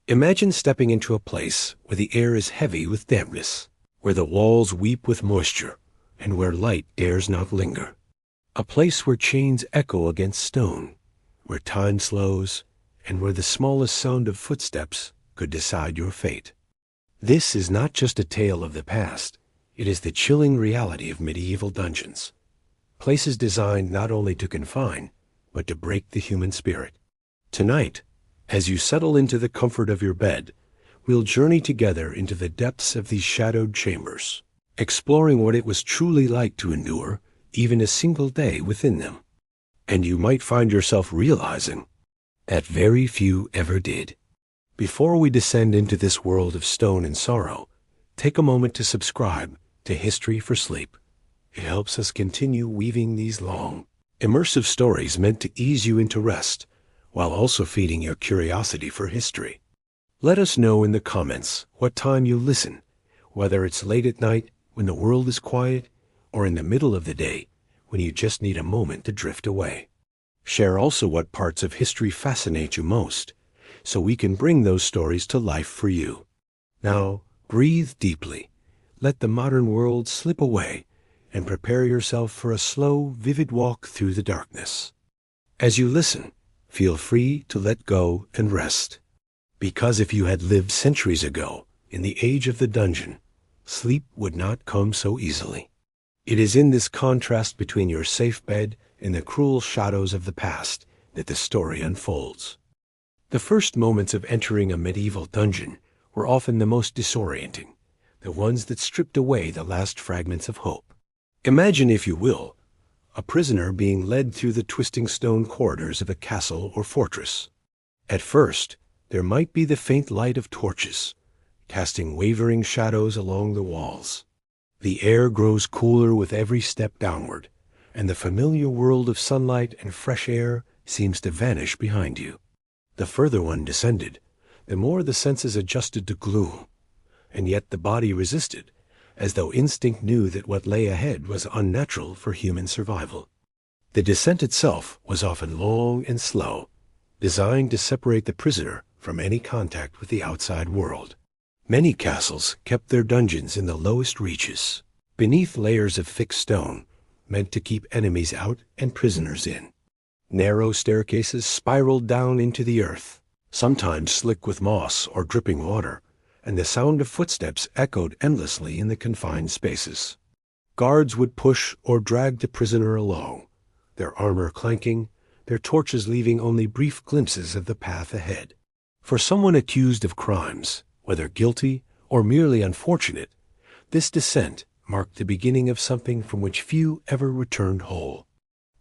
Imagine stepping into a place where the air is heavy with dampness, where the walls weep with moisture, and where light dares not linger. A place where chains echo against stone, where time slows, and where the smallest sound of footsteps could decide your fate. This is not just a tale of the past, it is the chilling reality of medieval dungeons. Places designed not only to confine, but to break the human spirit. Tonight, as you settle into the comfort of your bed, we'll journey together into the depths of these shadowed chambers, exploring what it was truly like to endure even a single day within them. And you might find yourself realizing that very few ever did. Before we descend into this world of stone and sorrow, take a moment to subscribe to History for Sleep. It helps us continue weaving these long, immersive stories meant to ease you into rest, while also feeding your curiosity for history. Let us know in the comments what time you listen, whether it's late at night when the world is quiet, or in the middle of the day when you just need a moment to drift away. Share also what parts of history fascinate you most, so we can bring those stories to life for you. Now, breathe deeply, let the modern world slip away, and prepare yourself for a slow, vivid walk through the darkness. As you listen, feel free to let go and rest. Because if you had lived centuries ago, in the age of the dungeon, sleep would not come so easily. It is in this contrast between your safe bed and the cruel shadows of the past that the story unfolds. The first moments of entering a medieval dungeon were often the most disorienting, the ones that stripped away the last fragments of hope. Imagine, if you will, a prisoner being led through the twisting stone corridors of a castle or fortress. At first, there might be the faint light of torches, casting wavering shadows along the walls. The air grows cooler with every step downward, and the familiar world of sunlight and fresh air seems to vanish behind you. The further one descended, the more the senses adjusted to gloom, and yet the body resisted, as though instinct knew that what lay ahead was unnatural for human survival. The descent itself was often long and slow, designed to separate the prisoner from any contact with the outside world. Many castles kept their dungeons in the lowest reaches, beneath layers of thick stone, meant to keep enemies out and prisoners in. Narrow staircases spiraled down into the earth, sometimes slick with moss or dripping water, and the sound of footsteps echoed endlessly in the confined spaces. Guards would push or drag the prisoner along, their armor clanking, their torches leaving only brief glimpses of the path ahead. For someone accused of crimes, whether guilty or merely unfortunate, this descent marked the beginning of something from which few ever returned whole.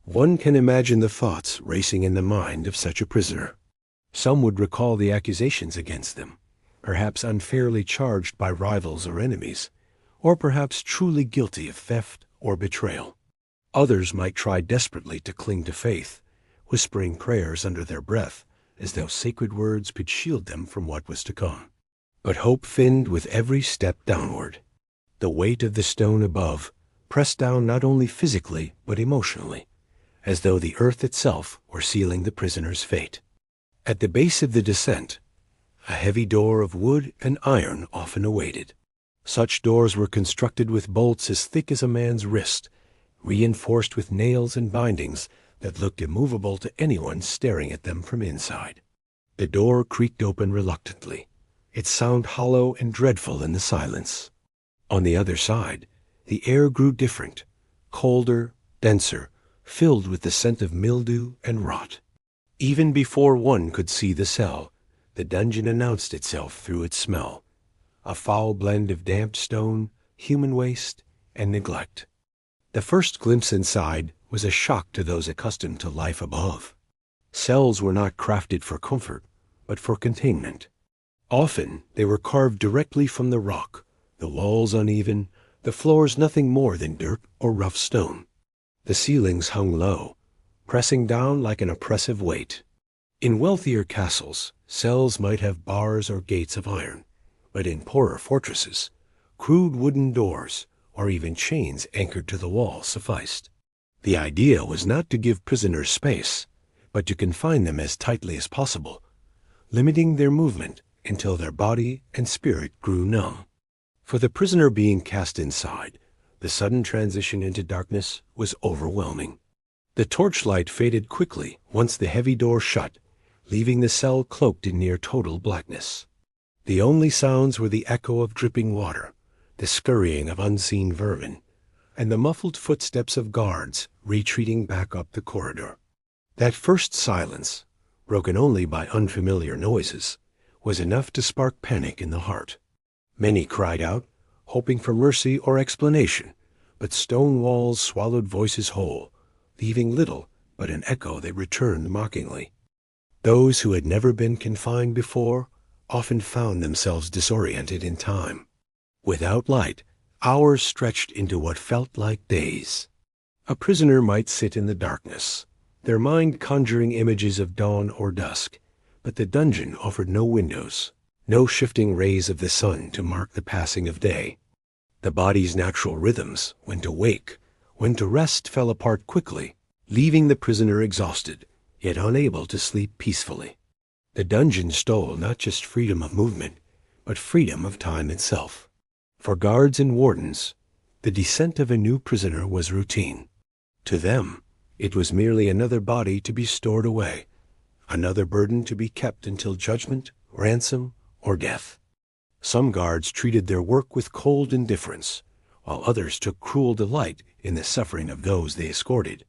One can imagine the thoughts racing in the mind of such a prisoner. Some would recall the accusations against them, perhaps unfairly charged by rivals or enemies, or perhaps truly guilty of theft or betrayal. Others might try desperately to cling to faith, whispering prayers under their breath, as though sacred words could shield them from what was to come. But hope thinned with every step downward. The weight of the stone above pressed down not only physically but emotionally, as though the earth itself were sealing the prisoner's fate. At the base of the descent, a heavy door of wood and iron often awaited. Such doors were constructed with bolts as thick as a man's wrist, reinforced with nails and bindings that looked immovable to anyone staring at them from inside. The door creaked open reluctantly, its sound hollow and dreadful in the silence. On the other side, the air grew different, colder, denser, filled with the scent of mildew and rot. Even before one could see the cell, the dungeon announced itself through its smell, a foul blend of damp stone, human waste, and neglect. The first glimpse inside was a shock to those accustomed to life above. Cells were not crafted for comfort, but for containment. Often they were carved directly from the rock, the walls uneven, the floors nothing more than dirt or rough stone. The ceilings hung low, pressing down like an oppressive weight. In wealthier castles, cells might have bars or gates of iron, but in poorer fortresses, crude wooden doors or even chains anchored to the wall sufficed. The idea was not to give prisoners space, but to confine them as tightly as possible, limiting their movement until their body and spirit grew numb. For the prisoner being cast inside, the sudden transition into darkness was overwhelming. The torchlight faded quickly once the heavy door shut, leaving the cell cloaked in near total blackness. The only sounds were the echo of dripping water, the scurrying of unseen vermin, and the muffled footsteps of guards retreating back up the corridor. That first silence, broken only by unfamiliar noises, was enough to spark panic in the heart. Many cried out, hoping for mercy or explanation, but stone walls swallowed voices whole, leaving little but an echo that returned mockingly. Those who had never been confined before often found themselves disoriented in time. Without light, hours stretched into what felt like days. A prisoner might sit in the darkness, their mind conjuring images of dawn or dusk, but the dungeon offered no windows, no shifting rays of the sun to mark the passing of day. The body's natural rhythms, when to wake, when to rest, fell apart quickly, leaving the prisoner exhausted, yet unable to sleep peacefully. The dungeon stole not just freedom of movement, but freedom of time itself. For guards and wardens, the descent of a new prisoner was routine. To them, it was merely another body to be stored away, another burden to be kept until judgment, ransom, or death. Some guards treated their work with cold indifference, while others took cruel delight in the suffering of those they escorted.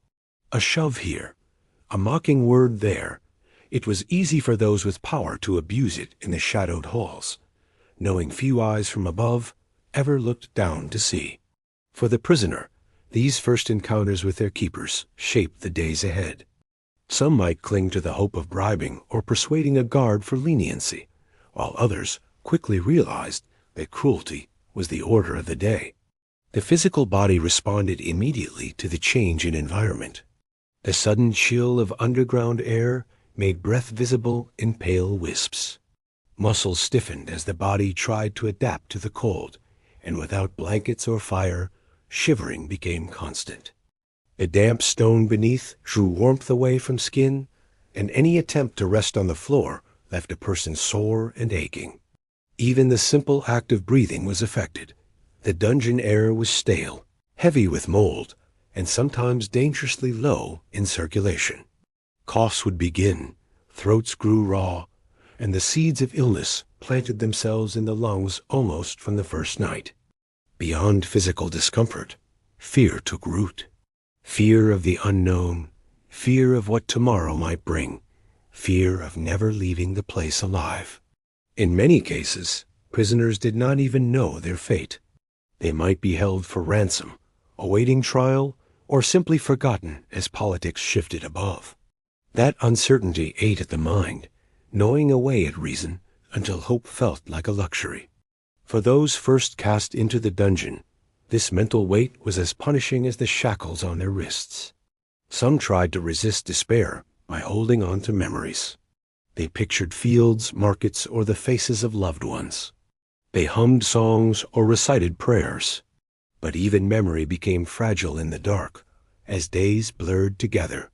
A shove here, a mocking word there, it was easy for those with power to abuse it in the shadowed halls, knowing few eyes from above ever looked down to see. For the prisoner, these first encounters with their keepers shaped the days ahead. Some might cling to the hope of bribing or persuading a guard for leniency, while others quickly realized that cruelty was the order of the day. The physical body responded immediately to the change in environment. The sudden chill of underground air made breath visible in pale wisps. Muscles stiffened as the body tried to adapt to the cold, and without blankets or fire, shivering became constant. The damp stone beneath drew warmth away from skin, and any attempt to rest on the floor left a person sore and aching. Even the simple act of breathing was affected. The dungeon air was stale, heavy with mold, and sometimes dangerously low in circulation. Coughs would begin, throats grew raw, and the seeds of illness planted themselves in the lungs almost from the first night. Beyond physical discomfort, fear took root. Fear of the unknown, fear of what tomorrow might bring, fear of never leaving the place alive. In many cases, prisoners did not even know their fate. They might be held for ransom, awaiting trial, or simply forgotten as politics shifted above. That uncertainty ate at the mind, gnawing away at reason until hope felt like a luxury. For those first cast into the dungeon, this mental weight was as punishing as the shackles on their wrists. Some tried to resist despair by holding on to memories. They pictured fields, markets, or the faces of loved ones. They hummed songs or recited prayers. But even memory became fragile in the dark, as days blurred together.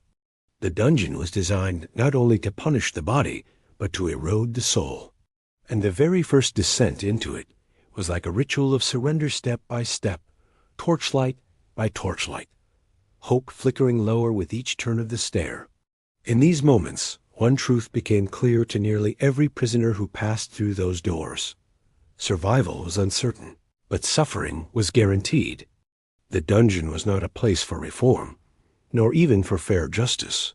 The dungeon was designed not only to punish the body, but to erode the soul. And the very first descent into it was like a ritual of surrender step by step, torchlight by torchlight, hope flickering lower with each turn of the stair. In these moments, one truth became clear to nearly every prisoner who passed through those doors. Survival was uncertain, but suffering was guaranteed. The dungeon was not a place for reform, nor even for fair justice.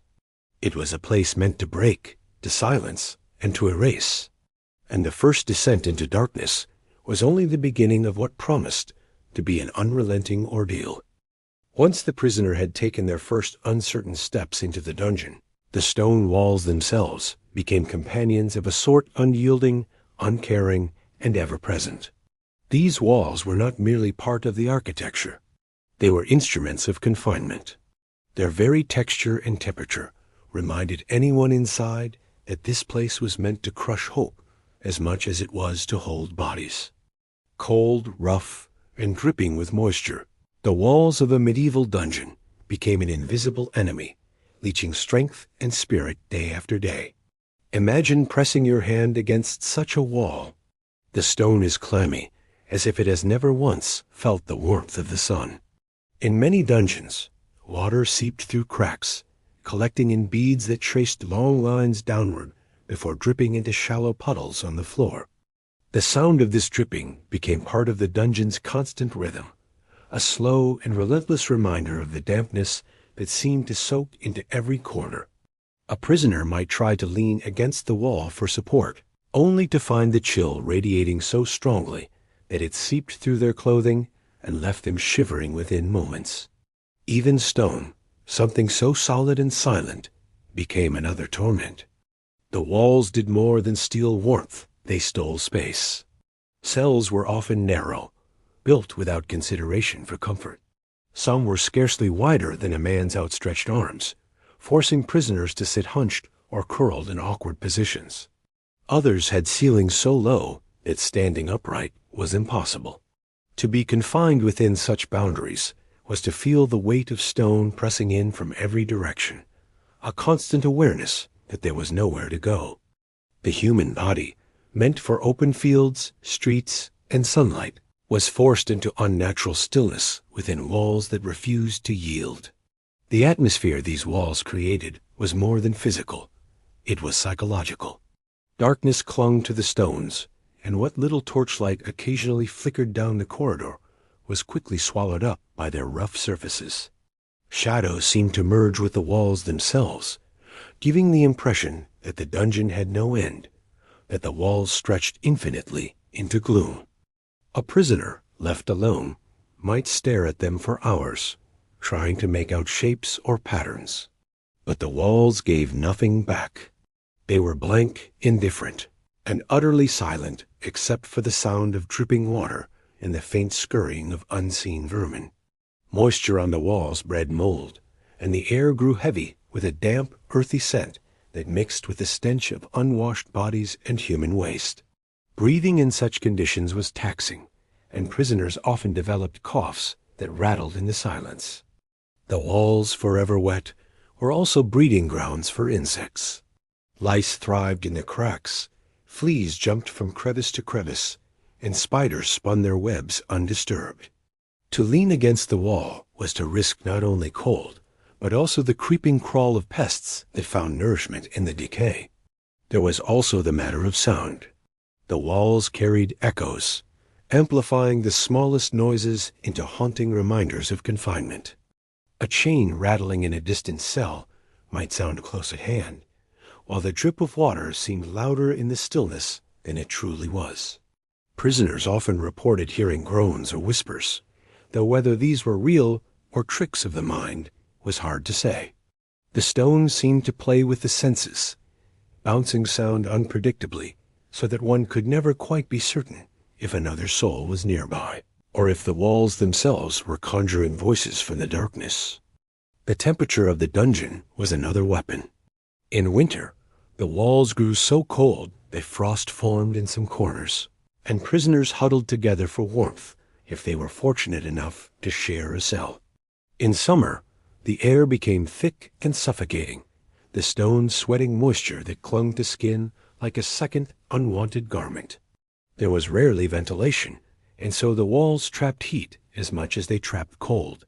It was a place meant to break, to silence, and to erase. And the first descent into darkness was only the beginning of what promised to be an unrelenting ordeal. Once the prisoner had taken their first uncertain steps into the dungeon, the stone walls themselves became companions of a sort unyielding, uncaring, and ever-present. These walls were not merely part of the architecture. They were instruments of confinement. Their very texture and temperature reminded anyone inside that this place was meant to crush hope as much as it was to hold bodies. Cold, rough, and dripping with moisture, the walls of a medieval dungeon became an invisible enemy, leeching strength and spirit day after day. Imagine pressing your hand against such a wall. The stone is clammy, as if it has never once felt the warmth of the sun. In many dungeons, water seeped through cracks, collecting in beads that traced long lines downward before dripping into shallow puddles on the floor. The sound of this dripping became part of the dungeon's constant rhythm, a slow and relentless reminder of the dampness that seemed to soak into every corner. A prisoner might try to lean against the wall for support, only to find the chill radiating so strongly that it seeped through their clothing and left them shivering within moments. Even stone, something so solid and silent, became another torment. The walls did more than steal warmth, they stole space. Cells were often narrow, built without consideration for comfort. Some were scarcely wider than a man's outstretched arms, forcing prisoners to sit hunched or curled in awkward positions. Others had ceilings so low that standing upright was impossible. To be confined within such boundaries was to feel the weight of stone pressing in from every direction, a constant awareness that there was nowhere to go. The human body, meant for open fields, streets, and sunlight, was forced into unnatural stillness within walls that refused to yield. The atmosphere these walls created was more than physical. It was psychological. Darkness clung to the stones, and what little torchlight occasionally flickered down the corridor was quickly swallowed up by their rough surfaces. Shadows seemed to merge with the walls themselves, giving the impression that the dungeon had no end, that the walls stretched infinitely into gloom. A prisoner, left alone, might stare at them for hours, trying to make out shapes or patterns. But the walls gave nothing back. They were blank, indifferent, and utterly silent except for the sound of dripping water and the faint scurrying of unseen vermin. Moisture on the walls bred mold, and the air grew heavy with a damp, earthy scent that mixed with the stench of unwashed bodies and human waste. Breathing in such conditions was taxing, and prisoners often developed coughs that rattled in the silence. The walls, forever wet, were also breeding grounds for insects. Lice thrived in the cracks, fleas jumped from crevice to crevice, and spiders spun their webs undisturbed. To lean against the wall was to risk not only cold, but also the creeping crawl of pests that found nourishment in the decay. There was also the matter of sound. The walls carried echoes, amplifying the smallest noises into haunting reminders of confinement. A chain rattling in a distant cell might sound close at hand, while the drip of water seemed louder in the stillness than it truly was. Prisoners often reported hearing groans or whispers, though whether these were real or tricks of the mind was hard to say. The stone seemed to play with the senses, bouncing sound unpredictably, so that one could never quite be certain if another soul was nearby, or if the walls themselves were conjuring voices from the darkness. The temperature of the dungeon was another weapon. In winter, the walls grew so cold that frost formed in some corners, and prisoners huddled together for warmth if they were fortunate enough to share a cell. In summer, the air became thick and suffocating, the stone sweating moisture that clung to skin like a second unwanted garment. There was rarely ventilation, and so the walls trapped heat as much as they trapped cold,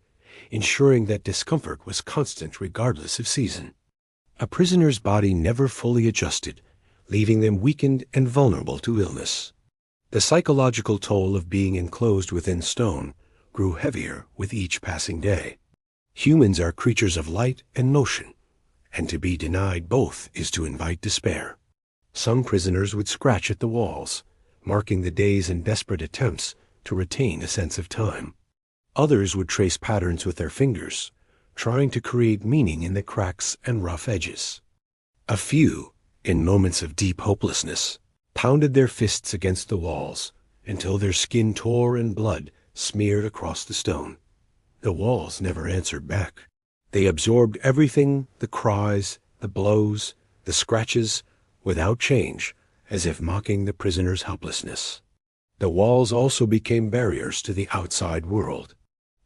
ensuring that discomfort was constant regardless of season. A prisoner's body never fully adjusted, leaving them weakened and vulnerable to illness. The psychological toll of being enclosed within stone grew heavier with each passing day. Humans are creatures of light and motion, and to be denied both is to invite despair. Some prisoners would scratch at the walls, marking the days in desperate attempts to retain a sense of time. Others would trace patterns with their fingers, trying to create meaning in the cracks and rough edges. A few, in moments of deep hopelessness, pounded their fists against the walls until their skin tore and blood smeared across the stone. The walls never answered back. They absorbed everything, the cries, the blows, the scratches, without change, as if mocking the prisoner's helplessness. The walls also became barriers to the outside world.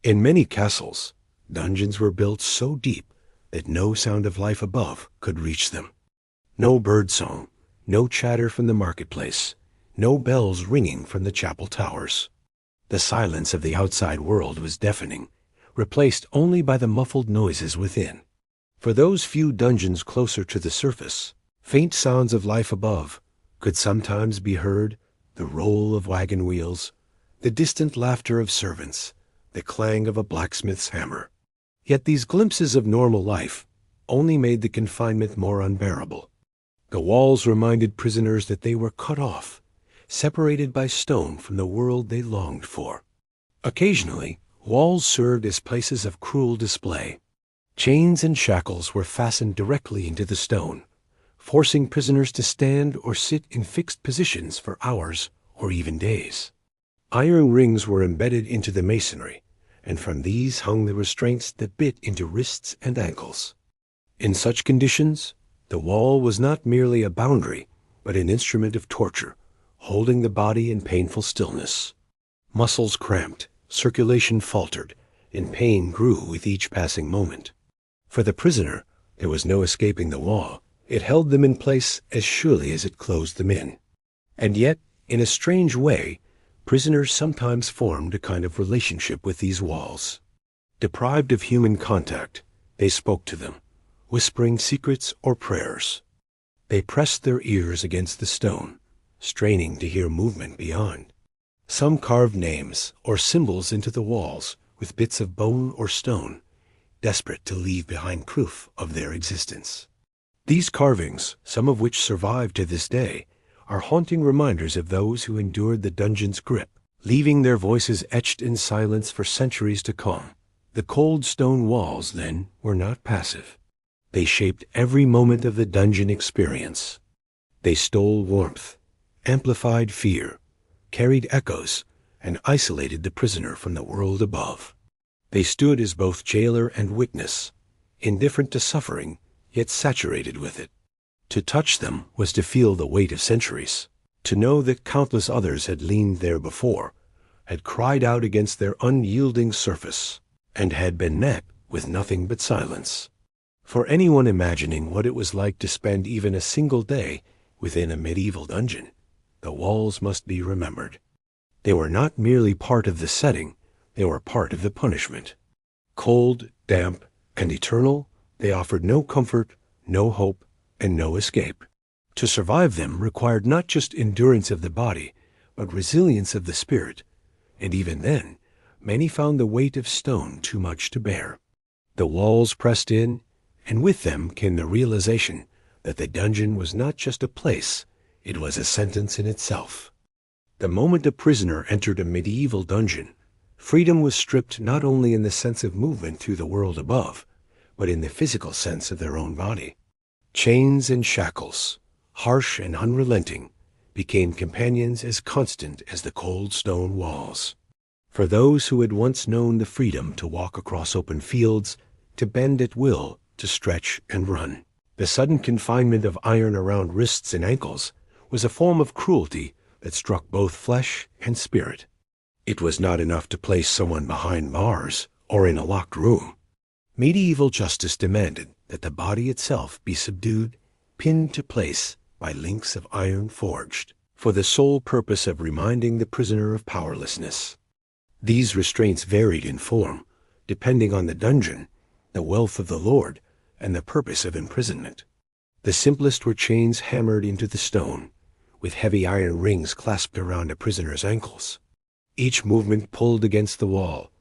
In many castles, dungeons were built so deep that no sound of life above could reach them. No bird song, no chatter from the marketplace, no bells ringing from the chapel towers. The silence of the outside world was deafening, replaced only by the muffled noises within. For those few dungeons closer to the surface, faint sounds of life above could sometimes be heard: the roll of wagon wheels, the distant laughter of servants, the clang of a blacksmith's hammer. Yet these glimpses of normal life only made the confinement more unbearable. The walls reminded prisoners that they were cut off, separated by stone from the world they longed for. Occasionally, walls served as places of cruel display. Chains and shackles were fastened directly into the stone, forcing prisoners to stand or sit in fixed positions for hours or even days. Iron rings were embedded into the masonry, and from these hung the restraints that bit into wrists and ankles. In such conditions, the wall was not merely a boundary, but an instrument of torture, holding the body in painful stillness. Muscles cramped, circulation faltered, and pain grew with each passing moment. For the prisoner, there was no escaping the wall. It held them in place as surely as it closed them in. And yet, in a strange way, prisoners sometimes formed a kind of relationship with these walls. Deprived of human contact, they spoke to them, whispering secrets or prayers. They pressed their ears against the stone, straining to hear movement beyond. Some carved names or symbols into the walls with bits of bone or stone, desperate to leave behind proof of their existence. These carvings, some of which survive to this day, are haunting reminders of those who endured the dungeon's grip, leaving their voices etched in silence for centuries to come. The cold stone walls, then, were not passive. They shaped every moment of the dungeon experience. They stole warmth, amplified fear, carried echoes, and isolated the prisoner from the world above. They stood as both jailer and witness, indifferent to suffering, yet saturated with it. To touch them was to feel the weight of centuries, to know that countless others had leaned there before, had cried out against their unyielding surface, and had been met with nothing but silence. For anyone imagining what it was like to spend even a single day within a medieval dungeon, the walls must be remembered. They were not merely part of the setting, they were part of the punishment. Cold, damp, and eternal, they offered no comfort, no hope, and no escape. To survive them required not just endurance of the body, but resilience of the spirit, and even then, many found the weight of stone too much to bear. The walls pressed in, and with them came the realization that the dungeon was not just a place, it was a sentence in itself. The moment a prisoner entered a medieval dungeon, freedom was stripped not only in the sense of movement through the world above, but in the physical sense of their own body. Chains and shackles, harsh and unrelenting, became companions as constant as the cold stone walls. For those who had once known the freedom to walk across open fields, to bend at will, to stretch and run, the sudden confinement of iron around wrists and ankles was a form of cruelty that struck both flesh and spirit. It was not enough to place someone behind bars or in a locked room. Medieval justice demanded that the body itself be subdued, pinned to place by links of iron forged, for the sole purpose of reminding the prisoner of powerlessness. These restraints varied in form, depending on the dungeon, the wealth of the lord, and the purpose of imprisonment. The simplest were chains hammered into the stone, with heavy iron rings clasped around a prisoner's ankles. Each movement pulled against the wall,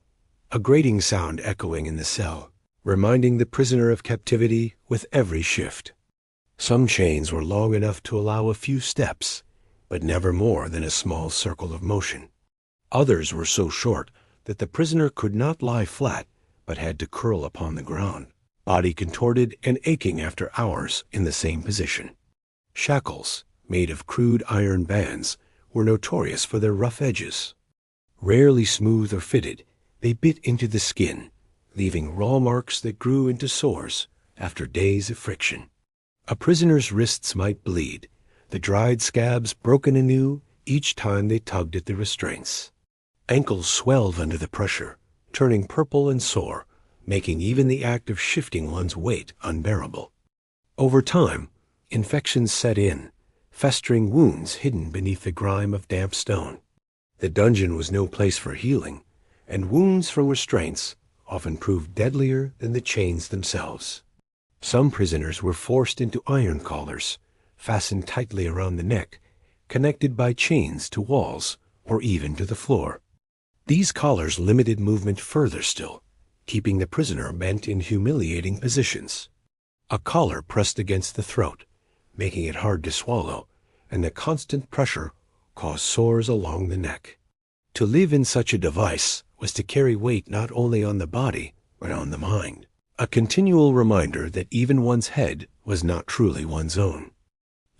a grating sound echoing in the cell, reminding the prisoner of captivity with every shift. Some chains were long enough to allow a few steps, but never more than a small circle of motion. Others were so short that the prisoner could not lie flat, but had to curl upon the ground, body contorted and aching after hours in the same position. Shackles, made of crude iron bands, were notorious for their rough edges. Rarely smooth or fitted, they bit into the skin, leaving raw marks that grew into sores after days of friction. A prisoner's wrists might bleed, the dried scabs broken anew each time they tugged at the restraints. Ankles swelled under the pressure, turning purple and sore, making even the act of shifting one's weight unbearable. Over time, Infections set in, festering wounds hidden beneath the grime of damp stone. The dungeon was no place for healing, and wounds from restraints often proved deadlier than the chains themselves. Some prisoners were forced into iron collars, fastened tightly around the neck, connected by chains to walls or even to the floor. These collars limited movement further still, keeping the prisoner bent in humiliating positions. A collar pressed against the throat, making it hard to swallow, and the constant pressure caused sores along the neck. To live in such a device was to carry weight not only on the body, but on the mind, a continual reminder that even one's head was not truly one's own.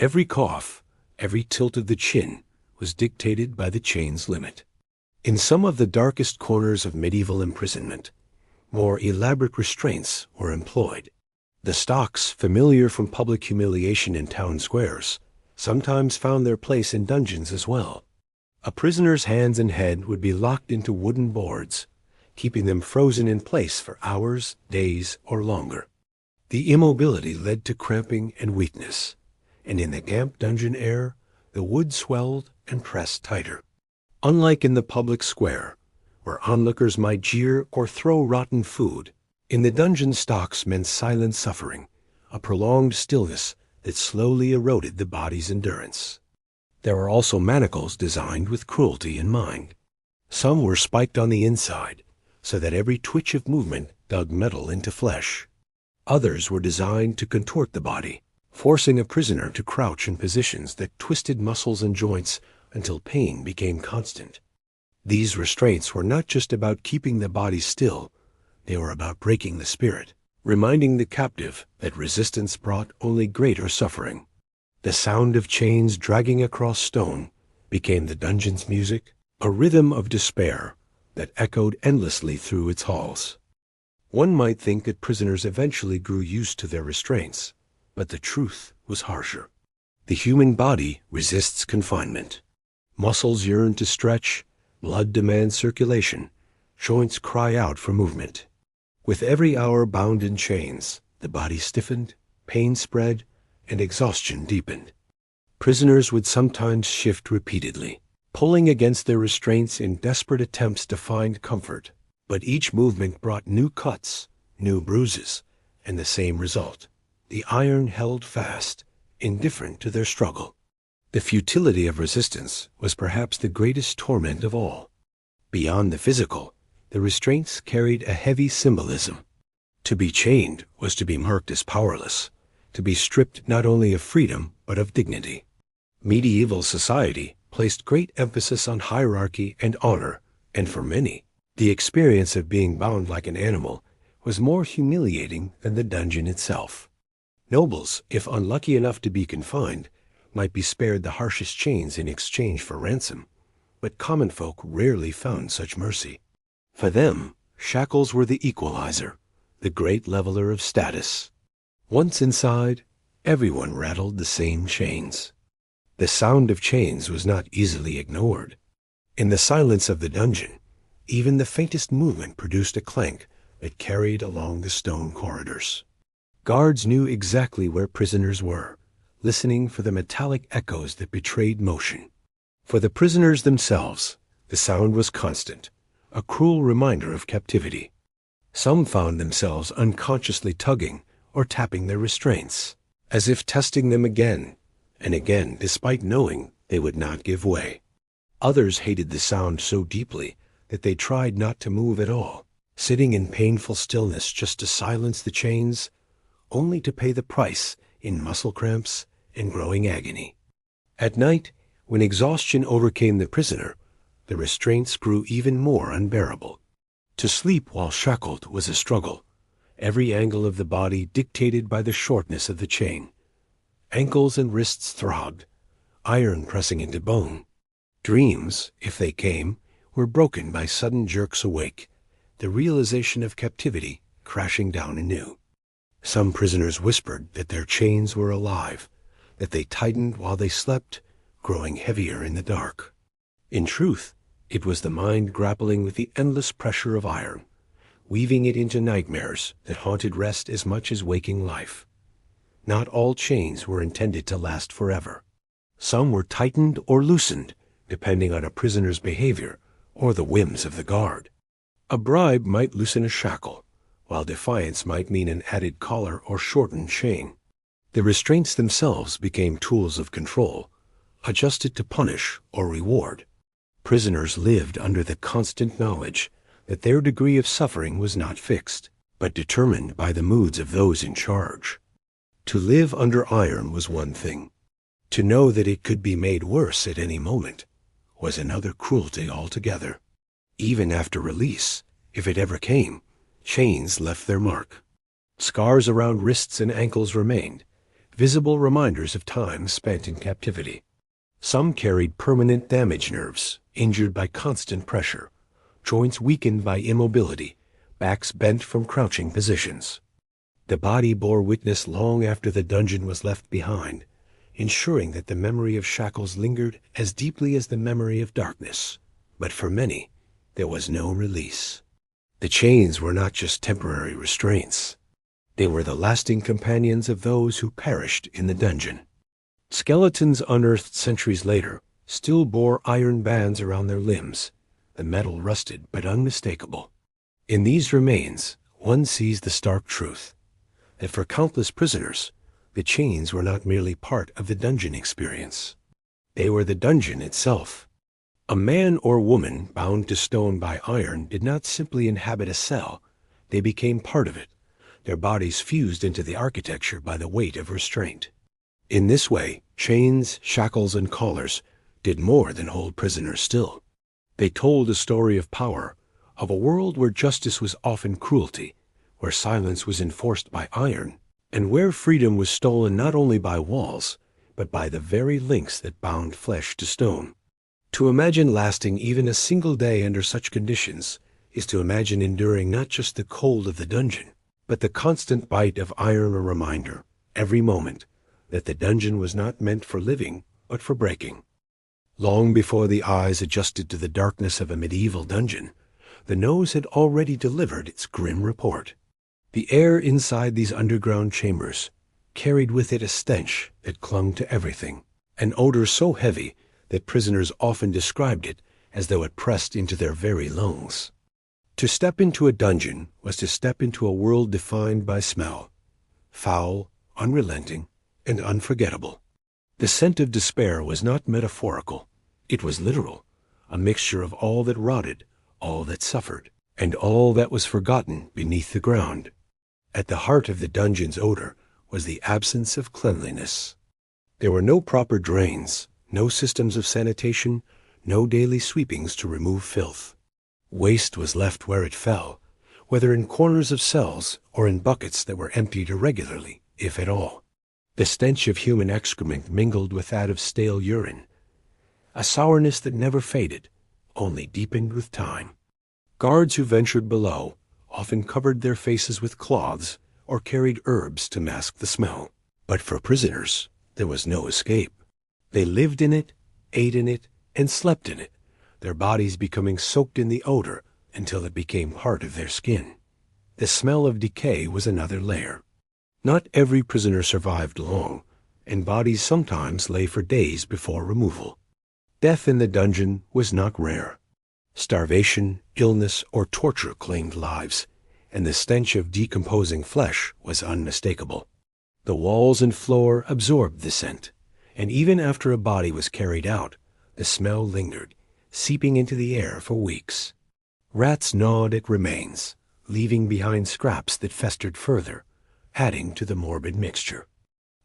Every cough, every tilt of the chin was dictated by the chain's limit. In some of the darkest corners of medieval imprisonment, more elaborate restraints were employed. The stocks, familiar from public humiliation in town squares, sometimes found their place in dungeons as well. A prisoner's hands and head would be locked into wooden boards, keeping them frozen in place for hours, days, or longer. The immobility led to cramping and weakness, and in the damp dungeon air, the wood swelled and pressed tighter. Unlike in the public square, where onlookers might jeer or throw rotten food, in the dungeon stocks meant silent suffering, a prolonged stillness that slowly eroded the body's endurance. There were also manacles designed with cruelty in mind. Some were spiked on the inside, so that every twitch of movement dug metal into flesh. Others were designed to contort the body, forcing a prisoner to crouch in positions that twisted muscles and joints until pain became constant. These restraints were not just about keeping the body still, they were about breaking the spirit, reminding the captive that resistance brought only greater suffering. The sound of chains dragging across stone became the dungeon's music, a rhythm of despair that echoed endlessly through its halls. One might think that prisoners eventually grew used to their restraints, but the truth was harsher. The human body resists confinement. Muscles yearn to stretch, blood demands circulation, joints cry out for movement. With every hour bound in chains, the body stiffened, pain spread, and exhaustion deepened. Prisoners would sometimes shift repeatedly, pulling against their restraints in desperate attempts to find comfort. But each movement brought new cuts, new bruises, and the same result. The iron held fast, indifferent to their struggle. The futility of resistance was perhaps the greatest torment of all. Beyond the physical, the restraints carried a heavy symbolism. To be chained was to be marked as powerless, to be stripped not only of freedom but of dignity. Medieval society placed great emphasis on hierarchy and honor, and for many, the experience of being bound like an animal was more humiliating than the dungeon itself. Nobles, if unlucky enough to be confined, might be spared the harshest chains in exchange for ransom, but common folk rarely found such mercy. For them, shackles were the equalizer, the great leveler of status. Once inside, everyone rattled the same chains. The sound of chains was not easily ignored. In the silence of the dungeon, even the faintest movement produced a clank that carried along the stone corridors. Guards knew exactly where prisoners were, listening for the metallic echoes that betrayed motion. For the prisoners themselves, the sound was constant, a cruel reminder of captivity. Some found themselves unconsciously tugging or tapping their restraints, as if testing them again and again, despite knowing they would not give way. Others hated the sound so deeply that they tried not to move at all, sitting in painful stillness just to silence the chains, only to pay the price in muscle cramps and growing agony. At night, when exhaustion overcame the prisoner, the restraints grew even more unbearable. To sleep while shackled was a struggle, every angle of the body dictated by the shortness of the chain. Ankles and wrists throbbed, iron pressing into bone. Dreams, if they came, were broken by sudden jerks awake, the realization of captivity crashing down anew. Some prisoners whispered that their chains were alive, that they tightened while they slept, growing heavier in the dark. In truth, it was the mind grappling with the endless pressure of iron, weaving it into nightmares that haunted rest as much as waking life. Not all chains were intended to last forever. Some were tightened or loosened, depending on a prisoner's behavior or the whims of the guard. A bribe might loosen a shackle, while defiance might mean an added collar or shortened chain. The restraints themselves became tools of control, adjusted to punish or reward. Prisoners lived under the constant knowledge that their degree of suffering was not fixed, but determined by the moods of those in charge. To live under iron was one thing. To know that it could be made worse at any moment was another cruelty altogether. Even after release, if it ever came, chains left their mark. Scars around wrists and ankles remained, visible reminders of time spent in captivity. Some carried permanent damaged nerves, injured by constant pressure, joints weakened by immobility, backs bent from crouching positions. The body bore witness long after the dungeon was left behind, ensuring that the memory of shackles lingered as deeply as the memory of darkness. But for many, there was no release. The chains were not just temporary restraints. They were the lasting companions of those who perished in the dungeon. Skeletons unearthed centuries later still bore iron bands around their limbs, the metal rusted but unmistakable. In these remains, one sees the stark truth that for countless prisoners, the chains were not merely part of the dungeon experience. They were the dungeon itself. A man or woman bound to stone by iron did not simply inhabit a cell. They became part of it, their bodies fused into the architecture by the weight of restraint. In this way, chains, shackles, and collars did more than hold prisoners still. They told a story of power, of a world where justice was often cruelty, where silence was enforced by iron, and where freedom was stolen not only by walls, but by the very links that bound flesh to stone. To imagine lasting even a single day under such conditions is to imagine enduring not just the cold of the dungeon, but the constant bite of iron, a reminder, every moment, that the dungeon was not meant for living, but for breaking. Long before the eyes adjusted to the darkness of a medieval dungeon, the nose had already delivered its grim report. The air inside these underground chambers carried with it a stench that clung to everything, an odor so heavy that prisoners often described it as though it pressed into their very lungs. To step into a dungeon was to step into a world defined by smell, foul, unrelenting, and unforgettable. The scent of despair was not metaphorical. It was literal, a mixture of all that rotted, all that suffered, and all that was forgotten beneath the ground. At the heart of the dungeon's odor was the absence of cleanliness. There were no proper drains, no systems of sanitation, no daily sweepings to remove filth. Waste was left where it fell, whether in corners of cells or in buckets that were emptied irregularly, if at all. The stench of human excrement mingled with that of stale urine, a sourness that never faded, only deepened with time. Guards who ventured below often covered their faces with cloths or carried herbs to mask the smell. But for prisoners, there was no escape. They lived in it, ate in it, and slept in it, their bodies becoming soaked in the odor until it became part of their skin. The smell of decay was another layer. Not every prisoner survived long, and bodies sometimes lay for days before removal. Death in the dungeon was not rare. Starvation, illness, or torture claimed lives, and the stench of decomposing flesh was unmistakable. The walls and floor absorbed the scent, and even after a body was carried out, the smell lingered, seeping into the air for weeks. Rats gnawed at remains, leaving behind scraps that festered further, adding to the morbid mixture.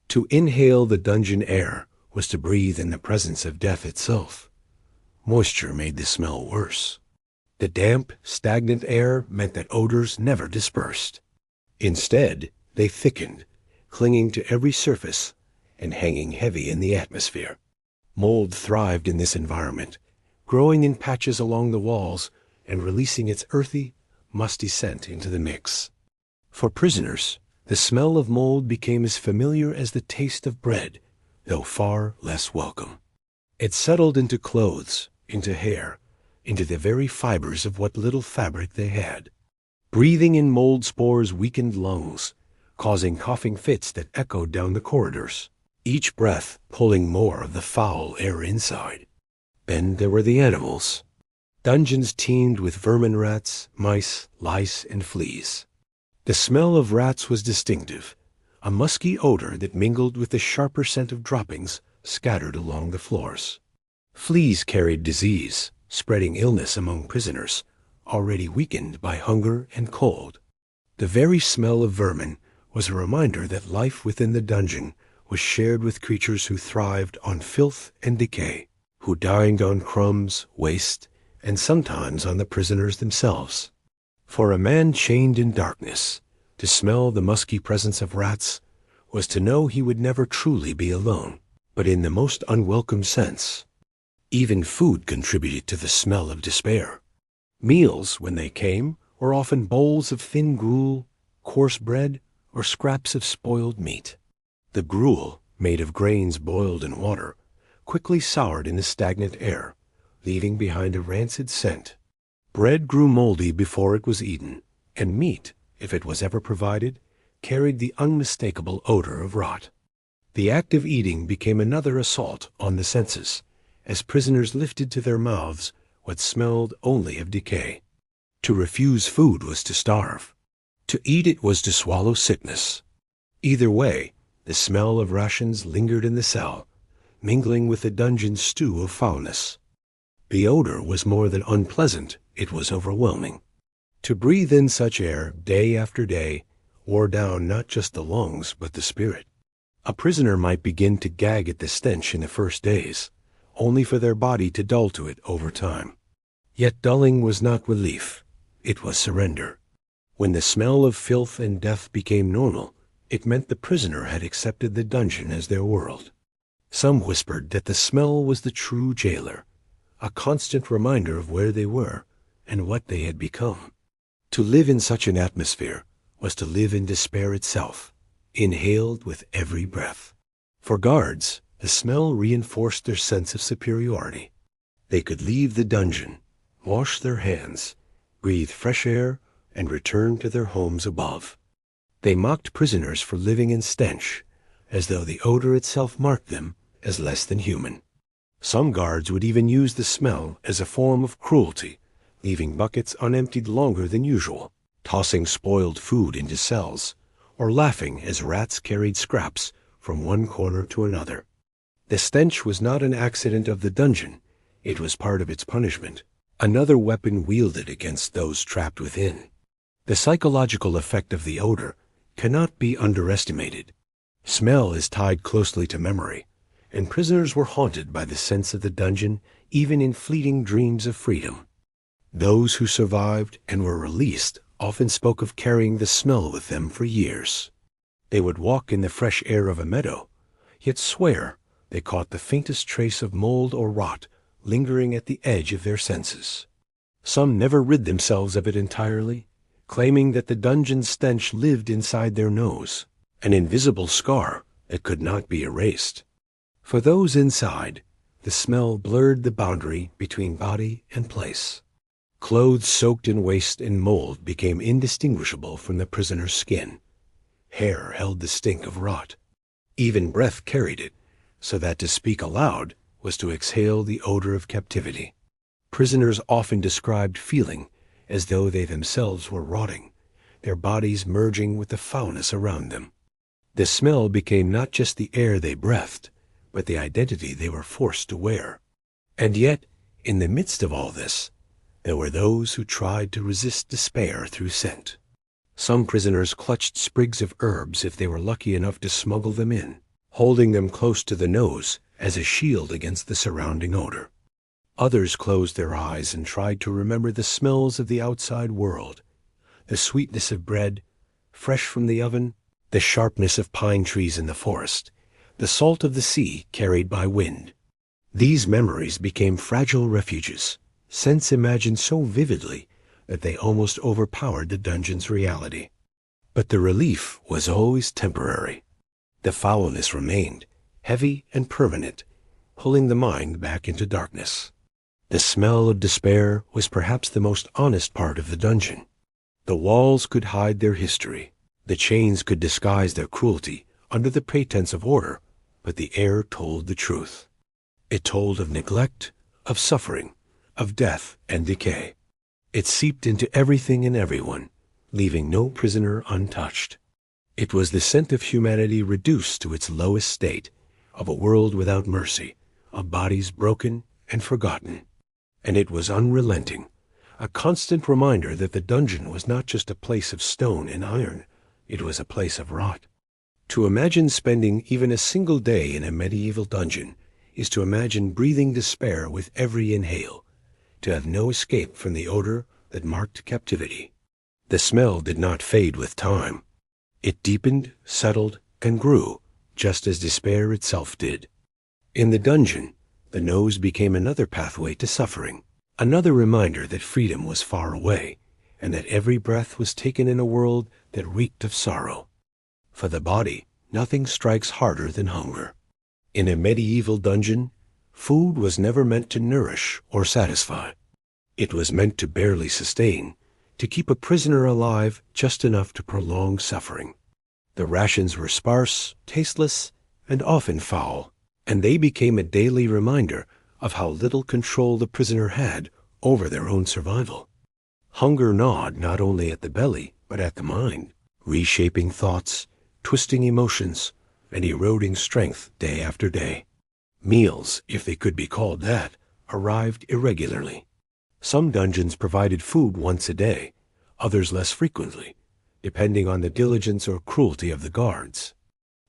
To inhale the dungeon air was to breathe in the presence of death itself. Moisture made the smell worse. The damp, stagnant air meant that odors never dispersed. Instead, they thickened, clinging to every surface and hanging heavy in the atmosphere. Mold thrived in this environment, growing in patches along the walls and releasing its earthy, musty scent into the mix. For prisoners, the smell of mold became as familiar as the taste of bread, though far less welcome. It settled into clothes, into hair, into the very fibers of what little fabric they had. Breathing in mold spores weakened lungs, causing coughing fits that echoed down the corridors, each breath pulling more of the foul air inside. Then there were the animals. Dungeons teemed with vermin rats, mice, lice, and fleas. The smell of rats was distinctive, a musky odor that mingled with the sharper scent of droppings scattered along the floors. Fleas carried disease, spreading illness among prisoners, already weakened by hunger and cold. The very smell of vermin was a reminder that life within the dungeon was shared with creatures who thrived on filth and decay, who dined on crumbs, waste, and sometimes on the prisoners themselves. For a man chained in darkness, to smell the musky presence of rats was to know he would never truly be alone, but in the most unwelcome sense. Even food contributed to the smell of despair. Meals, when they came, were often bowls of thin gruel, coarse bread, or scraps of spoiled meat. The gruel, made of grains boiled in water, quickly soured in the stagnant air, leaving behind a rancid scent. Bread grew moldy before it was eaten, and meat, if it was ever provided, carried the unmistakable odor of rot. The act of eating became another assault on the senses, as prisoners lifted to their mouths what smelled only of decay. To refuse food was to starve. To eat it was to swallow sickness. Either way, the smell of rations lingered in the cell, mingling with the dungeon's stew of foulness. The odor was more than unpleasant, it was overwhelming. To breathe in such air day after day wore down not just the lungs but the spirit. A prisoner might begin to gag at the stench in the first days, only for their body to dull to it over time. Yet dulling was not relief, it was surrender. When the smell of filth and death became normal, it meant the prisoner had accepted the dungeon as their world. Some whispered that the smell was the true jailer, a constant reminder of where they were and what they had become. To live in such an atmosphere was to live in despair itself, inhaled with every breath. For guards, the smell reinforced their sense of superiority. They could leave the dungeon, wash their hands, breathe fresh air, and return to their homes above. They mocked prisoners for living in stench, as though the odor itself marked them as less than human. Some guards would even use the smell as a form of cruelty, leaving buckets unemptied longer than usual, tossing spoiled food into cells, or laughing as rats carried scraps from one corner to another. The stench was not an accident of the dungeon, it was part of its punishment, another weapon wielded against those trapped within. The psychological effect of the odor cannot be underestimated. Smell is tied closely to memory, and prisoners were haunted by the sense of the dungeon even in fleeting dreams of freedom. Those who survived and were released often spoke of carrying the smell with them for years. They would walk in the fresh air of a meadow, yet swear they caught the faintest trace of mold or rot lingering at the edge of their senses. Some never rid themselves of it entirely, claiming that the dungeon's stench lived inside their nose, an invisible scar that could not be erased. For those inside, the smell blurred the boundary between body and place. Clothes soaked in waste and mold became indistinguishable from the prisoner's skin. Hair held the stink of rot. Even breath carried it, so that to speak aloud was to exhale the odor of captivity. Prisoners often described feeling as though they themselves were rotting, their bodies merging with the foulness around them. The smell became not just the air they breathed, but the identity they were forced to wear. And yet, in the midst of all this, there were those who tried to resist despair through scent. Some prisoners clutched sprigs of herbs if they were lucky enough to smuggle them in, holding them close to the nose as a shield against the surrounding odor. Others closed their eyes and tried to remember the smells of the outside world, the sweetness of bread, fresh from the oven, the sharpness of pine trees in the forest, the salt of the sea carried by wind. These memories became fragile refuges, scents imagined so vividly that they almost overpowered the dungeon's reality. But the relief was always temporary. The foulness remained, heavy and permanent, pulling the mind back into darkness. The smell of despair was perhaps the most honest part of the dungeon. The walls could hide their history. The chains could disguise their cruelty under the pretense of order, but the air told the truth. It told of neglect, of suffering, of death and decay. It seeped into everything and everyone, leaving no prisoner untouched. It was the scent of humanity reduced to its lowest state, of a world without mercy, of bodies broken and forgotten. And it was unrelenting, a constant reminder that the dungeon was not just a place of stone and iron, it was a place of rot. To imagine spending even a single day in a medieval dungeon is to imagine breathing despair with every inhale, to have no escape from the odor that marked captivity. The smell did not fade with time. It deepened, settled, and grew, just as despair itself did. In the dungeon, the nose became another pathway to suffering, another reminder that freedom was far away, and that every breath was taken in a world that reeked of sorrow. For the body, nothing strikes harder than hunger. In a medieval dungeon, food was never meant to nourish or satisfy. It was meant to barely sustain, to keep a prisoner alive just enough to prolong suffering. The rations were sparse, tasteless, and often foul, and they became a daily reminder of how little control the prisoner had over their own survival. Hunger gnawed not only at the belly, but at the mind, reshaping thoughts, twisting emotions, and eroding strength day after day. Meals, if they could be called that, arrived irregularly. Some dungeons provided food once a day, others less frequently, depending on the diligence or cruelty of the guards.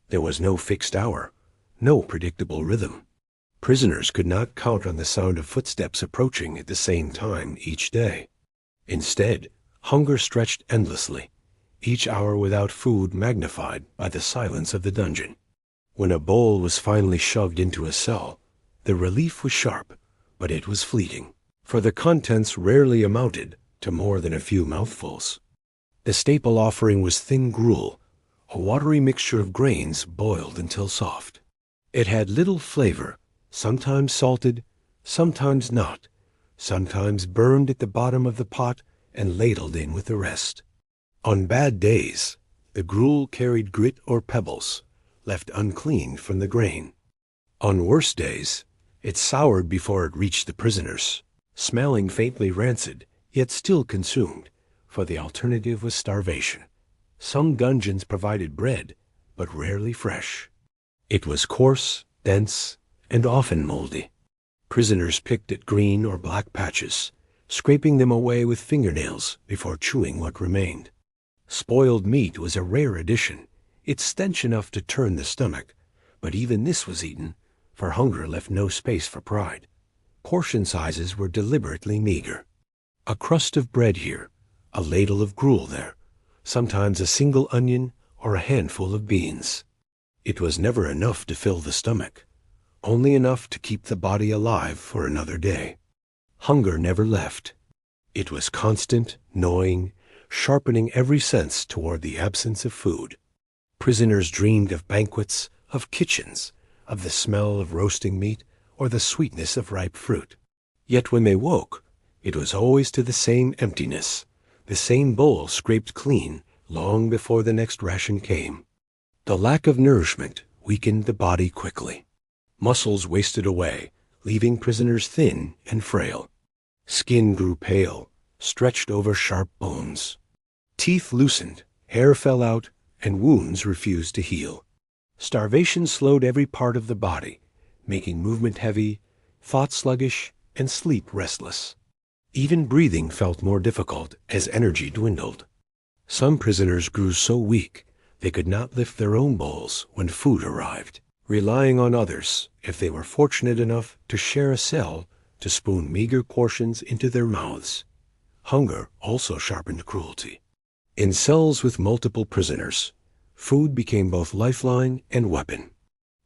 There was no fixed hour, no predictable rhythm. Prisoners could not count on the sound of footsteps approaching at the same time each day. Instead, hunger stretched endlessly, each hour without food magnified by the silence of the dungeon. When a bowl was finally shoved into a cell, the relief was sharp, but it was fleeting, for the contents rarely amounted to more than a few mouthfuls. The staple offering was thin gruel, a watery mixture of grains boiled until soft. It had little flavor, sometimes salted, sometimes not, sometimes burned at the bottom of the pot and ladled in with the rest. On bad days, the gruel carried grit or pebbles, left unclean from the grain. On worse days, it soured before it reached the prisoners, smelling faintly rancid, yet still consumed, for the alternative was starvation. Some dungeons provided bread, but rarely fresh. It was coarse, dense, and often moldy. Prisoners picked at green or black patches, scraping them away with fingernails before chewing what remained. Spoiled meat was a rare addition. It stench enough to turn the stomach, but even this was eaten, for hunger left no space for pride. Portion sizes were deliberately meager. A crust of bread here, a ladle of gruel there, sometimes a single onion or a handful of beans. It was never enough to fill the stomach, only enough to keep the body alive for another day. Hunger never left. It was constant, gnawing, sharpening every sense toward the absence of food. Prisoners dreamed of banquets, of kitchens, of the smell of roasting meat or the sweetness of ripe fruit. Yet when they woke, it was always to the same emptiness, the same bowl scraped clean long before the next ration came. The lack of nourishment weakened the body quickly. Muscles wasted away, leaving prisoners thin and frail. Skin grew pale, stretched over sharp bones. Teeth loosened, hair fell out, and wounds refused to heal. Starvation slowed every part of the body, making movement heavy, thought sluggish, and sleep restless. Even breathing felt more difficult as energy dwindled. Some prisoners grew so weak they could not lift their own bowls when food arrived, relying on others, if they were fortunate enough to share a cell, to spoon meager portions into their mouths. Hunger also sharpened cruelty. In cells with multiple prisoners, food became both lifeline and weapon.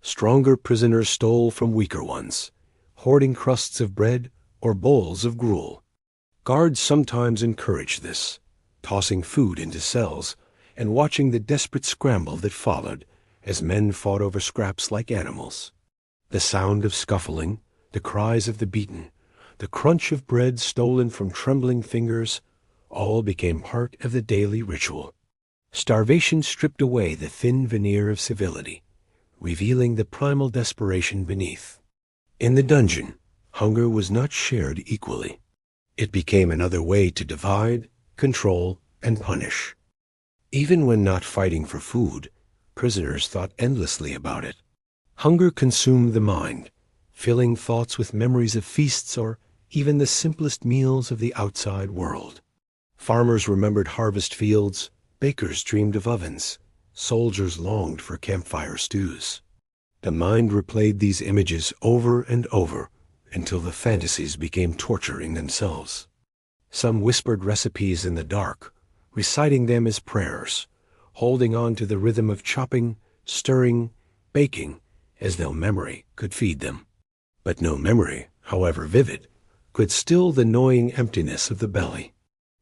Stronger prisoners stole from weaker ones, hoarding crusts of bread or bowls of gruel. Guards sometimes encouraged this, tossing food into cells and watching the desperate scramble that followed as men fought over scraps like animals. The sound of scuffling, the cries of the beaten, the crunch of bread stolen from trembling fingers, all became part of the daily ritual. Starvation stripped away the thin veneer of civility, revealing the primal desperation beneath. In the dungeon, hunger was not shared equally. It became another way to divide, control, and punish. Even when not fighting for food, prisoners thought endlessly about it. Hunger consumed the mind, filling thoughts with memories of feasts or even the simplest meals of the outside world. Farmers remembered harvest fields, bakers dreamed of ovens, soldiers longed for campfire stews. The mind replayed these images over and over until the fantasies became torture in themselves. Some whispered recipes in the dark, reciting them as prayers, holding on to the rhythm of chopping, stirring, baking, as though memory could feed them. But no memory, however vivid, could still the gnawing emptiness of the belly.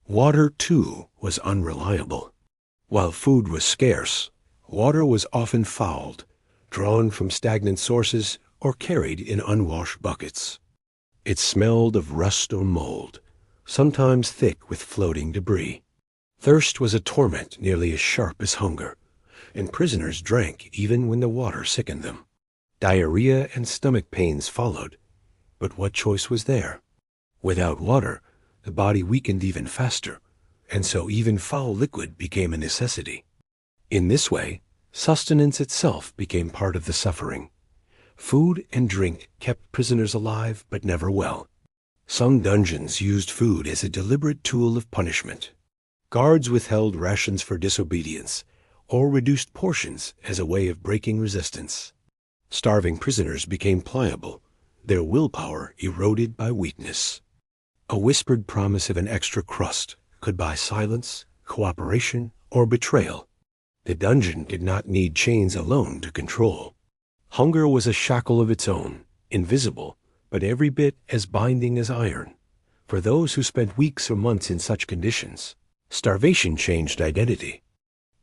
Water, too, was unreliable. While food was scarce, water was often fouled, drawn from stagnant sources or carried in unwashed buckets. It smelled of rust or mold, sometimes thick with floating debris. Thirst was a torment nearly as sharp as hunger, and prisoners drank even when the water sickened them. Diarrhea and stomach pains followed, but what choice was there? Without water, the body weakened even faster, and so even foul liquid became a necessity. In this way, sustenance itself became part of the suffering. Food and drink kept prisoners alive but never well. Some dungeons used food as a deliberate tool of punishment. Guards withheld rations for disobedience, or reduced portions as a way of breaking resistance. Starving prisoners became pliable, their willpower eroded by weakness. A whispered promise of an extra crust could buy silence, cooperation, or betrayal. The dungeon did not need chains alone to control. Hunger was a shackle of its own, invisible, but every bit as binding as iron. For those who spent weeks or months in such conditions, starvation changed identity.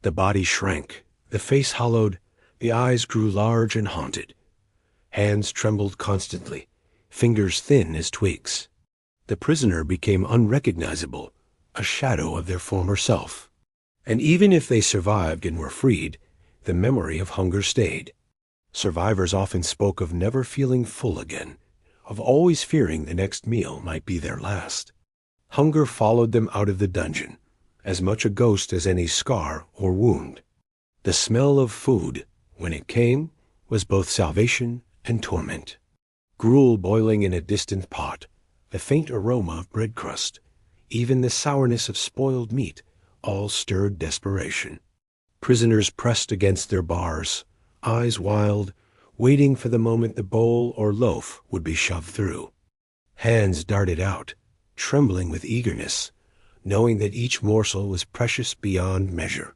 The body shrank, the face hollowed, the eyes grew large and haunted. Hands trembled constantly, fingers thin as twigs. The prisoner became unrecognizable, a shadow of their former self. And even if they survived and were freed, the memory of hunger stayed. Survivors often spoke of never feeling full again, of always fearing the next meal might be their last. Hunger followed them out of the dungeon, as much a ghost as any scar or wound. The smell of food, when it came, was both salvation and torment. Gruel boiling in a distant pot, the faint aroma of bread crust, even the sourness of spoiled meat, all stirred desperation. Prisoners pressed against their bars, eyes wild, waiting for the moment the bowl or loaf would be shoved through. Hands darted out, trembling with eagerness, knowing that each morsel was precious beyond measure.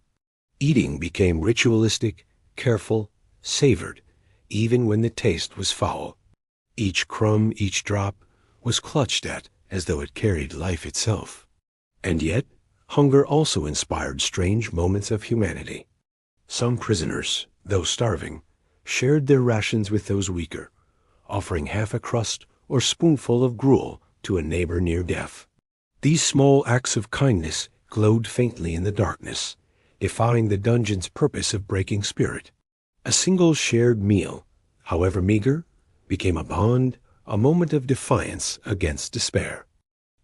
Eating became ritualistic, careful, savored, even when the taste was foul. Each crumb, each drop, was clutched at as though it carried life itself. And yet, hunger also inspired strange moments of humanity. Some prisoners, though starving, shared their rations with those weaker, offering half a crust or spoonful of gruel to a neighbor near death. These small acts of kindness glowed faintly in the darkness, defying the dungeon's purpose of breaking spirit. A single shared meal, however meager, became a bond, a moment of defiance against despair.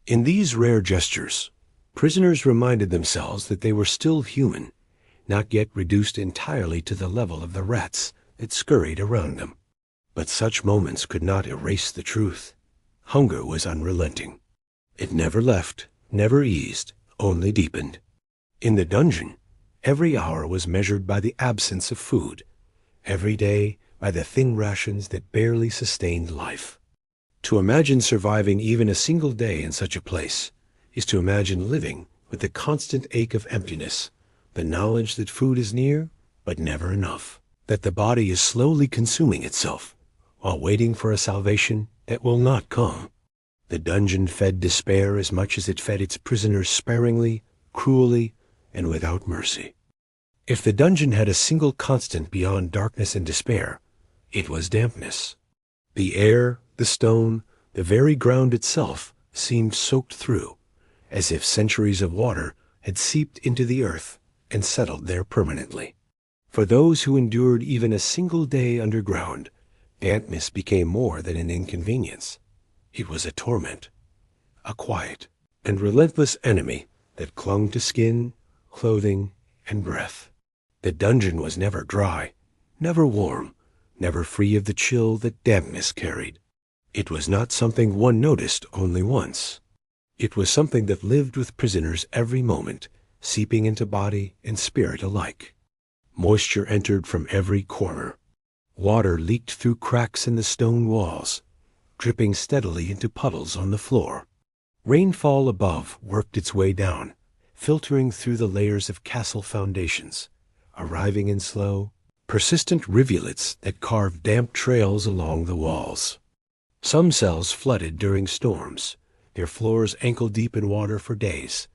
In these rare gestures, prisoners reminded themselves that they were still human, not yet reduced entirely to the level of the rats that scurried around them. But such moments could not erase the truth. Hunger was unrelenting. It never left, never eased, only deepened. In the dungeon, every hour was measured by the absence of food, every day by the thin rations that barely sustained life. To imagine surviving even a single day in such a place is to imagine living with the constant ache of emptiness, the knowledge that food is near, but never enough, that the body is slowly consuming itself, while waiting for a salvation that will not come. The dungeon fed despair as much as it fed its prisoners sparingly, cruelly, and without mercy. If the dungeon had a single constant beyond darkness and despair, it was dampness. The air, the stone, the very ground itself seemed soaked through, as if centuries of water had seeped into the earth and settled there permanently. For those who endured even a single day underground, dampness became more than an inconvenience. It was a torment, a quiet and relentless enemy that clung to skin, clothing, and breath. The dungeon was never dry, never warm, never free of the chill that dampness carried. It was not something one noticed only once. It was something that lived with prisoners every moment, seeping into body and spirit alike. Moisture entered from every corner. Water leaked through cracks in the stone walls, dripping steadily into puddles on the floor. Rainfall above worked its way down, filtering through the layers of castle foundations, arriving in slow, persistent rivulets that carved damp trails along the walls. Some cells flooded during storms, their floors ankle-deep in water for days,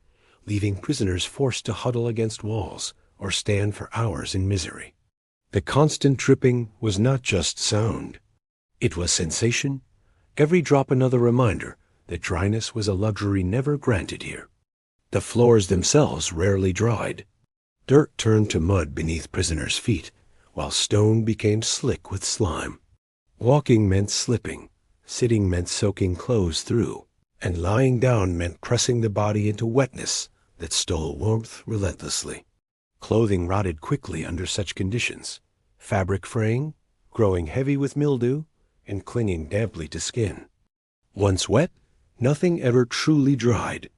leaving prisoners forced to huddle against walls or stand for hours in misery. The constant dripping was not just sound. It was sensation, every drop another reminder that dryness was a luxury never granted here. The floors themselves rarely dried. Dirt turned to mud beneath prisoners' feet, while stone became slick with slime. Walking meant slipping, sitting meant soaking clothes through, and lying down meant pressing the body into wetness that stole warmth relentlessly. Clothing rotted quickly under such conditions, fabric fraying, growing heavy with mildew, and clinging damply to skin. Once wet, nothing ever truly dried.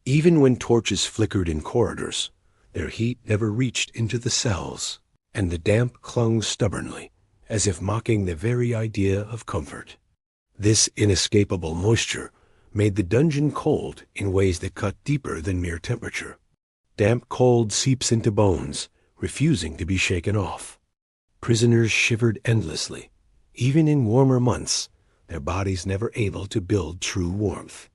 Even when torches flickered in corridors, their heat never reached into the cells, and the damp clung stubbornly, as if mocking the very idea of comfort. This inescapable moisture made the dungeon cold in ways that cut deeper than mere temperature. Damp cold seeps into bones, refusing to be shaken off. Prisoners shivered endlessly, even in warmer months, their bodies never able to build true warmth.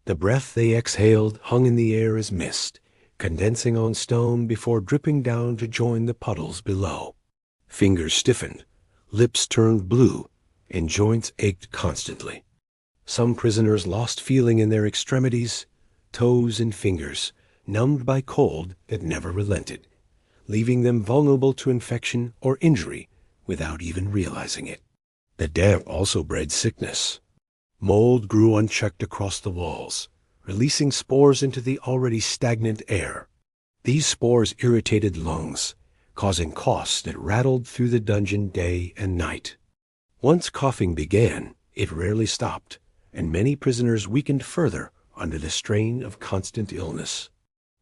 The breath they exhaled hung in the air as mist, condensing on stone before dripping down to join the puddles below. Fingers stiffened, lips turned blue, and joints ached constantly. Some prisoners lost feeling in their extremities, toes and fingers, numbed by cold that never relented, leaving them vulnerable to infection or injury without even realizing it. The damp also bred sickness. Mold grew unchecked across the walls, releasing spores into the already stagnant air. These spores irritated lungs, causing coughs that rattled through the dungeon day and night. Once coughing began, it rarely stopped, and many prisoners weakened further under the strain of constant illness.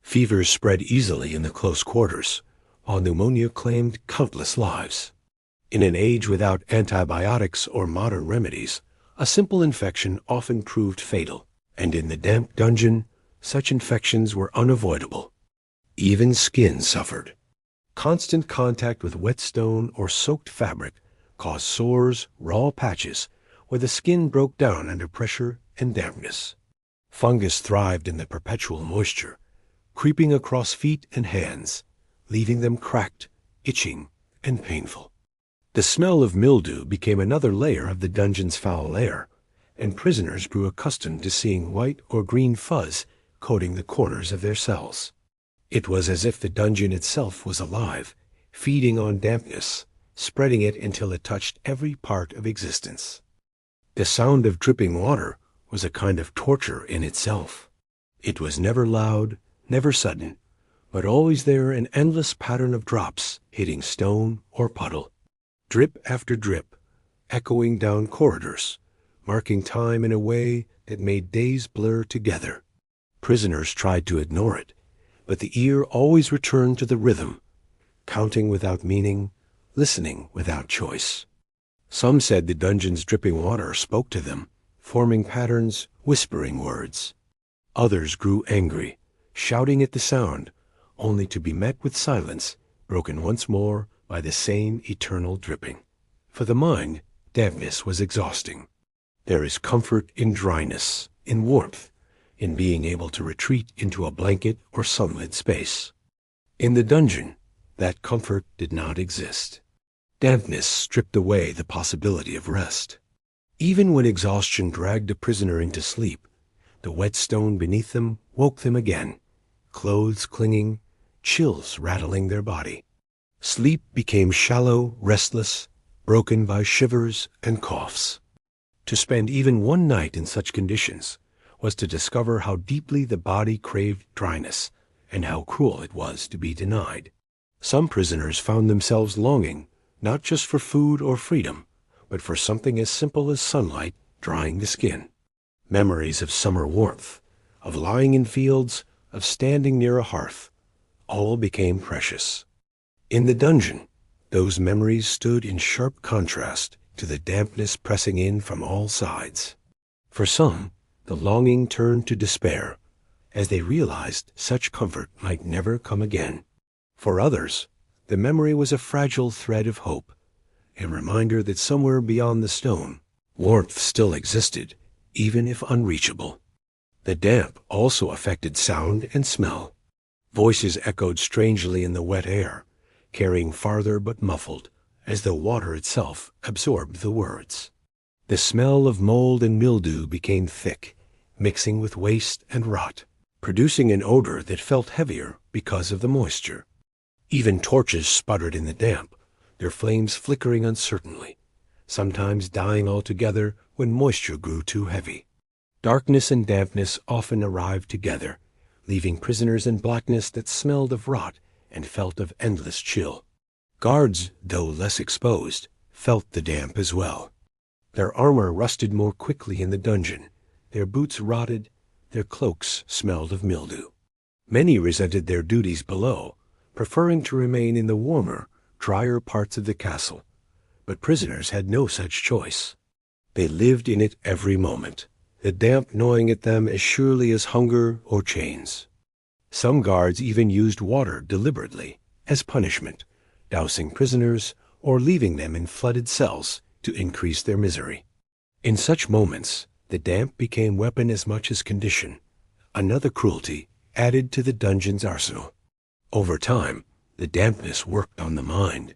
Fevers spread easily in the close quarters, while pneumonia claimed countless lives. In an age without antibiotics or modern remedies, a simple infection often proved fatal, and in the damp dungeon, such infections were unavoidable. Even skin suffered. Constant contact with wet stone or soaked fabric caused sores, raw patches, where the skin broke down under pressure and dampness. Fungus thrived in the perpetual moisture, creeping across feet and hands, leaving them cracked, itching, and painful. The smell of mildew became another layer of the dungeon's foul air, and prisoners grew accustomed to seeing white or green fuzz coating the corners of their cells. It was as if the dungeon itself was alive, feeding on dampness, spreading it until it touched every part of existence. The sound of dripping water was a kind of torture in itself. It was never loud, never sudden, but always there, an endless pattern of drops hitting stone or puddle. Drip after drip, echoing down corridors, marking time in a way that made days blur together. Prisoners tried to ignore it, but the ear always returned to the rhythm, counting without meaning, listening without choice. Some said the dungeon's dripping water spoke to them, forming patterns, whispering words. Others grew angry, shouting at the sound, only to be met with silence, broken once more by the same eternal dripping. For the mind, dampness was exhausting. There is comfort in dryness, in warmth, in being able to retreat into a blanket or sunlit space. In the dungeon, that comfort did not exist. Dampness stripped away the possibility of rest. Even when exhaustion dragged a prisoner into sleep, the wet stone beneath them woke them again, clothes clinging, chills rattling their body. Sleep became shallow, restless, broken by shivers and coughs. To spend even one night in such conditions was to discover how deeply the body craved dryness and how cruel it was to be denied. Some prisoners found themselves longing not just for food or freedom, but for something as simple as sunlight drying the skin. Memories of summer warmth, of lying in fields, of standing near a hearth, all became precious. In the dungeon, those memories stood in sharp contrast to the dampness pressing in from all sides. For some, the longing turned to despair, as they realized such comfort might never come again. For others, the memory was a fragile thread of hope, a reminder that somewhere beyond the stone, warmth still existed, even if unreachable. The damp also affected sound and smell. Voices echoed strangely in the wet air, carrying farther but muffled, as though water itself absorbed the words. The smell of mold and mildew became thick, mixing with waste and rot, producing an odor that felt heavier because of the moisture. Even torches sputtered in the damp, their flames flickering uncertainly, sometimes dying altogether when moisture grew too heavy. Darkness and dampness often arrived together, leaving prisoners in blackness that smelled of rot and felt of endless chill. Guards, though less exposed, felt the damp as well. Their armor rusted more quickly in the dungeon, their boots rotted, their cloaks smelled of mildew. Many resented their duties below, preferring to remain in the warmer, drier parts of the castle. But prisoners had no such choice. They lived in it every moment, the damp gnawing at them as surely as hunger or chains. Some guards even used water deliberately, as punishment, dousing prisoners or leaving them in flooded cells to increase their misery. In such moments, the damp became weapon as much as condition, another cruelty added to the dungeon's arsenal. Over time, the dampness worked on the mind.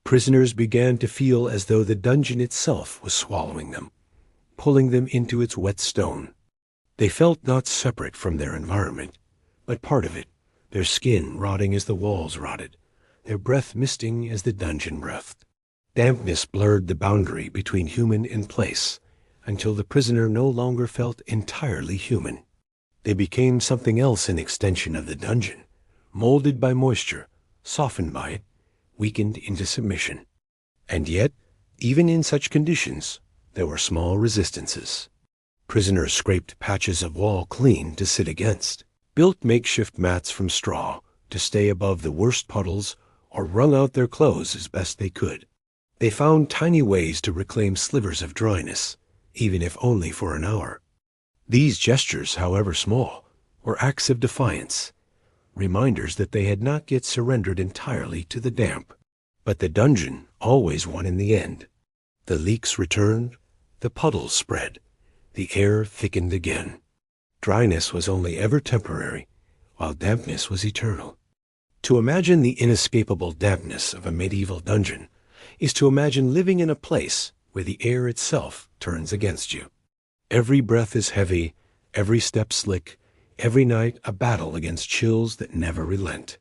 Prisoners began to feel as though the dungeon itself was swallowing them, pulling them into its wet stone. They felt not separate from their environment, but part of it, their skin rotting as the walls rotted, their breath misting as the dungeon breathed. Dampness blurred the boundary between human and place, until the prisoner no longer felt entirely human. They became something else, an extension of the dungeon, molded by moisture, softened by it, weakened into submission. And yet, even in such conditions, there were small resistances. Prisoners scraped patches of wall clean to sit against, built makeshift mats from straw to stay above the worst puddles, or wrung out their clothes as best they could. They found tiny ways to reclaim slivers of dryness, even if only for an hour. These gestures, however small, were acts of defiance, reminders that they had not yet surrendered entirely to the damp. But the dungeon always won in the end. The leaks returned, the puddles spread, the air thickened again. Dryness was only ever temporary, while dampness was eternal. To imagine the inescapable dampness of a medieval dungeon is to imagine living in a place where the air itself turns against you. Every breath is heavy, every step slick, every night a battle against chills that never relent.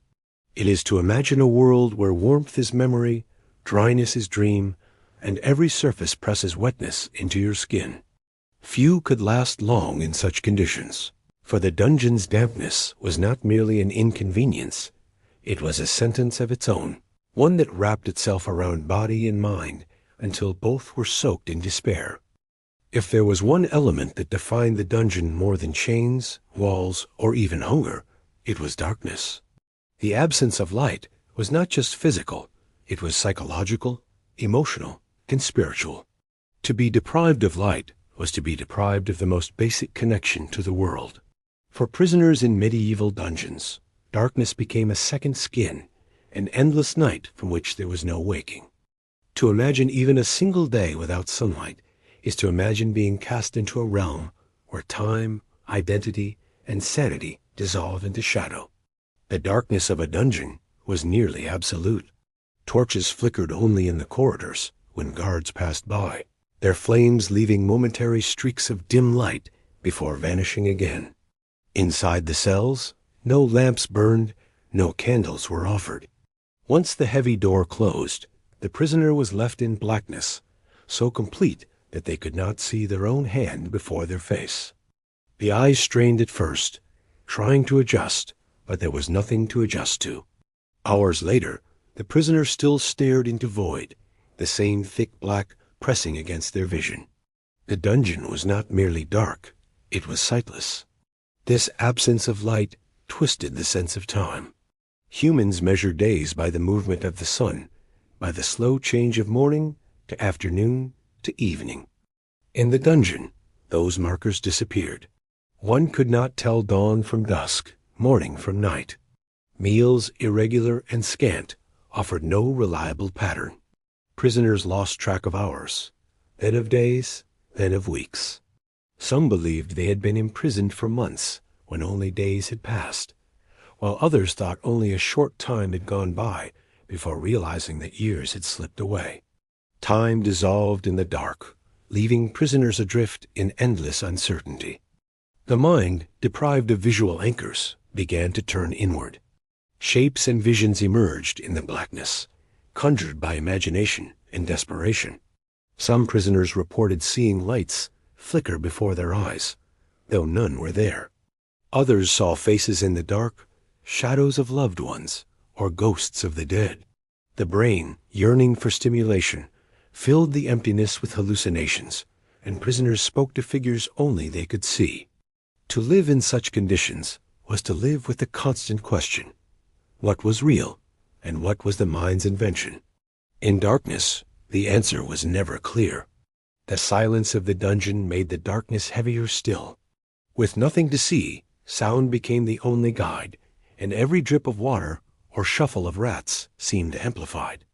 It is to imagine a world where warmth is memory, dryness is dream, and every surface presses wetness into your skin. Few could last long in such conditions, for the dungeon's dampness was not merely an inconvenience, it was a sentence of its own, one that wrapped itself around body and mind until both were soaked in despair. If there was one element that defined the dungeon more than chains, walls, or even hunger, it was darkness. The absence of light was not just physical, it was psychological, emotional, and spiritual. To be deprived of light was to be deprived of the most basic connection to the world. For prisoners in medieval dungeons, darkness became a second skin, an endless night from which there was no waking. To imagine even a single day without sunlight is to imagine being cast into a realm where time, identity, and sanity dissolve into shadow. The darkness of a dungeon was nearly absolute. Torches flickered only in the corridors when guards passed by, their flames leaving momentary streaks of dim light before vanishing again. Inside the cells, no lamps burned, No candles were offered. Once the heavy door closed, the prisoner was left in blackness, so complete that they could not see their own hand before their face. The eyes strained at first, trying to adjust, but there was nothing to adjust to. Hours later, the prisoner still stared into void, the same thick black pressing against their vision. The dungeon was not merely dark, it was sightless. This absence of light twisted the sense of time. Humans measure days by the movement of the sun, by the slow change of morning to afternoon to evening. In the dungeon, those markers disappeared. One could not tell dawn from dusk, morning from night. Meals, irregular and scant, offered no reliable pattern. Prisoners lost track of hours, then of days, then of weeks. Some believed they had been imprisoned for months when only days had passed, while others thought only a short time had gone by before realizing that years had slipped away. Time dissolved in the dark, leaving prisoners adrift in endless uncertainty. The mind, deprived of visual anchors, began to turn inward. Shapes and visions emerged in the blackness, conjured by imagination and desperation. Some prisoners reported seeing lights flicker before their eyes, though none were there. Others saw faces in the dark, shadows of loved ones, or ghosts of the dead. The brain, yearning for stimulation, filled the emptiness with hallucinations, and prisoners spoke to figures only they could see. To live in such conditions was to live with the constant question: what was real, and what was the mind's invention? In darkness, the answer was never clear. The silence of the dungeon made the darkness heavier still. With nothing to see, sound became the only guide, and every drip of water or shuffle of rats seemed amplified.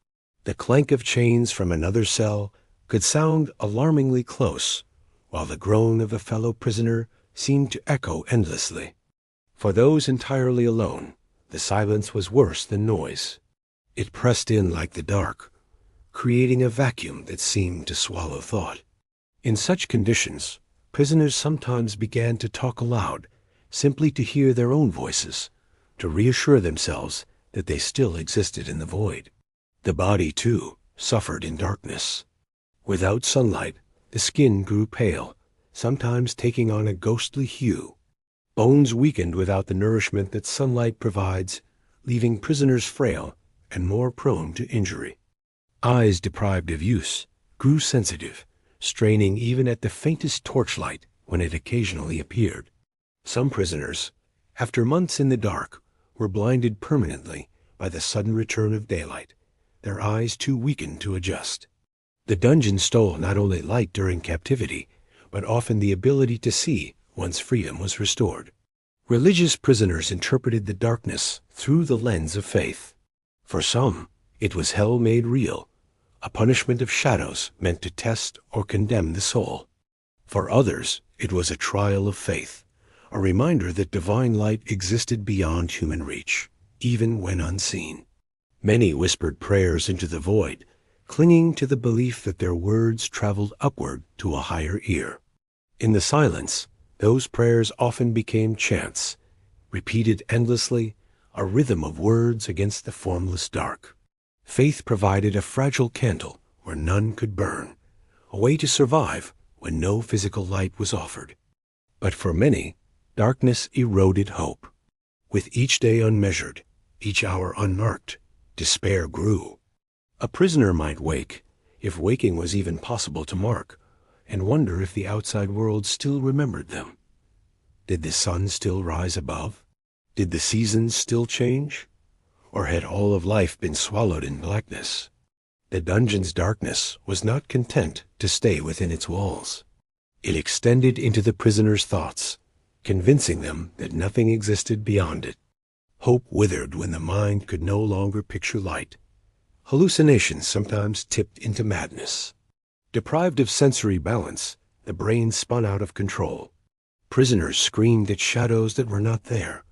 The clank of chains from another cell could sound alarmingly close, while the groan of a fellow prisoner seemed to echo endlessly. For those entirely alone, the silence was worse than noise. It pressed in like the dark, creating a vacuum that seemed to swallow thought. In such conditions, prisoners sometimes began to talk aloud, simply to hear their own voices, to reassure themselves that they still existed in the void. The body, too, suffered in darkness. Without sunlight, the skin grew pale, sometimes taking on a ghostly hue. Bones weakened without the nourishment that sunlight provides, leaving prisoners frail and more prone to injury. Eyes deprived of use grew sensitive, straining even at the faintest torchlight when it occasionally appeared. Some prisoners, after months in the dark, were blinded permanently by the sudden return of daylight, their eyes too weakened to adjust. The dungeon stole not only light during captivity, but often the ability to see once freedom was restored. Religious prisoners interpreted the darkness through the lens of faith. For some, it was hell made real, a punishment of shadows meant to test or condemn the soul. For others, it was a trial of faith, a reminder that divine light existed beyond human reach, even when unseen. Many whispered prayers into the void, clinging to the belief that their words traveled upward to a higher ear. In the silence, those prayers often became chants, repeated endlessly, a rhythm of words against the formless dark. Faith provided a fragile candle where none could burn, a way to survive when no physical light was offered. But for many, darkness eroded hope. With each day unmeasured, each hour unmarked, despair grew. A prisoner might wake, if waking was even possible to mark, and wonder if the outside world still remembered them. Did the sun still rise above? Did the seasons still change? Or had all of life been swallowed in blackness? The dungeon's darkness was not content to stay within its walls. It extended into the prisoner's thoughts, convincing them that nothing existed beyond it. Hope withered when the mind could no longer picture light. Hallucinations sometimes tipped into madness. Deprived of sensory balance, the brain spun out of control. Prisoners screamed at shadows that were not there,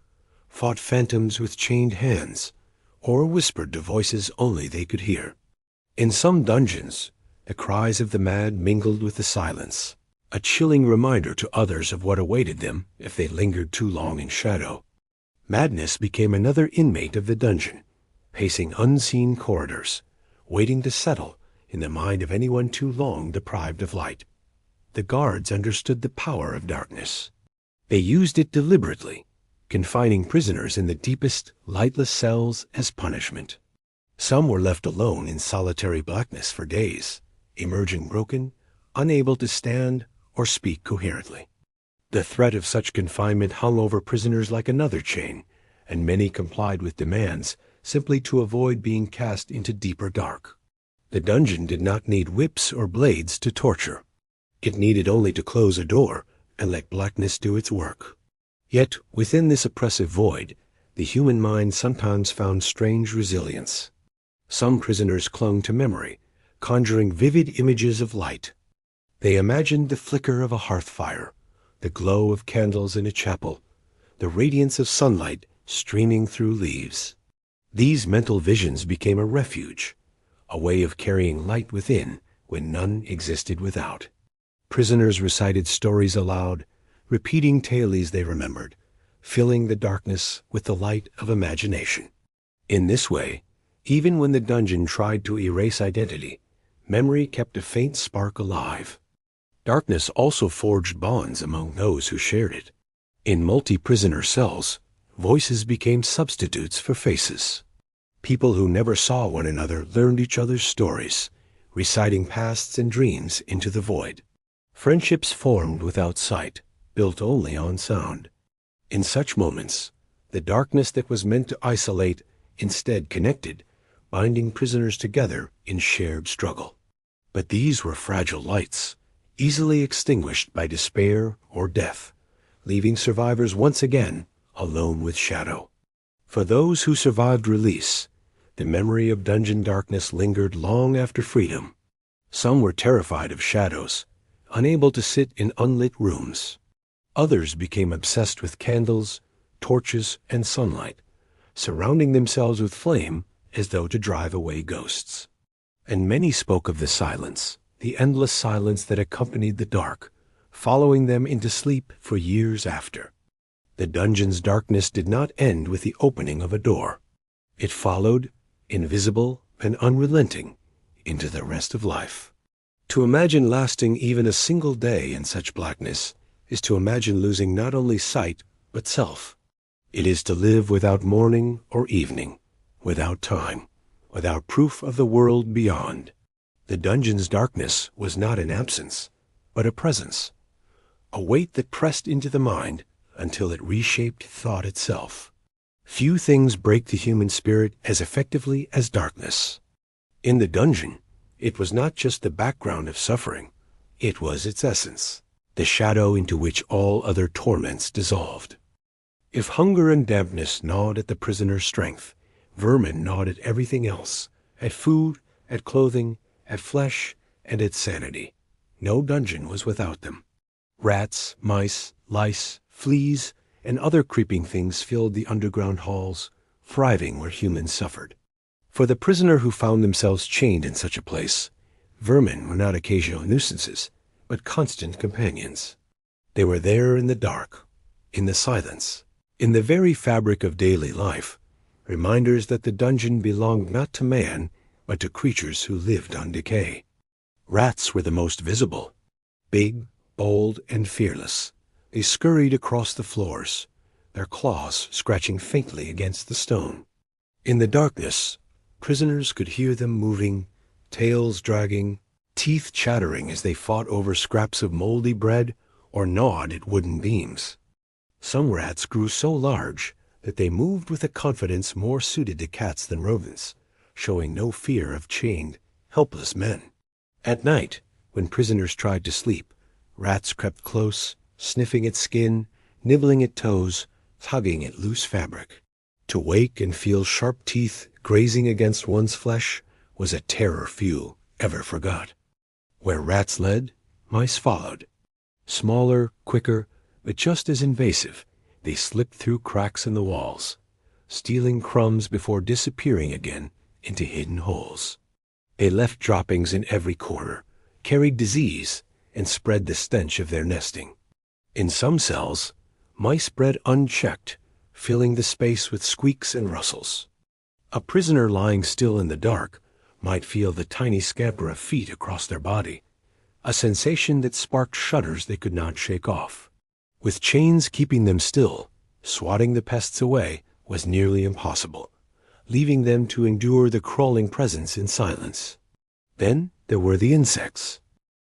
fought phantoms with chained hands, or whispered to voices only they could hear. In some dungeons, the cries of the mad mingled with the silence, a chilling reminder to others of what awaited them if they lingered too long in shadow. Madness became another inmate of the dungeon, pacing unseen corridors, waiting to settle in the mind of anyone too long deprived of light. The guards understood the power of darkness. They used it deliberately, confining prisoners in the deepest, lightless cells as punishment. Some were left alone in solitary blackness for days, emerging broken, unable to stand or speak coherently. The threat of such confinement hung over prisoners like another chain, and many complied with demands simply to avoid being cast into deeper dark. The dungeon did not need whips or blades to torture. It needed only to close a door and let blackness do its work. Yet, within this oppressive void, the human mind sometimes found strange resilience. Some prisoners clung to memory, conjuring vivid images of light. They imagined the flicker of a hearth fire, the glow of candles in a chapel, the radiance of sunlight streaming through leaves. These mental visions became a refuge, a way of carrying light within when none existed without. Prisoners recited stories aloud, repeating tales they remembered, filling the darkness with the light of imagination. In this way, even when the dungeon tried to erase identity, memory kept a faint spark alive. Darkness also forged bonds among those who shared it. In multi-prisoner cells, voices became substitutes for faces. People who never saw one another learned each other's stories, reciting pasts and dreams into the void. Friendships formed without sight, built only on sound. In such moments, the darkness that was meant to isolate instead connected, binding prisoners together in shared struggle. But these were fragile lights, easily extinguished by despair or death, leaving survivors once again alone with shadow. For those who survived release, the memory of dungeon darkness lingered long after freedom. Some were terrified of shadows, unable to sit in unlit rooms. Others became obsessed with candles, torches, and sunlight, surrounding themselves with flame as though to drive away ghosts. And many spoke of the silence, the endless silence that accompanied the dark, following them into sleep for years after. The dungeon's darkness did not end with the opening of a door. It followed, invisible and unrelenting, into the rest of life. To imagine lasting even a single day in such blackness is to imagine losing not only sight but self. It is to live without morning or evening, without time, without proof of the world beyond. The dungeon's darkness was not an absence, but a presence, a weight that pressed into the mind until it reshaped thought itself. Few things break the human spirit as effectively as darkness. In the dungeon, it was not just the background of suffering, it was its essence, the shadow into which all other torments dissolved. If hunger and dampness gnawed at the prisoner's strength, vermin gnawed at everything else, at food, at clothing, at flesh, and at sanity. No dungeon was without them. Rats, mice, lice, fleas, and other creeping things filled the underground halls, thriving where humans suffered. For the prisoner who found themselves chained in such a place, vermin were not occasional nuisances, but constant companions. They were there in the dark, in the silence, in the very fabric of daily life, reminders that the dungeon belonged not to man, but to creatures who lived on decay. Rats were the most visible. Big, bold, and fearless, they scurried across the floors, their claws scratching faintly against the stone. In the darkness, prisoners could hear them moving, tails dragging, teeth chattering as they fought over scraps of moldy bread or gnawed at wooden beams. Some rats grew so large that they moved with a confidence more suited to cats than rodents, showing no fear of chained, helpless men. At night, when prisoners tried to sleep, rats crept close, sniffing at skin, nibbling at toes, tugging at loose fabric. To wake and feel sharp teeth grazing against one's flesh was a terror few ever forgot. Where rats led, mice followed. Smaller, quicker, but just as invasive, they slipped through cracks in the walls, stealing crumbs before disappearing again into hidden holes. They left droppings in every corner, carried disease, and spread the stench of their nesting. In some cells, mice bred unchecked, filling the space with squeaks and rustles. A prisoner lying still in the dark might feel the tiny scamper of feet across their body, a sensation that sparked shudders they could not shake off. With chains keeping them still, swatting the pests away was nearly impossible, leaving them to endure the crawling presence in silence. Then there were the insects.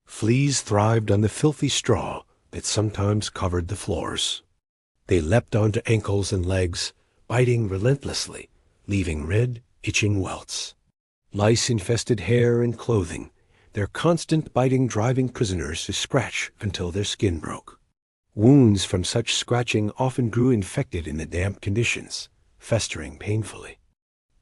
Fleas thrived on the filthy straw that sometimes covered the floors. They leapt onto ankles and legs, biting relentlessly, leaving red, itching welts. Lice infested hair and clothing, their constant biting driving prisoners to scratch until their skin broke. Wounds from such scratching often grew infected in the damp conditions, festering painfully.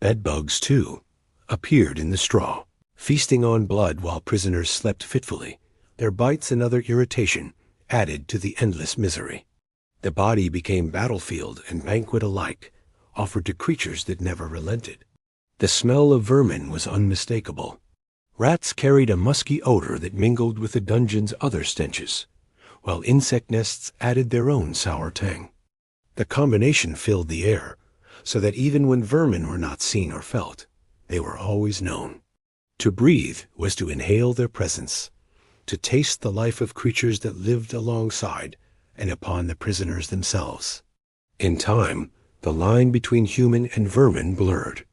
Bedbugs, too, appeared in the straw, feasting on blood while prisoners slept fitfully. Their bites and other irritation added to the endless misery. The body became battlefield and banquet alike, offered to creatures that never relented. The smell of vermin was unmistakable. Rats carried a musky odor that mingled with the dungeon's other stenches, while insect nests added their own sour tang. The combination filled the air, so that even when vermin were not seen or felt, they were always known. To breathe was to inhale their presence, to taste the life of creatures that lived alongside and upon the prisoners themselves. In time, the line between human and vermin blurred.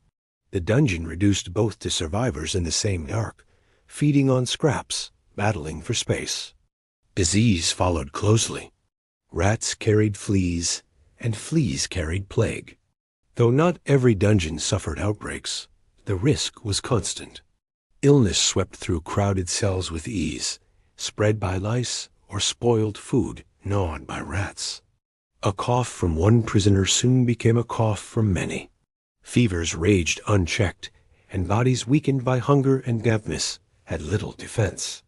The dungeon reduced both to survivors in the same dark, feeding on scraps, battling for space. Disease followed closely. Rats carried fleas, and fleas carried plague. Though not every dungeon suffered outbreaks, the risk was constant. Illness swept through crowded cells with ease, spread by lice or spoiled food gnawed by rats. A cough from one prisoner soon became a cough from many. Fevers raged unchecked, and bodies weakened by hunger and dampness had little defense.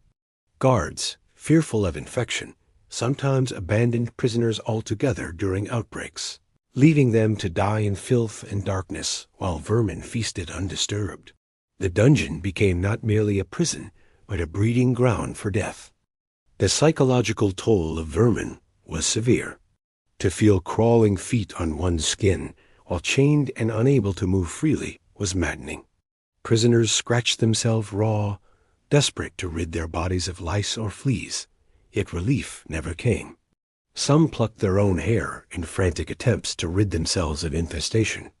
Guards, fearful of infection, sometimes abandoned prisoners altogether during outbreaks, leaving them to die in filth and darkness while vermin feasted undisturbed. The dungeon became not merely a prison, but a breeding ground for death. The psychological toll of vermin was severe. To feel crawling feet on one's skin while chained and unable to move freely was maddening. Prisoners scratched themselves raw, desperate to rid their bodies of lice or fleas, yet relief never came. Some plucked their own hair in frantic attempts to rid themselves of infestation.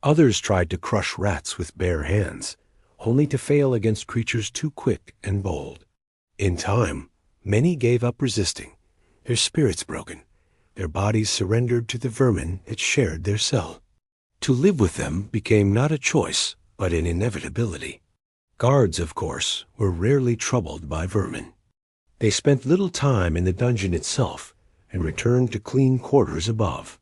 Others tried to crush rats with bare hands, only to fail against creatures too quick and bold. In time, many gave up resisting, their spirits broken, their bodies surrendered to the vermin that shared their cell. To live with them became not a choice, but an inevitability. Guards, of course, were rarely troubled by vermin. They spent little time in the dungeon itself and returned to clean quarters above.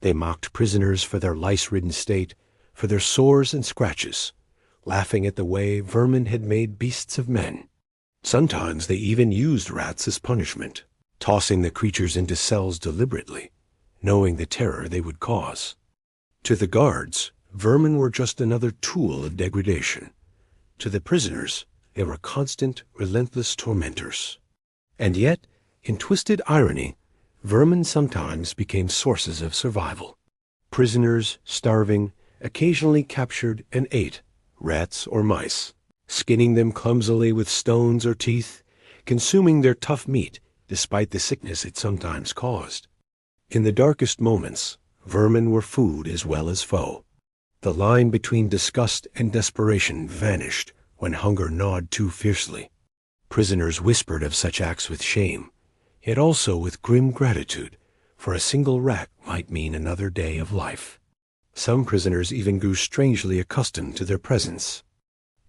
They mocked prisoners for their lice-ridden state, for their sores and scratches, laughing at the way vermin had made beasts of men. Sometimes they even used rats as punishment, tossing the creatures into cells deliberately, knowing the terror they would cause. To the guards, vermin were just another tool of degradation. To the prisoners, they were constant, relentless tormentors. And yet, in twisted irony, vermin sometimes became sources of survival. Prisoners, starving, occasionally captured and ate rats or mice, skinning them clumsily with stones or teeth, consuming their tough meat despite the sickness it sometimes caused. In the darkest moments, vermin were food as well as foe. The line between disgust and desperation vanished when hunger gnawed too fiercely. Prisoners whispered of such acts with shame, yet also with grim gratitude, for a single rat might mean another day of life. Some prisoners even grew strangely accustomed to their presence.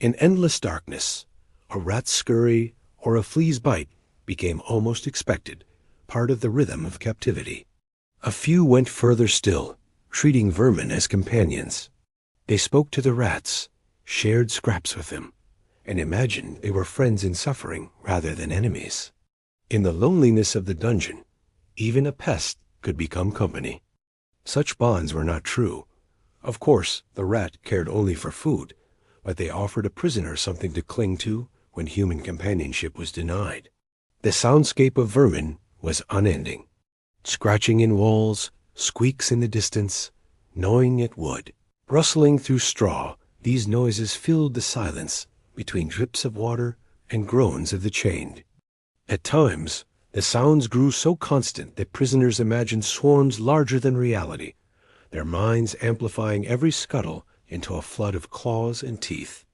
In endless darkness, a rat's scurry or a flea's bite became almost expected, part of the rhythm of captivity. A few went further still, treating vermin as companions. They spoke to the rats, shared scraps with them, and imagined they were friends in suffering rather than enemies. In the loneliness of the dungeon, even a pest could become company. Such bonds were not true. Of course, the rat cared only for food, but they offered a prisoner something to cling to when human companionship was denied. The soundscape of vermin was unending. Scratching in walls, squeaks in the distance, gnawing at wood, rustling through straw. These noises filled the silence between drips of water and groans of the chained. At times, the sounds grew so constant that prisoners imagined swarms larger than reality, their minds amplifying every scuttle into a flood of claws and teeth.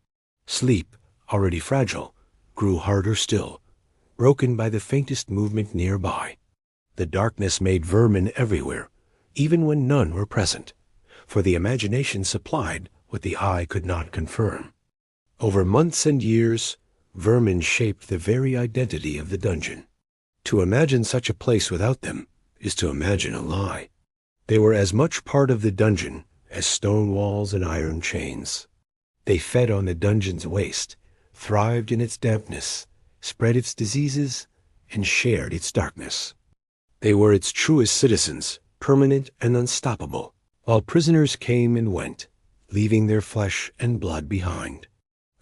Sleep, already fragile, grew harder still, broken by the faintest movement nearby. The darkness made vermin everywhere, even when none were present, for the imagination supplied what the eye could not confirm. Over months and years, vermin shaped the very identity of the dungeon. To imagine such a place without them is to imagine a lie. They were as much part of the dungeon as stone walls and iron chains. They fed on the dungeon's waste, thrived in its dampness, spread its diseases, and shared its darkness. They were its truest citizens, permanent and unstoppable, while prisoners came and went, leaving their flesh and blood behind.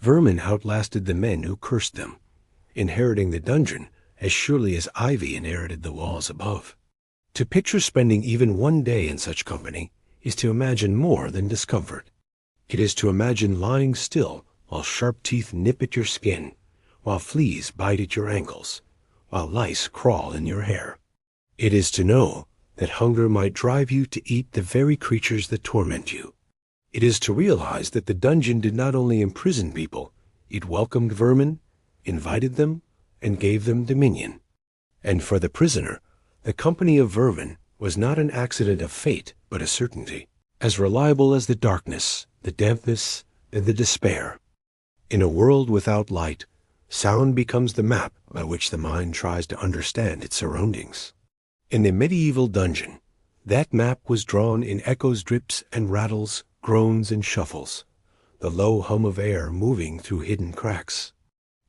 Vermin outlasted the men who cursed them, inheriting the dungeon as surely as ivy inherited the walls above. To picture spending even one day in such company is to imagine more than discomfort. It is to imagine lying still while sharp teeth nip at your skin, while fleas bite at your ankles, while lice crawl in your hair. It is to know that hunger might drive you to eat the very creatures that torment you. It is to realize that the dungeon did not only imprison people, it welcomed vermin, invited them, and gave them dominion. And for the prisoner, the company of vermin was not an accident of fate, but a certainty, as reliable as the darkness, the dampness, and the despair. In a world without light, sound becomes the map by which the mind tries to understand its surroundings. In the medieval dungeon, that map was drawn in echoes, drips, and rattles, groans, and shuffles, the low hum of air moving through hidden cracks.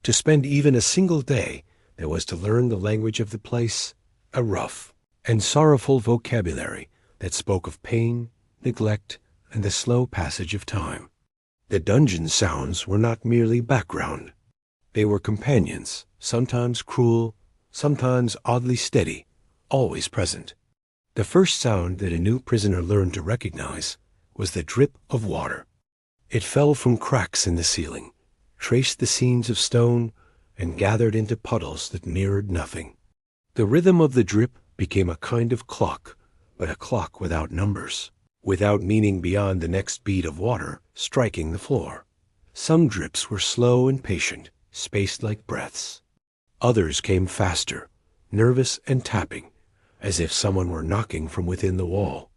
To spend even a single day, there was to learn the language of the place, a rough and sorrowful vocabulary that spoke of pain, neglect, and the slow passage of time. The dungeon sounds were not merely background. They were companions, sometimes cruel, sometimes oddly steady, always present. The first sound that a new prisoner learned to recognize was the drip of water. It fell from cracks in the ceiling, traced the seams of stone, and gathered into puddles that mirrored nothing. The rhythm of the drip became a kind of clock, but a clock without numbers, without meaning beyond the next bead of water striking the floor. Some drips were slow and patient, spaced like breaths. Others came faster, nervous and tapping, as if someone were knocking from within the wall.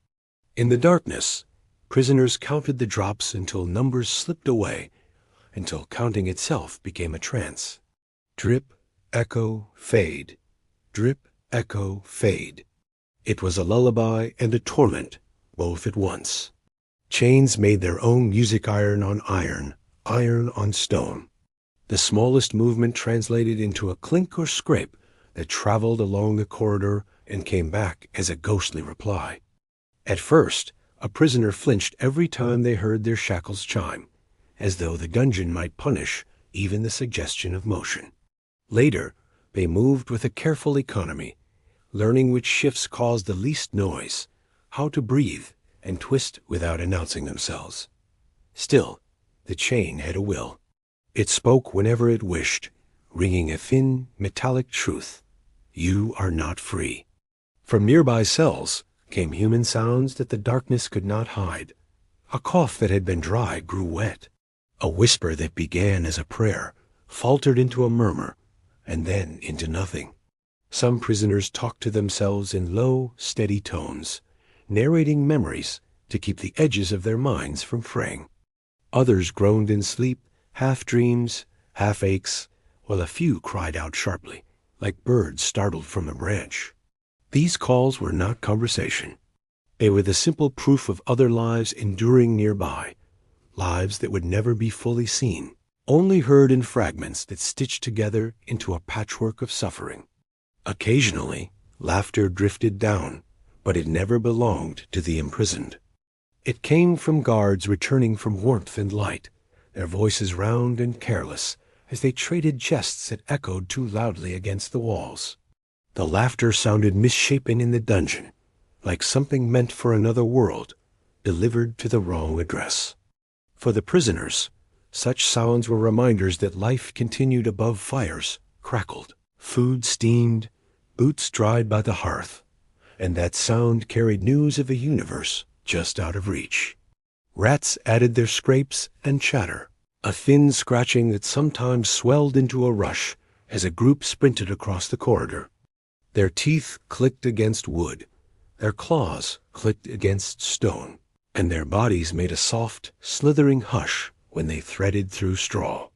In the darkness, prisoners counted the drops until numbers slipped away, until counting itself became a trance. Drip, echo, fade. Drip, echo, fade. It was a lullaby and a torment, both at once. Chains made their own music, iron on iron, iron on stone. The smallest movement translated into a clink or scrape that traveled along the corridor and came back as a ghostly reply. At first, a prisoner flinched every time they heard their shackles chime, as though the dungeon might punish even the suggestion of motion. Later, they moved with a careful economy, learning which shifts caused the least noise, how to breathe and twist without announcing themselves. Still, the chain had a will. It spoke whenever it wished, ringing a thin, metallic truth. You are not free. From nearby cells came human sounds that the darkness could not hide. A cough that had been dry grew wet. A whisper that began as a prayer faltered into a murmur, and then into nothing. Some prisoners talked to themselves in low, steady tones, narrating memories to keep the edges of their minds from fraying. Others groaned in sleep, half dreams, half aches, while a few cried out sharply, like birds startled from a branch. These calls were not conversation. They were the simple proof of other lives enduring nearby, lives that would never be fully seen, only heard in fragments that stitched together into a patchwork of suffering. Occasionally, laughter drifted down, but it never belonged to the imprisoned. It came from guards returning from warmth and light, their voices round and careless, as they traded jests that echoed too loudly against the walls. The laughter sounded misshapen in the dungeon, like something meant for another world, delivered to the wrong address. For the prisoners, such sounds were reminders that life continued above fires, crackled, food steamed, boots dried by the hearth, and that sound carried news of a universe just out of reach. Rats added their scrapes and chatter, a thin scratching that sometimes swelled into a rush as a group sprinted across the corridor. Their teeth clicked against wood, their claws clicked against stone, and their bodies made a soft, slithering hush when they threaded through straw.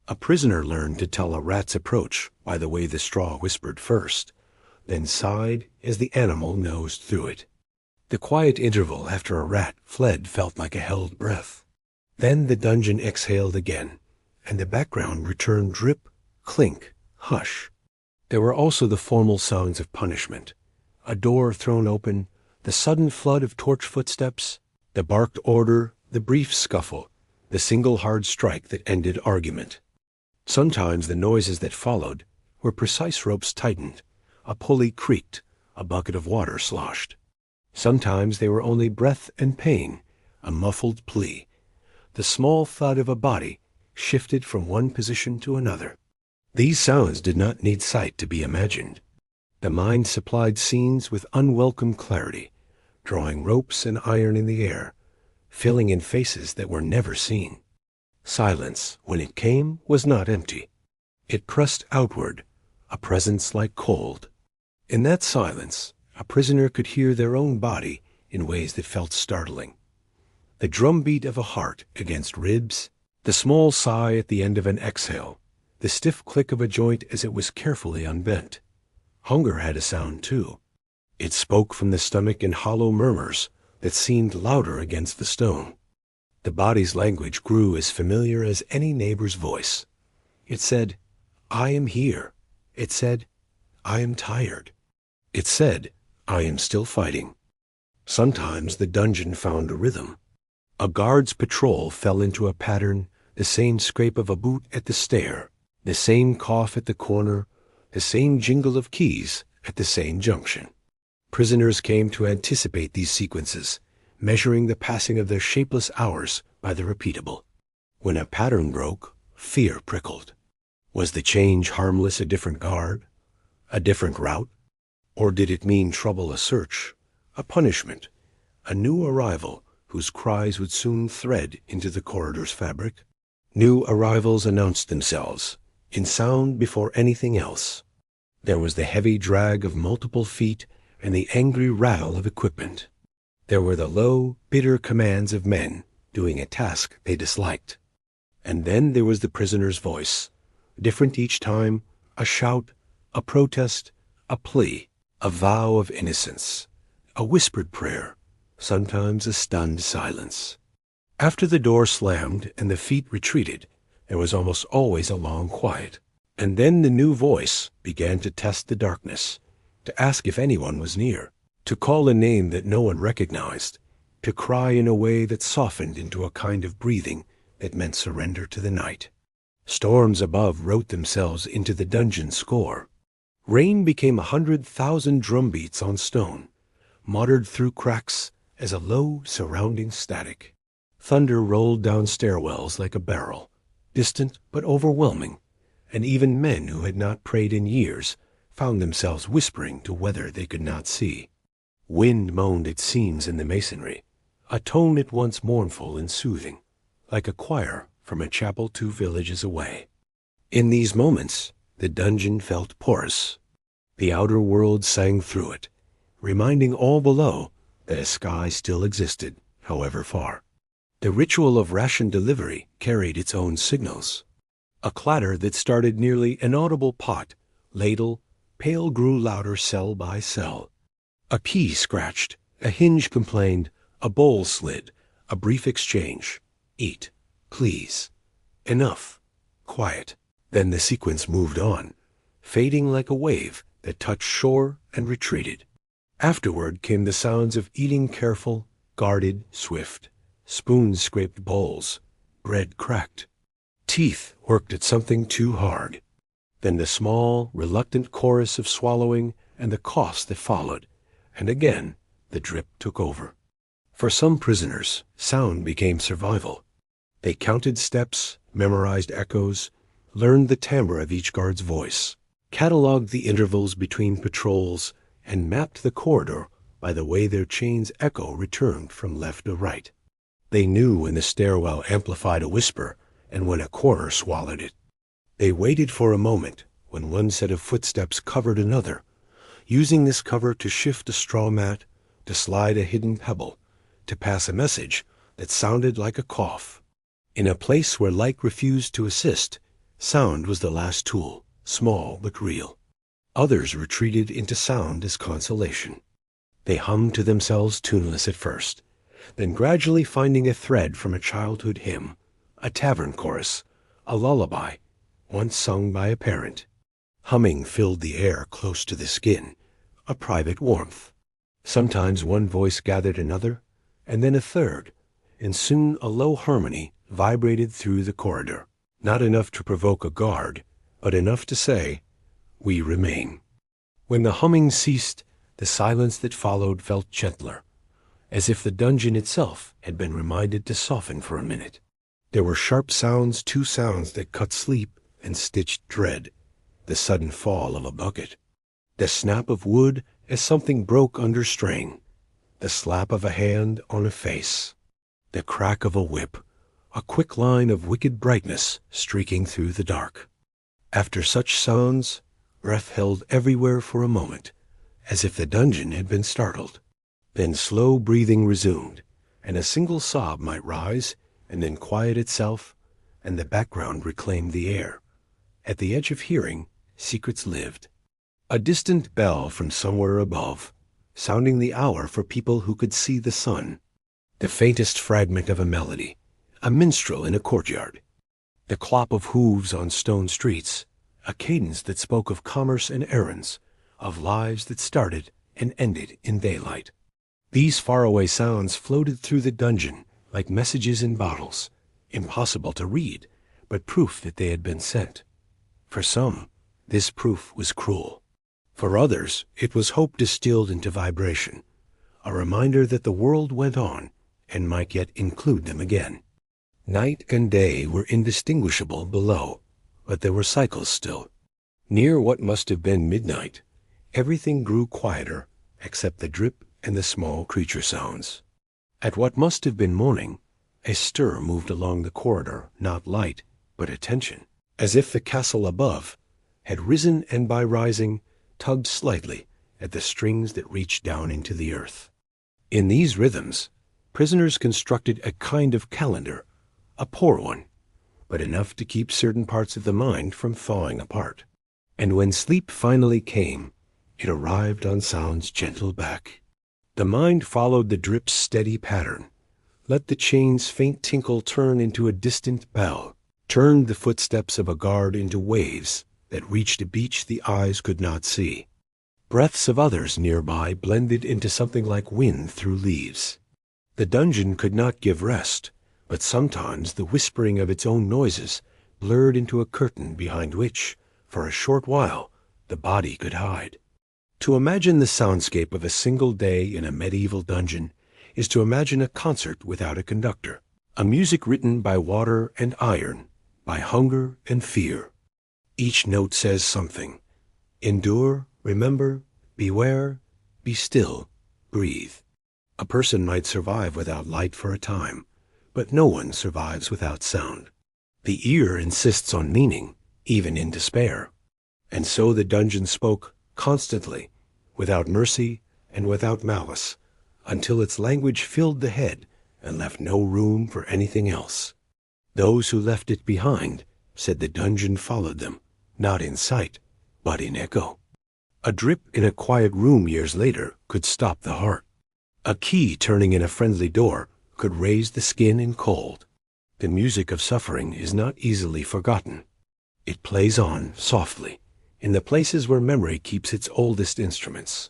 A prisoner learned to tell a rat's approach by the way the straw whispered first, then sighed as the animal nosed through it. The quiet interval after a rat fled felt like a held breath. Then the dungeon exhaled again, and the background returned drip, clink, hush. There were also the formal sounds of punishment, a door thrown open, the sudden flood of torch footsteps, the barked order, the brief scuffle, the single hard strike that ended argument. Sometimes the noises that followed were precise ropes tightened, a pulley creaked, a bucket of water sloshed. Sometimes they were only breath and pain, a muffled plea, the small thud of a body shifted from one position to another. These sounds did not need sight to be imagined. The mind supplied scenes with unwelcome clarity, drawing ropes and iron in the air, filling in faces that were never seen. Silence, when it came, was not empty. It pressed outward, a presence like cold. In that silence, a prisoner could hear their own body in ways that felt startling. The drumbeat of a heart against ribs, the small sigh at the end of an exhale, the stiff click of a joint as it was carefully unbent. Hunger had a sound, too. It spoke from the stomach in hollow murmurs that seemed louder against the stone. The body's language grew as familiar as any neighbor's voice. It said, "I am here." It said, "I am tired." It said, "I am still fighting." Sometimes the dungeon found a rhythm. A guard's patrol fell into a pattern, the same scrape of a boot at the stair, the same cough at the corner, the same jingle of keys at the same junction. Prisoners came to anticipate these sequences, measuring the passing of their shapeless hours by the repeatable. When a pattern broke, fear prickled. Was the change harmless, a different guard, a different route? Or did it mean trouble, a search, a punishment, a new arrival whose cries would soon thread into the corridor's fabric? New arrivals announced themselves, in sound before anything else. There was the heavy drag of multiple feet and the angry rattle of equipment. There were the low, bitter commands of men doing a task they disliked. And then there was the prisoner's voice, different each time, a shout, a protest, a plea, a vow of innocence, a whispered prayer, sometimes a stunned silence. After the door slammed and the feet retreated, there was almost always a long quiet. And then the new voice began to test the darkness, to ask if anyone was near, to call a name that no one recognized, to cry in a way that softened into a kind of breathing that meant surrender to the night. Storms above wrote themselves into the dungeon score. Rain became 100,000 drumbeats on stone, muttered through cracks as a low surrounding static. Thunder rolled down stairwells like a barrel, distant but overwhelming, and even men who had not prayed in years found themselves whispering to weather they could not see. Wind moaned at seams in the masonry, a tone at once mournful and soothing, like a choir from a chapel 2 villages away. In these moments, the dungeon felt porous. The outer world sang through it, reminding all below that a sky still existed, however far. The ritual of ration delivery carried its own signals. A clatter that started nearly inaudible pot, ladle, pail grew louder cell by cell. A key scratched, a hinge complained, a bowl slid, a brief exchange. Eat, please. Enough. Quiet. Then the sequence moved on, fading like a wave that touched shore and retreated. Afterward came the sounds of eating careful, guarded, swift. Spoons scraped bowls. Bread cracked. Teeth worked at something too hard. Then the small, reluctant chorus of swallowing and the coughs that followed, and again the drip took over. For some prisoners, sound became survival. They counted steps, memorized echoes, learned the timbre of each guard's voice, cataloged the intervals between patrols, and mapped the corridor by the way their chain's echo returned from left to right. They knew when the stairwell amplified a whisper and when a corner swallowed it. They waited for a moment when one set of footsteps covered another, using this cover to shift a straw mat, to slide a hidden pebble, to pass a message that sounded like a cough. In a place where light refused to assist, sound was the last tool, small but real. Others retreated into sound as consolation. They hummed to themselves tuneless at first, then gradually finding a thread from a childhood hymn, a tavern chorus, a lullaby, once sung by a parent. Humming filled the air close to the skin, a private warmth. Sometimes one voice gathered another, and then a third, and soon a low harmony vibrated through the corridor, not enough to provoke a guard, but enough to say, "We remain." When the humming ceased, the silence that followed felt gentler, as if the dungeon itself had been reminded to soften for a minute. There were sharp sounds, two sounds that cut sleep and stitched dread: the sudden fall of a bucket, the snap of wood as something broke under strain, the slap of a hand on a face, the crack of a whip, a quick line of wicked brightness streaking through the dark. After such sounds, breath held everywhere for a moment, as if the dungeon had been startled. Then slow breathing resumed, and a single sob might rise and then quiet itself, and the background reclaimed the air. At the edge of hearing, secrets lived. A distant bell from somewhere above, sounding the hour for people who could see the sun. The faintest fragment of a melody, a minstrel in a courtyard. The clop of hooves on stone streets, a cadence that spoke of commerce and errands, of lives that started and ended in daylight. These faraway sounds floated through the dungeon like messages in bottles, impossible to read, but proof that they had been sent. For some, this proof was cruel. For others, it was hope distilled into vibration, a reminder that the world went on and might yet include them again. Night and day were indistinguishable below, but there were cycles still. Near what must have been midnight, everything grew quieter except the drip and the small creature sounds. At what must have been morning, a stir moved along the corridor, not light, but attention, as if the castle above had risen and by rising tugged slightly at the strings that reached down into the earth. In these rhythms, prisoners constructed a kind of calendar, a poor one, but enough to keep certain parts of the mind from thawing apart. And when sleep finally came, it arrived on sound's gentle back. The mind followed the drip's steady pattern, let the chain's faint tinkle turn into a distant bell, turned the footsteps of a guard into waves that reached a beach the eyes could not see. Breaths of others nearby blended into something like wind through leaves. The dungeon could not give rest, but sometimes the whispering of its own noises blurred into a curtain behind which, for a short while, the body could hide. To imagine the soundscape of a single day in a medieval dungeon is to imagine a concert without a conductor, a music written by water and iron, by hunger and fear. Each note says something. Endure, remember, beware, be still, breathe. A person might survive without light for a time, but no one survives without sound. The ear insists on meaning, even in despair. And so the dungeon spoke constantly, without mercy and without malice, until its language filled the head and left no room for anything else. Those who left it behind said the dungeon followed them, not in sight, but in echo. A drip in a quiet room years later could stop the heart. A key turning in a friendly door could raise the skin in cold. The music of suffering is not easily forgotten. It plays on softly in the places where memory keeps its oldest instruments.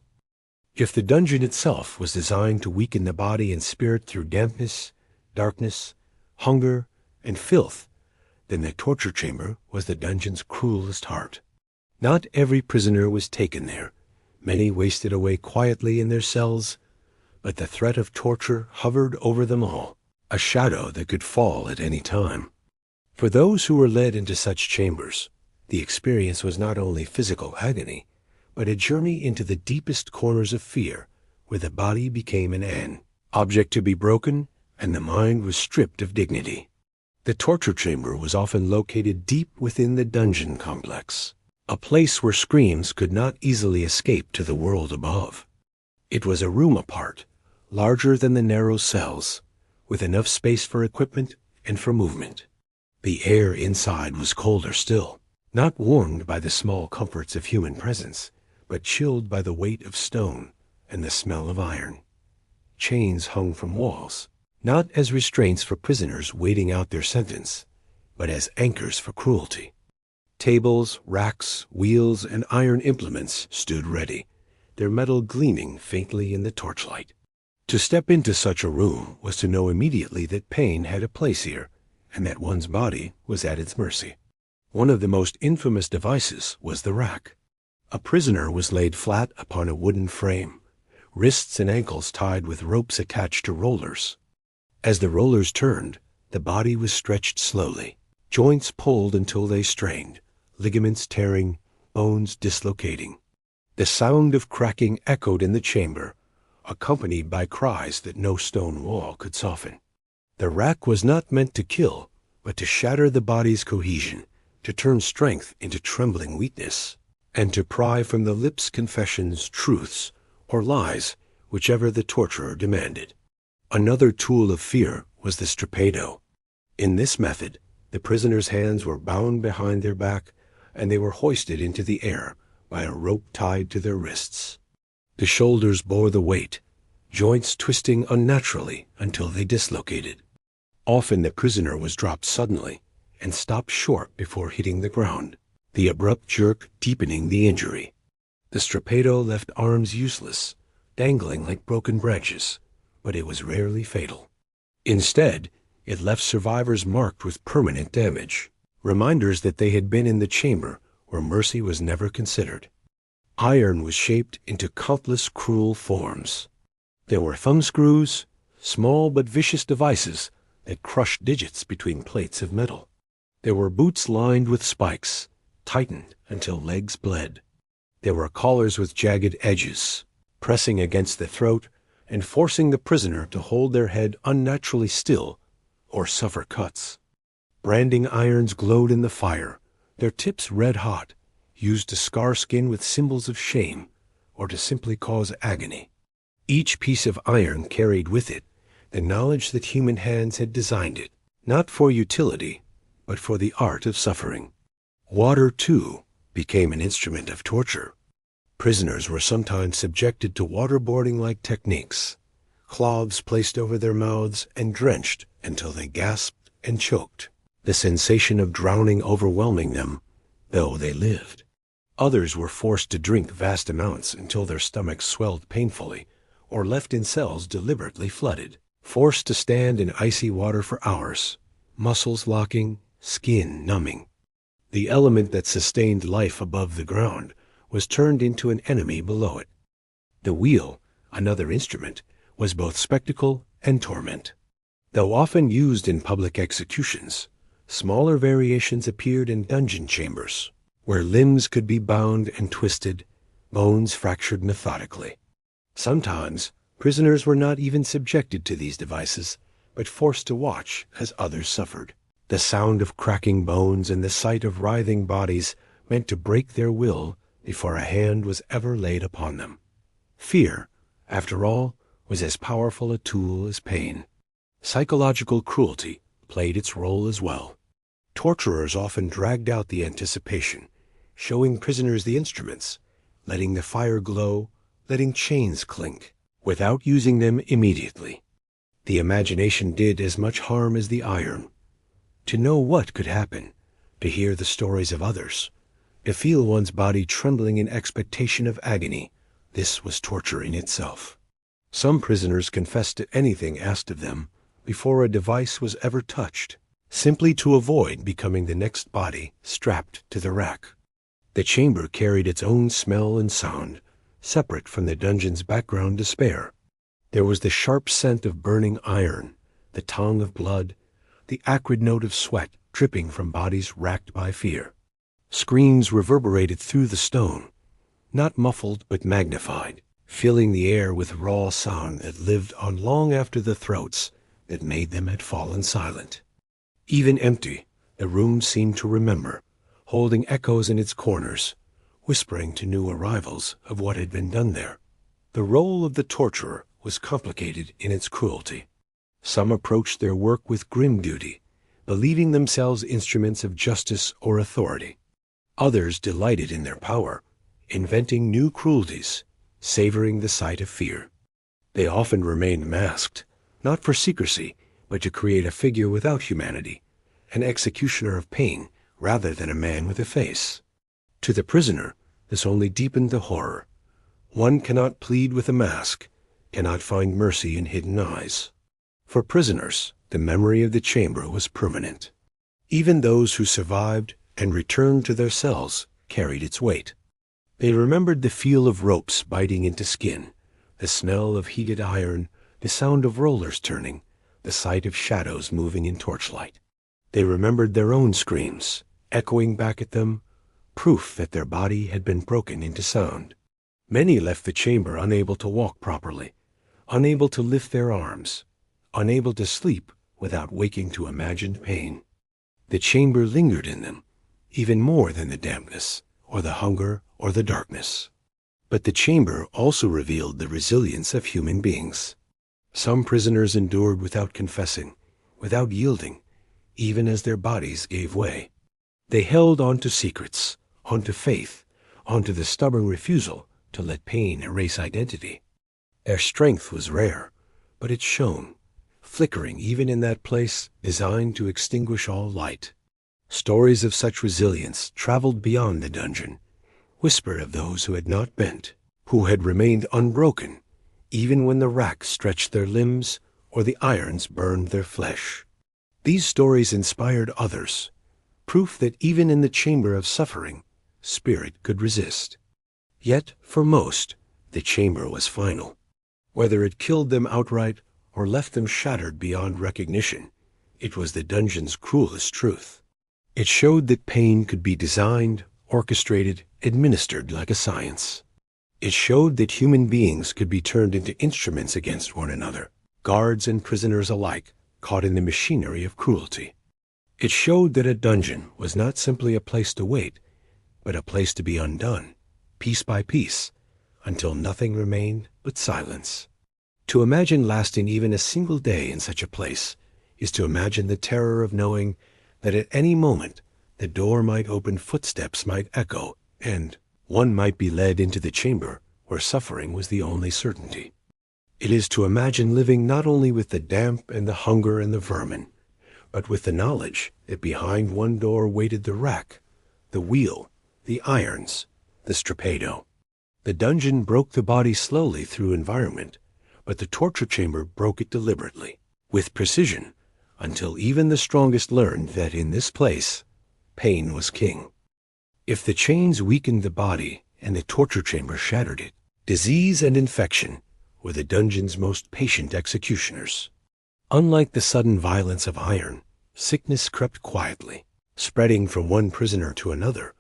If the dungeon itself was designed to weaken the body and spirit through dampness, darkness, hunger, and filth, then the torture chamber was the dungeon's cruelest heart. Not every prisoner was taken there. Many wasted away quietly in their cells, but the threat of torture hovered over them all, a shadow that could fall at any time. For those who were led into such chambers, the experience was not only physical agony, but a journey into the deepest corners of fear, where the body became an object to be broken and the mind was stripped of dignity. The torture chamber was often located deep within the dungeon complex, a place where screams could not easily escape to the world above. It was a room apart, larger than the narrow cells, with enough space for equipment and for movement. The air inside was colder still, not warmed by the small comforts of human presence, but chilled by the weight of stone and the smell of iron. Chains hung from walls, not as restraints for prisoners waiting out their sentence, but as anchors for cruelty. Tables, racks, wheels, and iron implements stood ready, their metal gleaming faintly in the torchlight. To step into such a room was to know immediately that pain had a place here, and that one's body was at its mercy. One of the most infamous devices was the rack. A prisoner was laid flat upon a wooden frame, wrists and ankles tied with ropes attached to rollers. As the rollers turned, the body was stretched slowly, joints pulled until they strained, ligaments tearing, bones dislocating. The sound of cracking echoed in the chamber, accompanied by cries that no stone wall could soften. The rack was not meant to kill, but to shatter the body's cohesion, to turn strength into trembling weakness, and to pry from the lips confessions, truths, or lies, whichever the torturer demanded. Another tool of fear was the strapado. In this method, the prisoner's hands were bound behind their back, and they were hoisted into the air by a rope tied to their wrists. The shoulders bore the weight, joints twisting unnaturally until they dislocated. Often the prisoner was dropped suddenly and stopped short before hitting the ground, the abrupt jerk deepening the injury. The strapado left arms useless, dangling like broken branches, but it was rarely fatal. Instead, it left survivors marked with permanent damage, reminders that they had been in the chamber where mercy was never considered. Iron was shaped into countless cruel forms. There were thumbscrews, small but vicious devices that crushed digits between plates of metal. There were boots lined with spikes, tightened until legs bled. There were collars with jagged edges, pressing against the throat and forcing the prisoner to hold their head unnaturally still or suffer cuts. Branding irons glowed in the fire, their tips red hot, used to scar skin with symbols of shame or to simply cause agony. Each piece of iron carried with it the knowledge that human hands had designed it, not for utility, but for the art of suffering. Water, too, became an instrument of torture. Prisoners were sometimes subjected to waterboarding-like techniques, cloths placed over their mouths and drenched until they gasped and choked, the sensation of drowning overwhelming them, though they lived. Others were forced to drink vast amounts until their stomachs swelled painfully, or left in cells deliberately flooded, forced to stand in icy water for hours, muscles locking, skin numbing. The element that sustained life above the ground was turned into an enemy below it. The wheel, another instrument, was both spectacle and torment. Though often used in public executions, smaller variations appeared in dungeon chambers, where limbs could be bound and twisted, bones fractured methodically. Sometimes, prisoners were not even subjected to these devices, but forced to watch as others suffered. The sound of cracking bones and the sight of writhing bodies meant to break their will before a hand was ever laid upon them. Fear, after all, was as powerful a tool as pain. Psychological cruelty played its role as well. Torturers often dragged out the anticipation, showing prisoners the instruments, letting the fire glow, letting chains clink, without using them immediately. The imagination did as much harm as the iron. To know what could happen, to hear the stories of others, to feel one's body trembling in expectation of agony, this was torture in itself. Some prisoners confessed to anything asked of them before a device was ever touched, simply to avoid becoming the next body strapped to the rack. The chamber carried its own smell and sound, separate from the dungeon's background despair. There was the sharp scent of burning iron, the tongue of blood, the acrid note of sweat dripping from bodies racked by fear. Screams reverberated through the stone, not muffled but magnified, filling the air with raw sound that lived on long after the throats that made them had fallen silent. Even empty, the room seemed to remember, holding echoes in its corners, whispering to new arrivals of what had been done there. The role of the torturer was complicated in its cruelty. Some approached their work with grim duty, believing themselves instruments of justice or authority. Others delighted in their power, inventing new cruelties, savoring the sight of fear. They often remained masked, not for secrecy, but to create a figure without humanity, an executioner of pain rather than a man with a face. To the prisoner, this only deepened the horror. One cannot plead with a mask, cannot find mercy in hidden eyes. For prisoners, the memory of the chamber was permanent. Even those who survived and returned to their cells carried its weight. They remembered the feel of ropes biting into skin, the smell of heated iron, the sound of rollers turning, the sight of shadows moving in torchlight. They remembered their own screams, echoing back at them, proof that their body had been broken into sound. Many left the chamber unable to walk properly, unable to lift their arms, unable to sleep without waking to imagined pain. The chamber lingered in them, even more than the dampness, or the hunger, or the darkness. But the chamber also revealed the resilience of human beings. Some prisoners endured without confessing, without yielding, even as their bodies gave way. They held on to secrets, on to faith, on to the stubborn refusal to let pain erase identity. Their strength was rare, but it shone, flickering even in that place designed to extinguish all light. Stories of such resilience traveled beyond the dungeon, whispered of those who had not bent, who had remained unbroken, even when the rack stretched their limbs or the irons burned their flesh. These stories inspired others, proof that even in the chamber of suffering, spirit could resist. Yet, for most, the chamber was final. Whether it killed them outright or left them shattered beyond recognition, it was the dungeon's cruelest truth. It showed that pain could be designed, orchestrated, administered like a science. It showed that human beings could be turned into instruments against one another, guards and prisoners alike, caught in the machinery of cruelty. It showed that a dungeon was not simply a place to wait, but a place to be undone, piece by piece, until nothing remained but silence. To imagine lasting even a single day in such a place is to imagine the terror of knowing that at any moment the door might open, footsteps might echo, and one might be led into the chamber where suffering was the only certainty. It is to imagine living not only with the damp and the hunger and the vermin, but with the knowledge that behind one door waited the rack, the wheel, the irons, the strappado. The dungeon broke the body slowly through environment, but the torture chamber broke it deliberately, with precision, until even the strongest learned that in this place, pain was king. If the chains weakened the body and the torture chamber shattered it, disease and infection were the dungeon's most patient executioners. Unlike the sudden violence of iron, sickness crept quietly, spreading from one prisoner to another,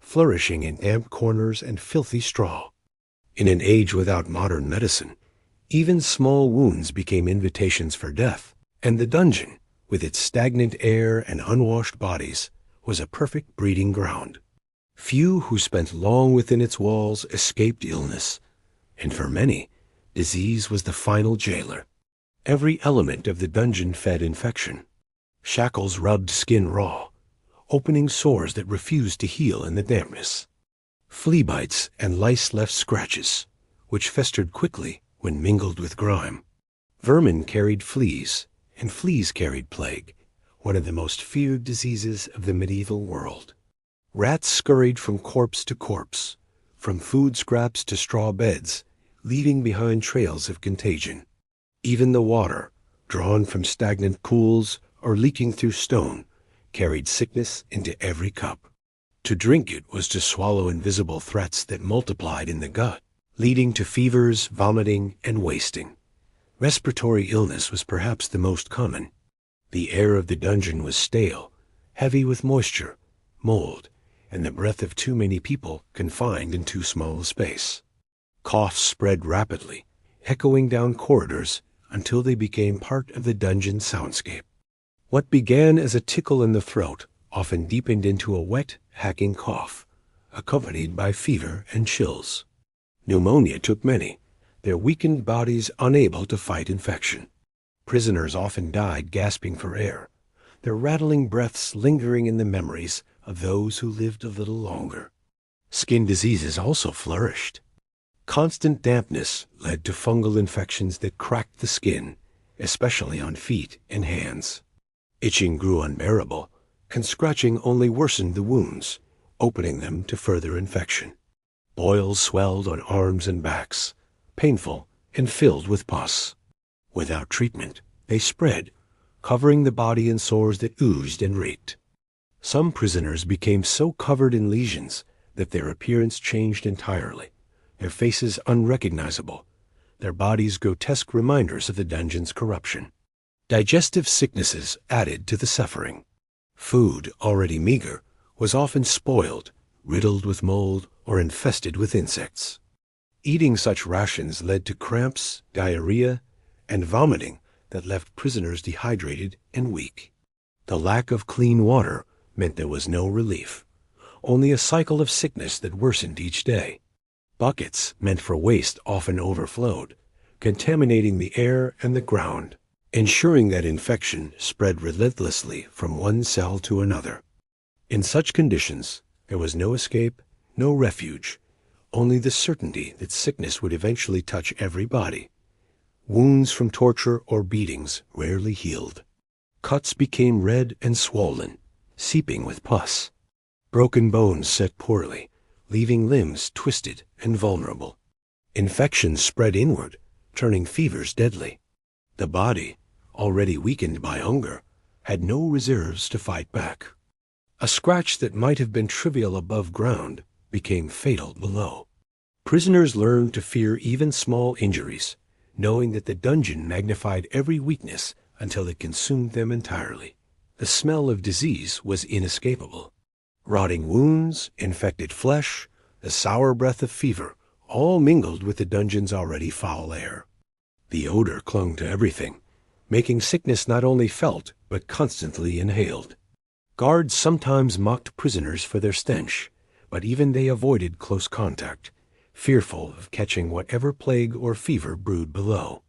flourishing in damp corners and filthy straw. In an age without modern medicine, even small wounds became invitations for death, and the dungeon, with its stagnant air and unwashed bodies, was a perfect breeding ground. Few who spent long within its walls escaped illness, and for many, disease was the final jailer. Every element of the dungeon fed infection. Shackles rubbed skin raw, opening sores that refused to heal in the dampness. Flea bites and lice left scratches, which festered quickly when mingled with grime. Vermin carried fleas, and fleas carried plague, one of the most feared diseases of the medieval world. Rats scurried from corpse to corpse, from food scraps to straw beds, leaving behind trails of contagion. Even the water, drawn from stagnant pools or leaking through stone, carried sickness into every cup. To drink it was to swallow invisible threats that multiplied in the gut, leading to fevers, vomiting, and wasting. Respiratory illness was perhaps the most common. The air of the dungeon was stale, heavy with moisture, mold, and the breath of too many people confined in too small a space. Coughs spread rapidly, echoing down corridors until they became part of the dungeon soundscape. What began as a tickle in the throat often deepened into a wet, hacking cough, accompanied by fever and chills. Pneumonia took many, their weakened bodies unable to fight infection. Prisoners often died gasping for air, their rattling breaths lingering in the memories of those who lived a little longer. Skin diseases also flourished. Constant dampness led to fungal infections that cracked the skin, especially on feet and hands. Itching grew unbearable, and scratching only worsened the wounds, opening them to further infection. Boils swelled on arms and backs, painful and filled with pus. Without treatment, they spread, covering the body in sores that oozed and reeked. Some prisoners became so covered in lesions that their appearance changed entirely, their faces unrecognizable, their bodies grotesque reminders of the dungeon's corruption. Digestive sicknesses added to the suffering. Food, already meager, was often spoiled, riddled with mold, or infested with insects. Eating such rations led to cramps, diarrhea, and vomiting that left prisoners dehydrated and weak. The lack of clean water meant there was no relief, only a cycle of sickness that worsened each day. Buckets meant for waste often overflowed, contaminating the air and the ground, ensuring that infection spread relentlessly from one cell to another. In such conditions, there was no escape, no refuge, only the certainty that sickness would eventually touch every body. Wounds from torture or beatings rarely healed. Cuts became red and swollen, seeping with pus. Broken bones set poorly, leaving limbs twisted and vulnerable. Infections spread inward, turning fevers deadly. The body, already weakened by hunger, had no reserves to fight back. A scratch that might have been trivial above ground became fatal below. Prisoners learned to fear even small injuries, knowing that the dungeon magnified every weakness until it consumed them entirely. The smell of disease was inescapable. Rotting wounds, infected flesh, the sour breath of fever, all mingled with the dungeon's already foul air. The odor clung to everything, making sickness not only felt, but constantly inhaled. Guards sometimes mocked prisoners for their stench, but even they avoided close contact, fearful of catching whatever plague or fever brewed below.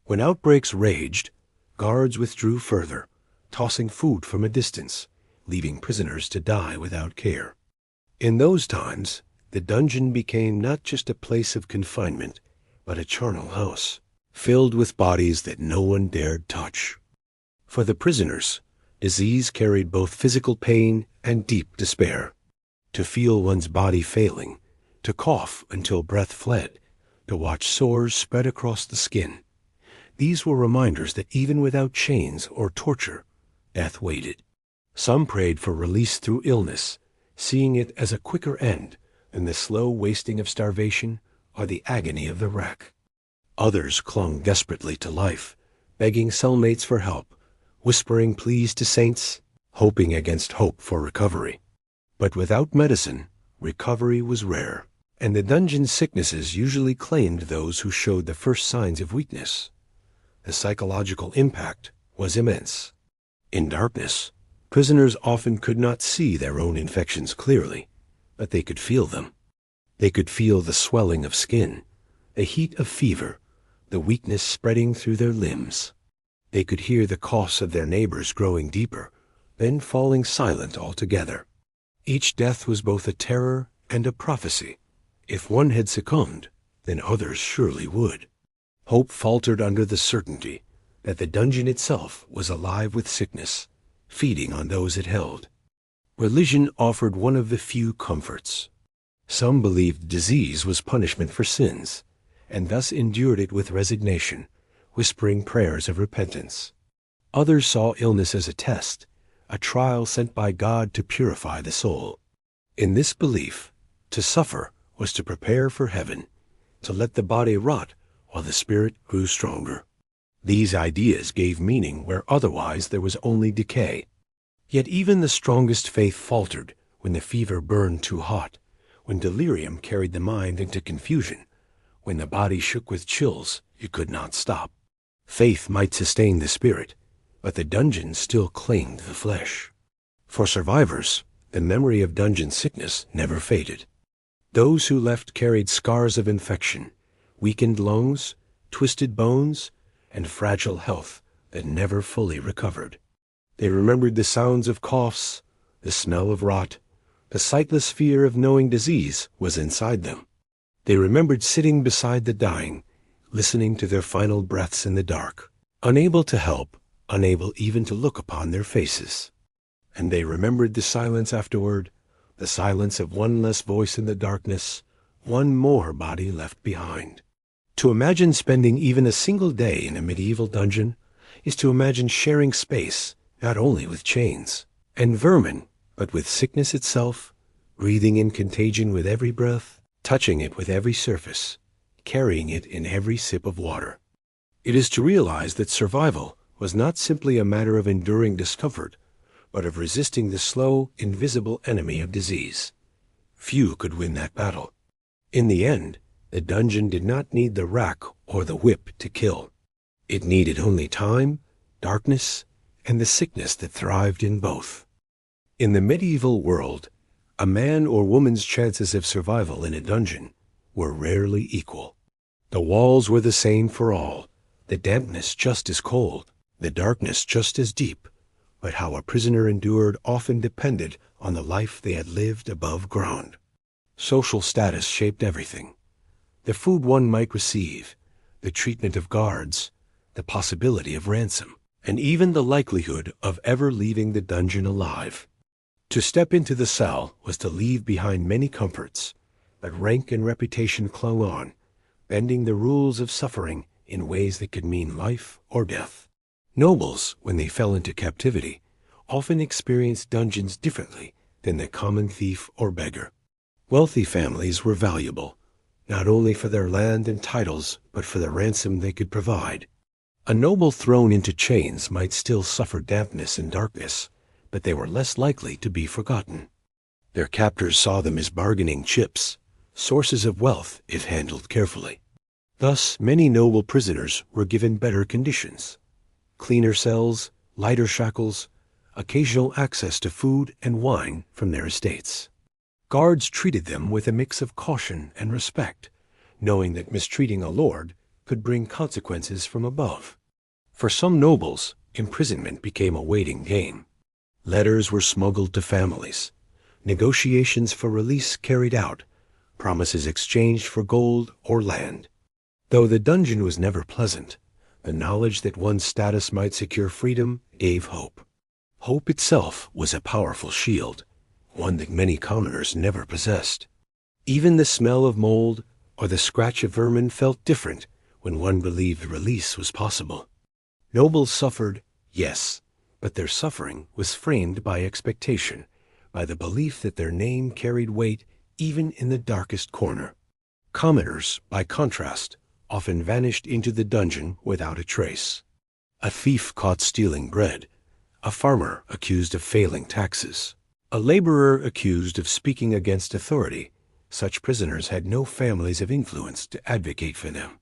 When outbreaks raged, guards withdrew further, tossing food from a distance, leaving prisoners to die without care. In those times, the dungeon became not just a place of confinement, but a charnel house, filled with bodies that no one dared touch. For the prisoners, disease carried both physical pain and deep despair. To feel one's body failing, to cough until breath fled, to watch sores spread across the skin. These were reminders that even without chains or torture, death waited. Some prayed for release through illness, seeing it as a quicker end than the slow wasting of starvation or the agony of the rack. Others clung desperately to life, begging cellmates for help, whispering pleas to saints, hoping against hope for recovery. But without medicine, recovery was rare, and the dungeon's sicknesses usually claimed those who showed the first signs of weakness. The psychological impact was immense. In darkness, prisoners often could not see their own infections clearly, but they could feel them. They could feel the swelling of skin, the heat of fever, the weakness spreading through their limbs. They could hear the coughs of their neighbors growing deeper, then falling silent altogether. Each death was both a terror and a prophecy. If one had succumbed, then others surely would. Hope faltered under the certainty that the dungeon itself was alive with sickness, feeding on those it held. Religion offered one of the few comforts. Some believed disease was punishment for sins, and thus endured it with resignation, whispering prayers of repentance. Others saw illness as a test, a trial sent by God to purify the soul. In this belief, to suffer was to prepare for heaven, to let the body rot while the spirit grew stronger. These ideas gave meaning where otherwise there was only decay. Yet even the strongest faith faltered when the fever burned too hot, when delirium carried the mind into confusion, when the body shook with chills you could not stop. Faith might sustain the spirit, but the dungeon still claimed the flesh. For survivors, the memory of dungeon sickness never faded. Those who left carried scars of infection, weakened lungs, twisted bones, and fragile health that never fully recovered. They remembered the sounds of coughs, the smell of rot, the sightless fear of knowing disease was inside them. They remembered sitting beside the dying, listening to their final breaths in the dark, unable to help, unable even to look upon their faces. And they remembered the silence afterward, the silence of one less voice in the darkness, one more body left behind. To imagine spending even a single day in a medieval dungeon is to imagine sharing space not only with chains and vermin, but with sickness itself, breathing in contagion with every breath, touching it with every surface, carrying it in every sip of water. It is to realize that survival was not simply a matter of enduring discomfort, but of resisting the slow, invisible enemy of disease. Few could win that battle. In the end, the dungeon did not need the rack or the whip to kill. It needed only time, darkness, and the sickness that thrived in both. In the medieval world, a man or woman's chances of survival in a dungeon were rarely equal. The walls were the same for all, the dampness just as cold, the darkness just as deep, but how a prisoner endured often depended on the life they had lived above ground. Social status shaped everything. The food one might receive, the treatment of guards, the possibility of ransom, and even the likelihood of ever leaving the dungeon alive. To step into the cell was to leave behind many comforts, but rank and reputation clung on, bending the rules of suffering in ways that could mean life or death. Nobles, when they fell into captivity, often experienced dungeons differently than the common thief or beggar. Wealthy families were valuable, not only for their land and titles, but for the ransom they could provide. A noble thrown into chains might still suffer dampness and darkness, but they were less likely to be forgotten. Their captors saw them as bargaining chips, sources of wealth if handled carefully. Thus, many noble prisoners were given better conditions: cleaner cells, lighter shackles, occasional access to food and wine from their estates. Guards treated them with a mix of caution and respect, knowing that mistreating a lord could bring consequences from above. For some nobles, imprisonment became a waiting game. Letters were smuggled to families, negotiations for release carried out, promises exchanged for gold or land. Though the dungeon was never pleasant, the knowledge that one's status might secure freedom gave hope. Hope itself was a powerful shield, one that many commoners never possessed. Even the smell of mold or the scratch of vermin felt different when one believed release was possible. Nobles suffered, yes, but their suffering was framed by expectation, by the belief that their name carried weight even in the darkest corner. Commoners, by contrast, often vanished into the dungeon without a trace. A thief caught stealing bread, a farmer accused of failing taxes, a laborer accused of speaking against authority. Such prisoners had no families of influence to advocate for them.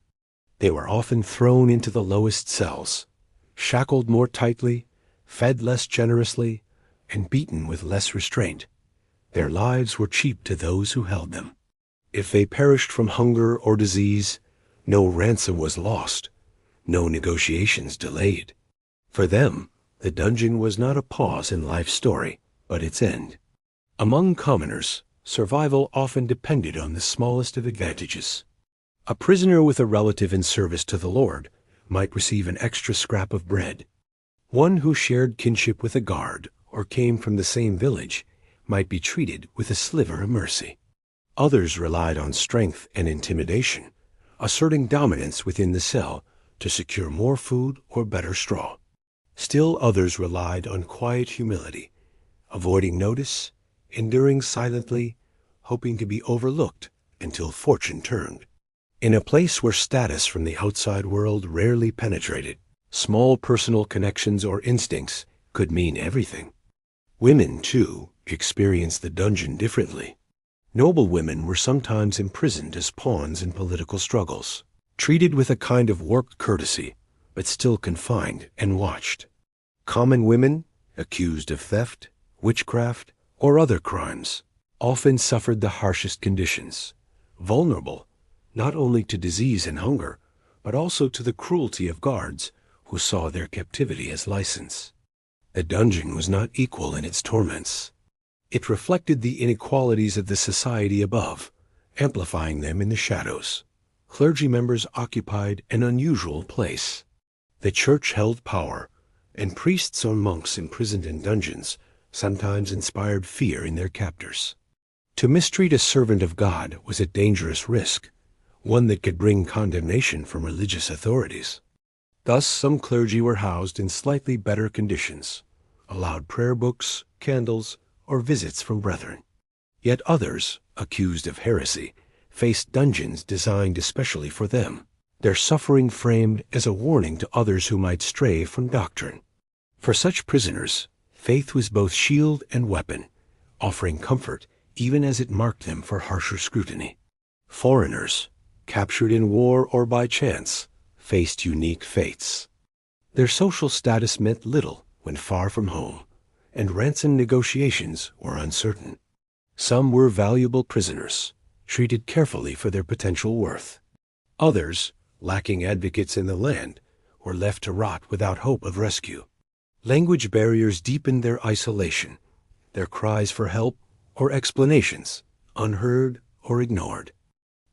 They were often thrown into the lowest cells, shackled more tightly, fed less generously, and beaten with less restraint. Their lives were cheap to those who held them. If they perished from hunger or disease, no ransom was lost, no negotiations delayed. For them, the dungeon was not a pause in life's story, but its end. Among commoners, survival often depended on the smallest of advantages. A prisoner with a relative in service to the Lord might receive an extra scrap of bread. One who shared kinship with a guard or came from the same village might be treated with a sliver of mercy. Others relied on strength and intimidation, asserting dominance within the cell to secure more food or better straw. Still others relied on quiet humility, avoiding notice, enduring silently, hoping to be overlooked until fortune turned. In a place where status from the outside world rarely penetrated, Small personal connections or instincts could mean everything. Women, too, experienced the dungeon differently. Noble women were sometimes imprisoned as pawns in political struggles, treated with a kind of warped courtesy, but still confined and watched. Common women, accused of theft, witchcraft, or other crimes, often suffered the harshest conditions, vulnerable not only to disease and hunger, but also to the cruelty of guards who saw their captivity as license. The dungeon was not equal in its torments. It reflected the inequalities of the society above, amplifying them in the shadows. Clergy members occupied an unusual place. The church held power, and priests or monks imprisoned in dungeons sometimes inspired fear in their captors. To mistreat a servant of God was a dangerous risk, one that could bring condemnation from religious authorities. Thus, some clergy were housed in slightly better conditions, allowed prayer books, candles, or visits from brethren. Yet others, accused of heresy, faced dungeons designed especially for them, their suffering framed as a warning to others who might stray from doctrine. For such prisoners, faith was both shield and weapon, offering comfort even as it marked them for harsher scrutiny. Foreigners, captured in war or by chance, faced unique fates. Their social status meant little when far from home, and ransom negotiations were uncertain. Some were valuable prisoners, treated carefully for their potential worth. Others, lacking advocates in the land, were left to rot without hope of rescue. Language barriers deepened their isolation, their cries for help or explanations unheard or ignored.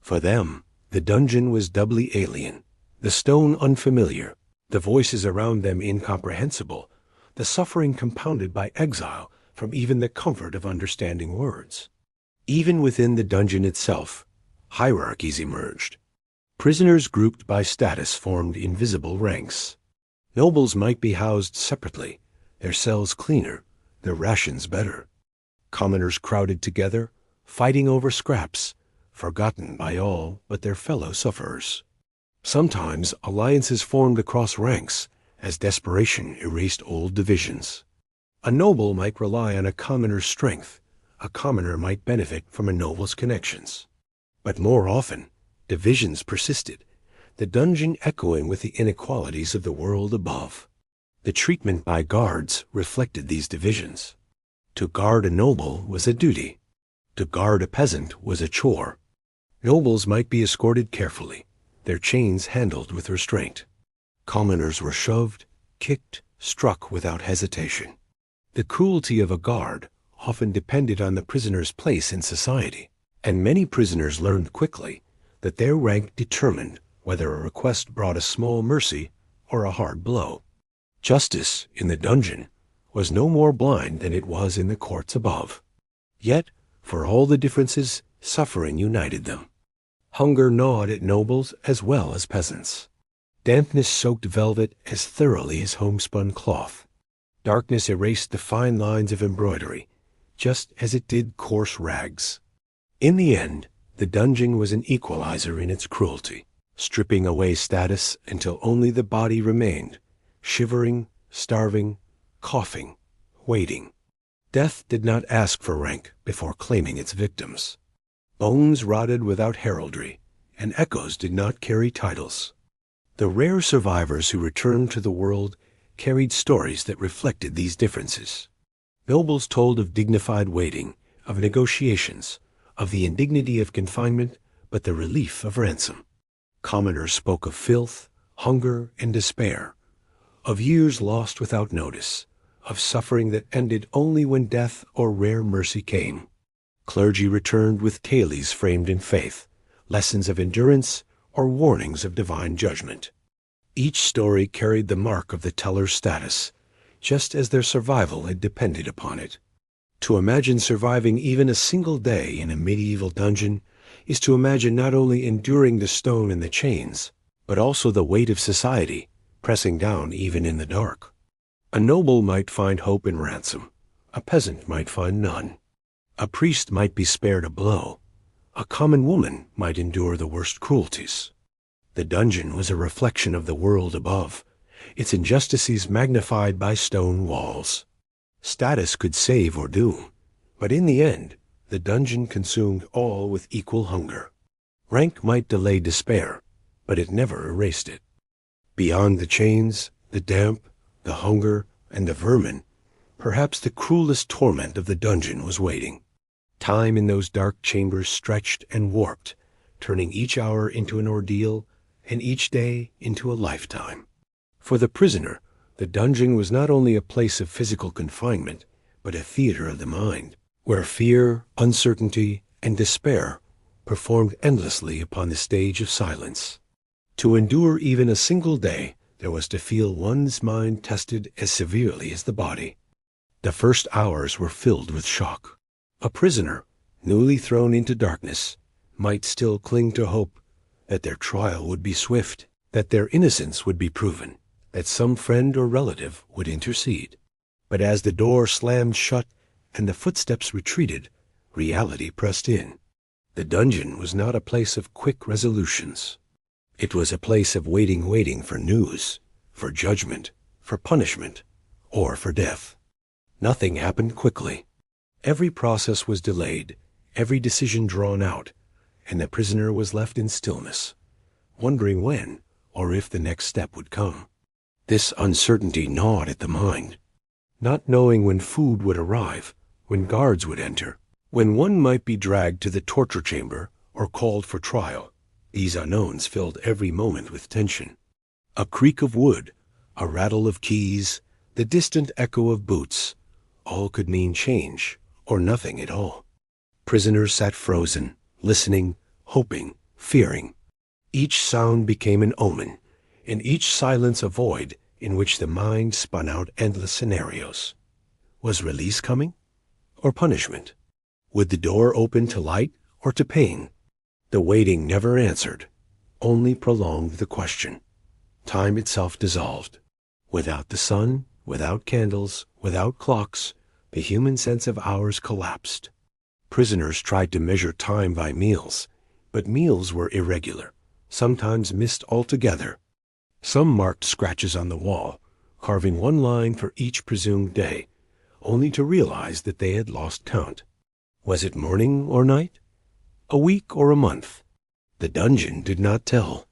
For them, the dungeon was doubly alien, the stone unfamiliar, the voices around them incomprehensible, the suffering compounded by exile from even the comfort of understanding words. Even within the dungeon itself, hierarchies emerged. Prisoners grouped by status formed invisible ranks. Nobles might be housed separately, their cells cleaner, their rations better. Commoners crowded together, fighting over scraps, forgotten by all but their fellow sufferers. Sometimes alliances formed across ranks as desperation erased old divisions. A noble might rely on a commoner's strength, a commoner might benefit from a noble's connections. But more often, divisions persisted, the dungeon echoing with the inequalities of the world above. The treatment by guards reflected these divisions. To guard a noble was a duty. To guard a peasant was a chore. Nobles might be escorted carefully, their chains handled with restraint. Commoners were shoved, kicked, struck without hesitation. The cruelty of a guard often depended on the prisoner's place in society, and many prisoners learned quickly that their rank determined whether a request brought a small mercy or a hard blow. Justice in the dungeon was no more blind than it was in the courts above. Yet, for all the differences, suffering united them. Hunger gnawed at nobles as well as peasants. Dampness soaked velvet as thoroughly as homespun cloth. Darkness erased the fine lines of embroidery, just as it did coarse rags. In the end, the dungeon was an equalizer in its cruelty, stripping away status until only the body remained, shivering, starving, coughing, waiting. Death did not ask for rank before claiming its victims. Bones rotted without heraldry, and echoes did not carry titles. The rare survivors who returned to the world carried stories that reflected these differences. Nobles told of dignified waiting, of negotiations, of the indignity of confinement, but the relief of ransom. Commoners spoke of filth, hunger, and despair, of years lost without notice, of suffering that ended only when death or rare mercy came. Clergy returned with tales framed in faith, lessons of endurance, or warnings of divine judgment. Each story carried the mark of the teller's status, just as their survival had depended upon it. To imagine surviving even a single day in a medieval dungeon is to imagine not only enduring the stone and the chains, but also the weight of society, pressing down even in the dark. A noble might find hope in ransom. A peasant might find none. A priest might be spared a blow. A common woman might endure the worst cruelties. The dungeon was a reflection of the world above, its injustices magnified by stone walls. Status could save or doom, but in the end, the dungeon consumed all with equal hunger. Rank might delay despair, but it never erased it. Beyond the chains, the damp, the hunger, and the vermin, perhaps the cruelest torment of the dungeon was waiting. Time in those dark chambers stretched and warped, turning each hour into an ordeal and each day into a lifetime. For the prisoner, the dungeon was not only a place of physical confinement, but a theater of the mind, where fear, uncertainty, and despair performed endlessly upon the stage of silence. To endure even a single day, there was to feel one's mind tested as severely as the body. The first hours were filled with shock. A prisoner, newly thrown into darkness, might still cling to hope that their trial would be swift, that their innocence would be proven, that some friend or relative would intercede. But as the door slammed shut and the footsteps retreated, reality pressed in. The dungeon was not a place of quick resolutions. It was a place of waiting for news, for judgment, for punishment, or for death. Nothing happened quickly. Every process was delayed, every decision drawn out, and the prisoner was left in stillness, wondering when or if the next step would come. This uncertainty gnawed at the mind. Not knowing when food would arrive, when guards would enter, when one might be dragged to the torture chamber or called for trial, these unknowns filled every moment with tension. A creak of wood, a rattle of keys, the distant echo of boots, all could mean change or nothing at all. Prisoners sat frozen, listening, hoping, fearing. Each sound became an omen, and each silence a void in which the mind spun out endless scenarios. Was release coming? Or punishment? Would the door open to light or to pain? The waiting never answered, only prolonged the question. Time itself dissolved. Without the sun, without candles, without clocks, the human sense of hours collapsed. Prisoners tried to measure time by meals, but meals were irregular, sometimes missed altogether. Some marked scratches on the wall, carving one line for each presumed day, only to realize that they had lost count. Was it morning or night? A week or a month? The dungeon did not tell.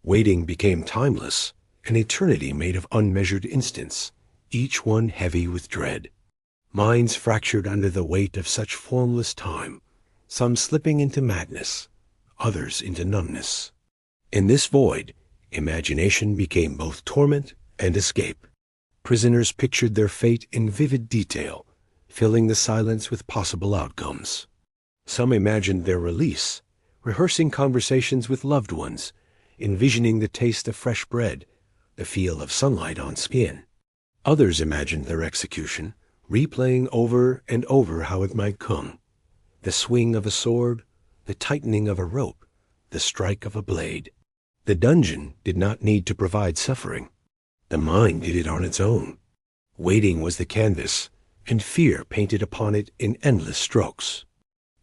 Waiting became timeless, an eternity made of unmeasured instants, each one heavy with dread. Minds fractured under the weight of such formless time, some slipping into madness, others into numbness. In this void, imagination became both torment and escape. Prisoners pictured their fate in vivid detail, filling the silence with possible outcomes. Some imagined their release, rehearsing conversations with loved ones, envisioning the taste of fresh bread, the feel of sunlight on skin. Others imagined their execution, replaying over and over how it might come. The swing of a sword, the tightening of a rope, the strike of a blade. The dungeon did not need to provide suffering. The mind did it on its own. Waiting was the canvas, and fear painted upon it in endless strokes.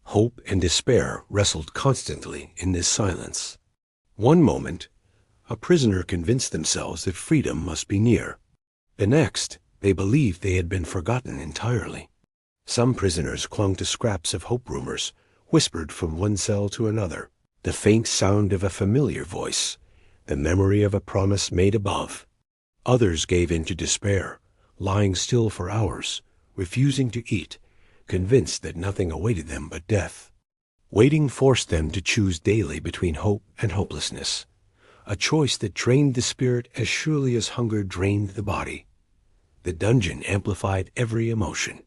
Hope and despair wrestled constantly in this silence. One moment, a prisoner convinced themselves that freedom must be near. The next, they believed they had been forgotten entirely. Some prisoners clung to scraps of hope rumors, whispered from one cell to another, the faint sound of a familiar voice, the memory of a promise made above. Others gave in to despair, lying still for hours, refusing to eat, convinced that nothing awaited them but death. Waiting forced them to choose daily between hope and hopelessness, a choice that drained the spirit as surely as hunger drained the body. The dungeon amplified every emotion.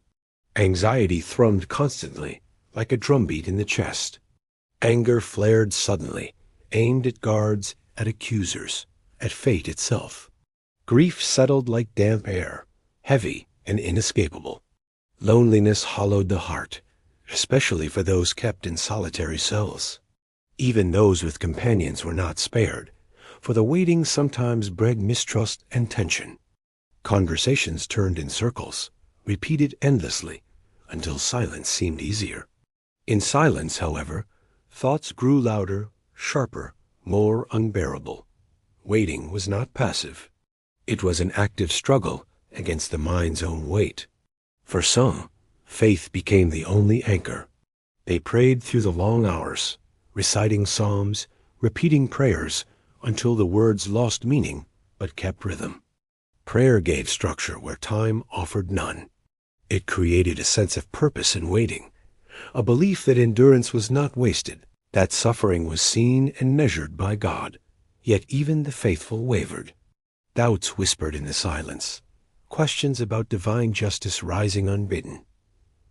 Anxiety thrummed constantly, like a drumbeat in the chest. Anger flared suddenly, aimed at guards, at accusers, at fate itself. Grief settled like damp air, heavy and inescapable. Loneliness hollowed the heart, especially for those kept in solitary cells. Even those with companions were not spared, for the waiting sometimes bred mistrust and tension. Conversations turned in circles, repeated endlessly, until silence seemed easier. In silence, however, thoughts grew louder, sharper, more unbearable. Waiting was not passive. It was an active struggle against the mind's own weight. For some, faith became the only anchor. They prayed through the long hours, reciting psalms, repeating prayers, until the words lost meaning but kept rhythm. Prayer gave structure where time offered none. It created a sense of purpose in waiting, a belief that endurance was not wasted, that suffering was seen and measured by God. Yet even the faithful wavered. Doubts whispered in the silence, questions about divine justice rising unbidden.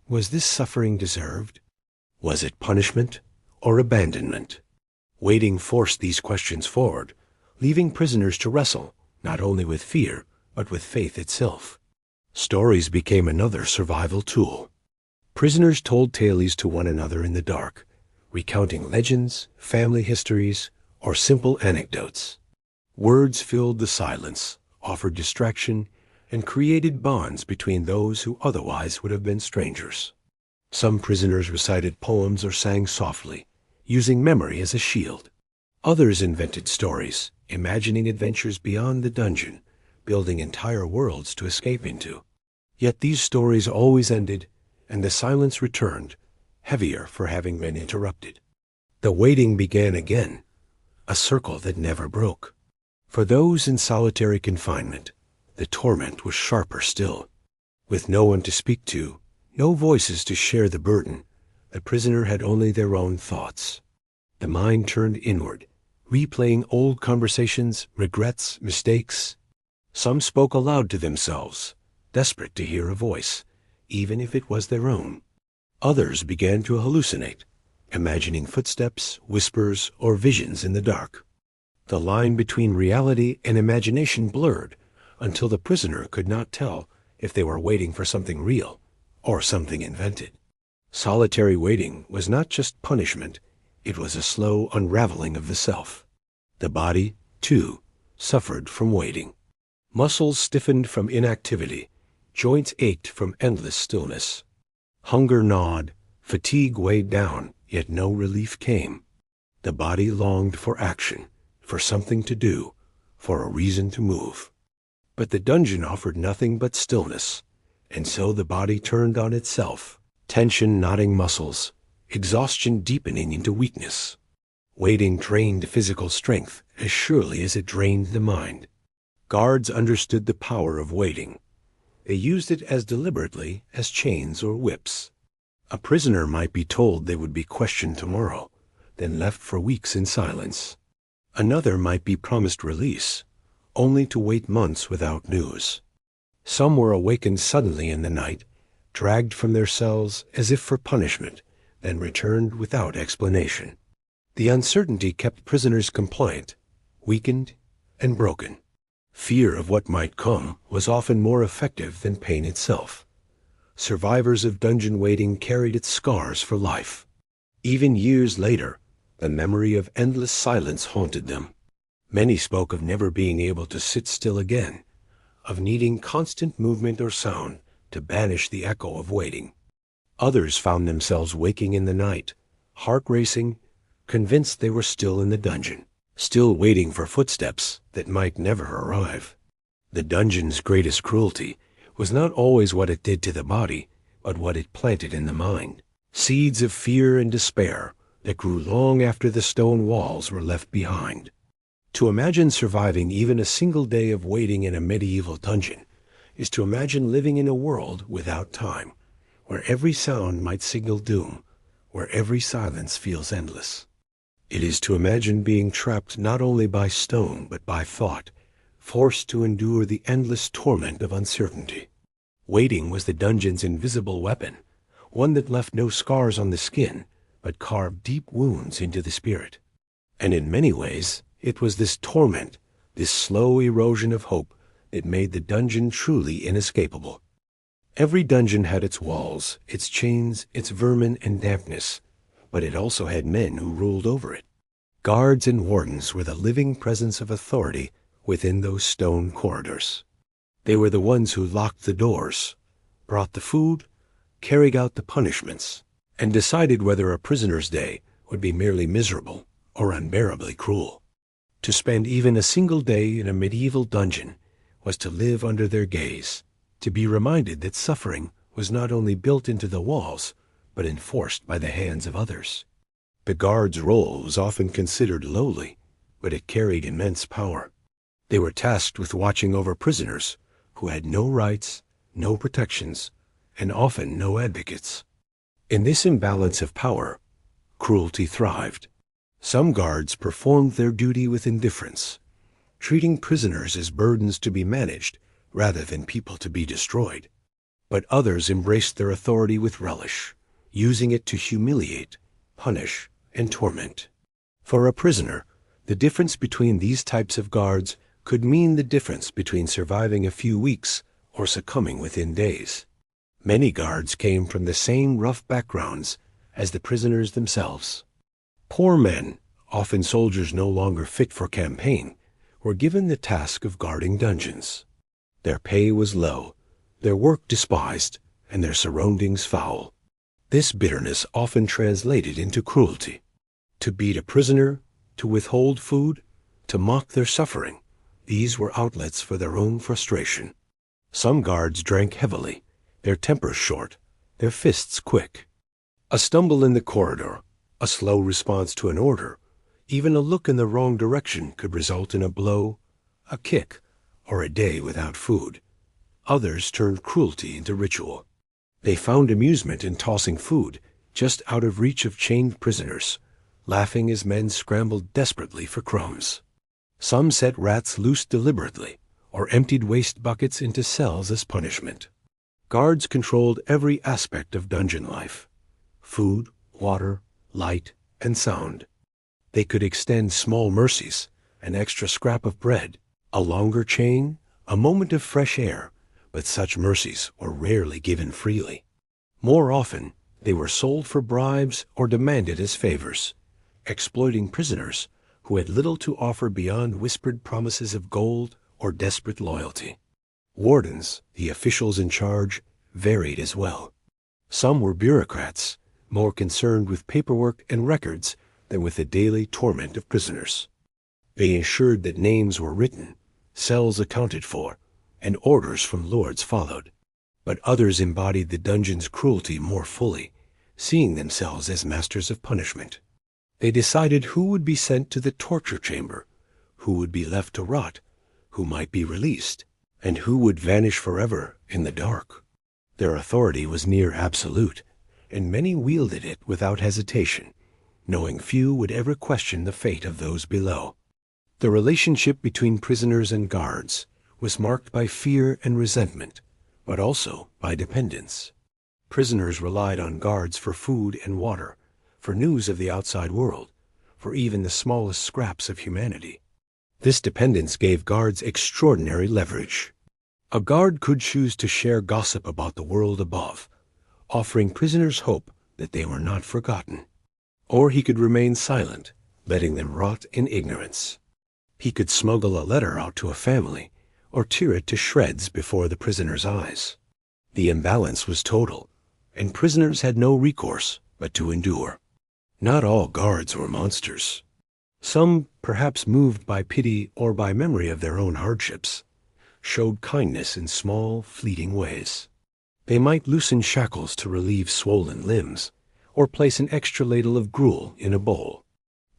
Was this suffering deserved? Was it punishment or abandonment? Waiting forced these questions forward, leaving prisoners to wrestle not only with fear, but with faith itself. Stories became another survival tool. Prisoners told tales to one another in the dark, recounting legends, family histories, or simple anecdotes. Words filled the silence, offered distraction, and created bonds between those who otherwise would have been strangers. Some prisoners recited poems or sang softly, using memory as a shield. Others invented stories, imagining adventures beyond the dungeon, building entire worlds to escape into. Yet these stories always ended, and the silence returned, heavier for having been interrupted. The waiting began again, a circle that never broke. For those in solitary confinement, the torment was sharper still. With no one to speak to, no voices to share the burden, the prisoner had only their own thoughts. The mind turned inward, replaying old conversations, regrets, mistakes. Some spoke aloud to themselves, desperate to hear a voice, even if it was their own. Others began to hallucinate, imagining footsteps, whispers, or visions in the dark. The line between reality and imagination blurred until the prisoner could not tell if they were waiting for something real or something invented. Solitary waiting was not just punishment, it was a slow unraveling of the self. The body, too, suffered from waiting. Muscles stiffened from inactivity, joints ached from endless stillness. Hunger gnawed, fatigue weighed down, yet no relief came. The body longed for action, for something to do, for a reason to move. But the dungeon offered nothing but stillness, and so the body turned on itself, tension knotting muscles, exhaustion deepening into weakness. Waiting drained physical strength as surely as it drained the mind. Guards understood the power of waiting. They used it as deliberately as chains or whips. A prisoner might be told they would be questioned tomorrow, then left for weeks in silence. Another might be promised release, only to wait months without news. Some were awakened suddenly in the night, dragged from their cells as if for punishment, then returned without explanation. The uncertainty kept prisoners compliant, weakened, and broken. Fear of what might come was often more effective than pain itself. Survivors of dungeon waiting carried its scars for life. Even years later, the memory of endless silence haunted them. Many spoke of never being able to sit still again, of needing constant movement or sound to banish the echo of waiting. Others found themselves waking in the night, heart racing, convinced they were still in the dungeon, still waiting for footsteps that might never arrive. The dungeon's greatest cruelty was not always what it did to the body, but what it planted in the mind. Seeds of fear and despair that grew long after the stone walls were left behind. To imagine surviving even a single day of waiting in a medieval dungeon is to imagine living in a world without time, where every sound might signal doom, where every silence feels endless. It is to imagine being trapped not only by stone but by thought, forced to endure the endless torment of uncertainty. Waiting was the dungeon's invisible weapon, one that left no scars on the skin, but carved deep wounds into the spirit. And in many ways, it was this torment, this slow erosion of hope, that made the dungeon truly inescapable. Every dungeon had its walls, its chains, its vermin and dampness, but it also had men who ruled over it. Guards and wardens were the living presence of authority within those stone corridors. They were the ones who locked the doors, brought the food, carried out the punishments, and decided whether a prisoner's day would be merely miserable or unbearably cruel. To spend even a single day in a medieval dungeon was to live under their gaze, to be reminded that suffering was not only built into the walls, but enforced by the hands of others. The guard's role was often considered lowly, but it carried immense power. They were tasked with watching over prisoners who had no rights, no protections, and often no advocates. In this imbalance of power, cruelty thrived. Some guards performed their duty with indifference, treating prisoners as burdens to be managed rather than people to be destroyed. But others embraced their authority with relish, using it to humiliate, punish, and torment. For a prisoner, the difference between these types of guards could mean the difference between surviving a few weeks or succumbing within days. Many guards came from the same rough backgrounds as the prisoners themselves. Poor men, often soldiers no longer fit for campaign, were given the task of guarding dungeons. Their pay was low, their work despised, and their surroundings foul. This bitterness often translated into cruelty. To beat a prisoner, to withhold food, to mock their suffering, these were outlets for their own frustration. Some guards drank heavily, their tempers short, their fists quick. A stumble in the corridor, a slow response to an order, even a look in the wrong direction could result in a blow, a kick, or a day without food. Others turned cruelty into ritual. They found amusement in tossing food just out of reach of chained prisoners, laughing as men scrambled desperately for crumbs. Some set rats loose deliberately, or emptied waste buckets into cells as punishment. Guards controlled every aspect of dungeon life: food, water, light, and sound. They could extend small mercies, an extra scrap of bread, a longer chain, a moment of fresh air, but such mercies were rarely given freely. More often, they were sold for bribes or demanded as favors, exploiting prisoners who had little to offer beyond whispered promises of gold or desperate loyalty. Wardens, the officials in charge, varied as well. Some were bureaucrats, more concerned with paperwork and records than with the daily torment of prisoners. They ensured that names were written, cells accounted for, and orders from lords followed. But others embodied the dungeon's cruelty more fully, seeing themselves as masters of punishment. They decided who would be sent to the torture chamber, who would be left to rot, who might be released, and who would vanish forever in the dark. Their authority was near absolute, and many wielded it without hesitation, knowing few would ever question the fate of those below. The relationship between prisoners and guards was marked by fear and resentment, but also by dependence. Prisoners relied on guards for food and water, for news of the outside world, for even the smallest scraps of humanity. This dependence gave guards extraordinary leverage. A guard could choose to share gossip about the world above, offering prisoners hope that they were not forgotten. Or he could remain silent, letting them rot in ignorance. He could smuggle a letter out to a family, or tear it to shreds before the prisoner's eyes. The imbalance was total, and prisoners had no recourse but to endure. Not all guards were monsters. Some, perhaps moved by pity or by memory of their own hardships, showed kindness in small, fleeting ways. They might loosen shackles to relieve swollen limbs, or place an extra ladle of gruel in a bowl.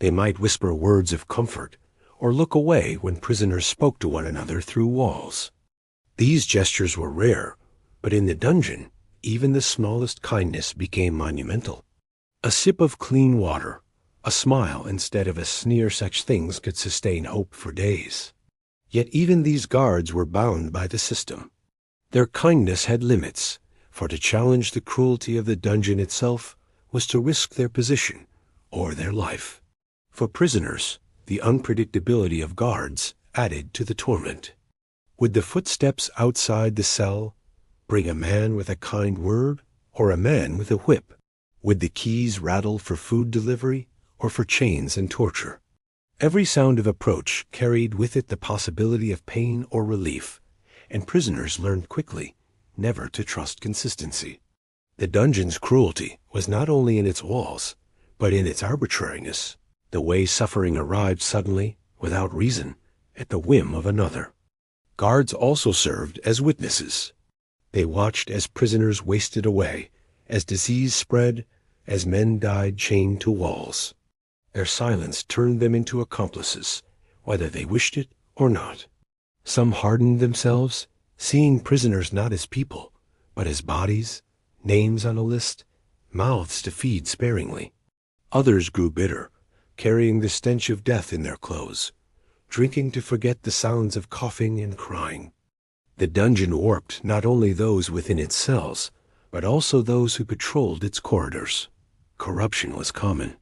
They might whisper words of comfort, or look away when prisoners spoke to one another through walls. These gestures were rare, but in the dungeon, even the smallest kindness became monumental. A sip of clean water, a smile instead of a sneer, such things could sustain hope for days. Yet even these guards were bound by the system. Their kindness had limits, for to challenge the cruelty of the dungeon itself was to risk their position or their life. For prisoners, the unpredictability of guards added to the torment. Would the footsteps outside the cell bring a man with a kind word or a man with a whip? Would the keys rattle for food delivery or for chains and torture? Every sound of approach carried with it the possibility of pain or relief, and prisoners learned quickly never to trust consistency. The dungeon's cruelty was not only in its walls, but in its arbitrariness, the way suffering arrived suddenly, without reason, at the whim of another. Guards also served as witnesses. They watched as prisoners wasted away, as disease spread, as men died chained to walls. Their silence turned them into accomplices, whether they wished it or not. Some hardened themselves, seeing prisoners not as people, but as bodies, names on a list, mouths to feed sparingly. Others grew bitter, carrying the stench of death in their clothes, drinking to forget the sounds of coughing and crying. The dungeon warped not only those within its cells, but also those who patrolled its corridors. Corruption was common.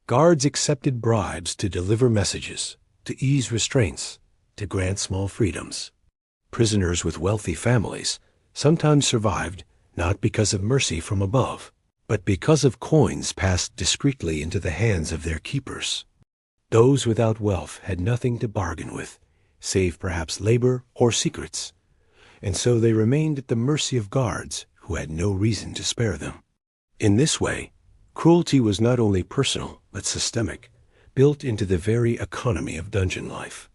Guards accepted bribes to deliver messages, to ease restraints, to grant small freedoms. Prisoners with wealthy families sometimes survived not because of mercy from above, but because of coins passed discreetly into the hands of their keepers. Those without wealth had nothing to bargain with, save perhaps labor or secrets, and so they remained at the mercy of guards who had no reason to spare them. In this way, cruelty was not only personal but systemic, built into the very economy of dungeon life.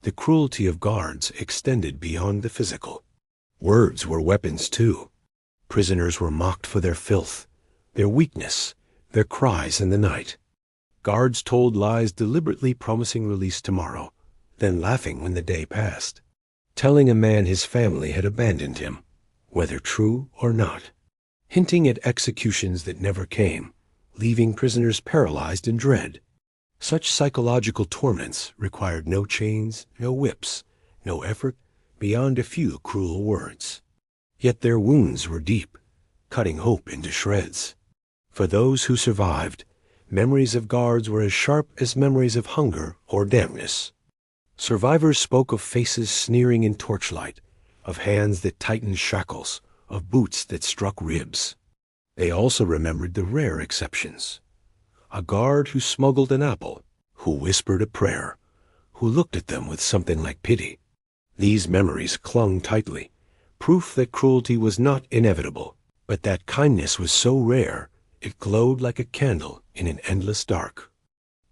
The cruelty of guards extended beyond the physical. Words were weapons too. Prisoners were mocked for their filth, their weakness, their cries in the night. Guards told lies deliberately promising release tomorrow, then laughing when the day passed, telling a man his family had abandoned him, whether true or not, hinting at executions that never came, leaving prisoners paralyzed in dread. Such psychological torments required no chains, no whips, no effort beyond a few cruel words. Yet their wounds were deep, cutting hope into shreds. For those who survived, memories of guards were as sharp as memories of hunger or dampness. Survivors spoke of faces sneering in torchlight, of hands that tightened shackles, of boots that struck ribs. They also remembered the rare exceptions. A guard who smuggled an apple, who whispered a prayer, who looked at them with something like pity. These memories clung tightly, proof that cruelty was not inevitable, but that kindness was so rare it glowed like a candle in an endless dark.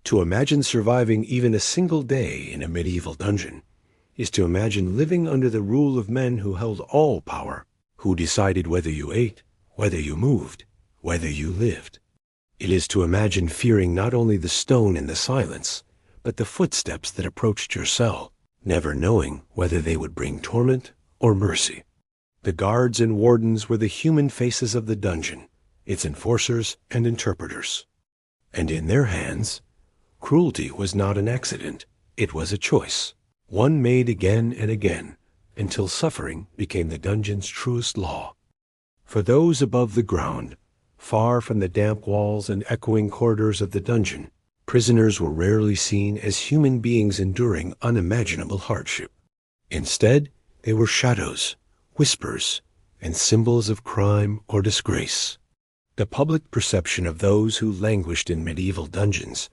To imagine surviving even a single day in a medieval dungeon is to imagine living under the rule of men who held all power, who decided whether you ate, whether you moved, whether you lived. It is to imagine fearing not only the stone and the silence, but the footsteps that approached your cell, never knowing whether they would bring torment or mercy. The guards and wardens were the human faces of the dungeon, its enforcers and interpreters. And in their hands, cruelty was not an accident, it was a choice, one made again and again, until suffering became the dungeon's truest law. For those above the ground, far from the damp walls and echoing corridors of the dungeon, prisoners were rarely seen as human beings enduring unimaginable hardship. Instead, they were shadows, whispers, and symbols of crime or disgrace. The public perception of those who languished in medieval dungeons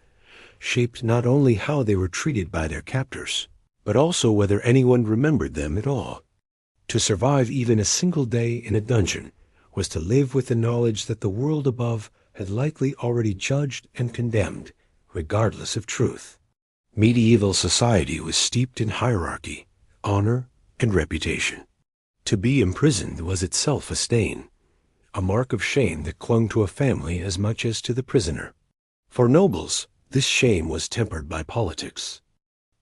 shaped not only how they were treated by their captors, but also whether anyone remembered them at all. To survive even a single day in a dungeon was to live with the knowledge that the world above had likely already judged and condemned, regardless of truth. Medieval society was steeped in hierarchy, honor, and reputation. To be imprisoned was itself a stain, a mark of shame that clung to a family as much as to the prisoner. For nobles, this shame was tempered by politics.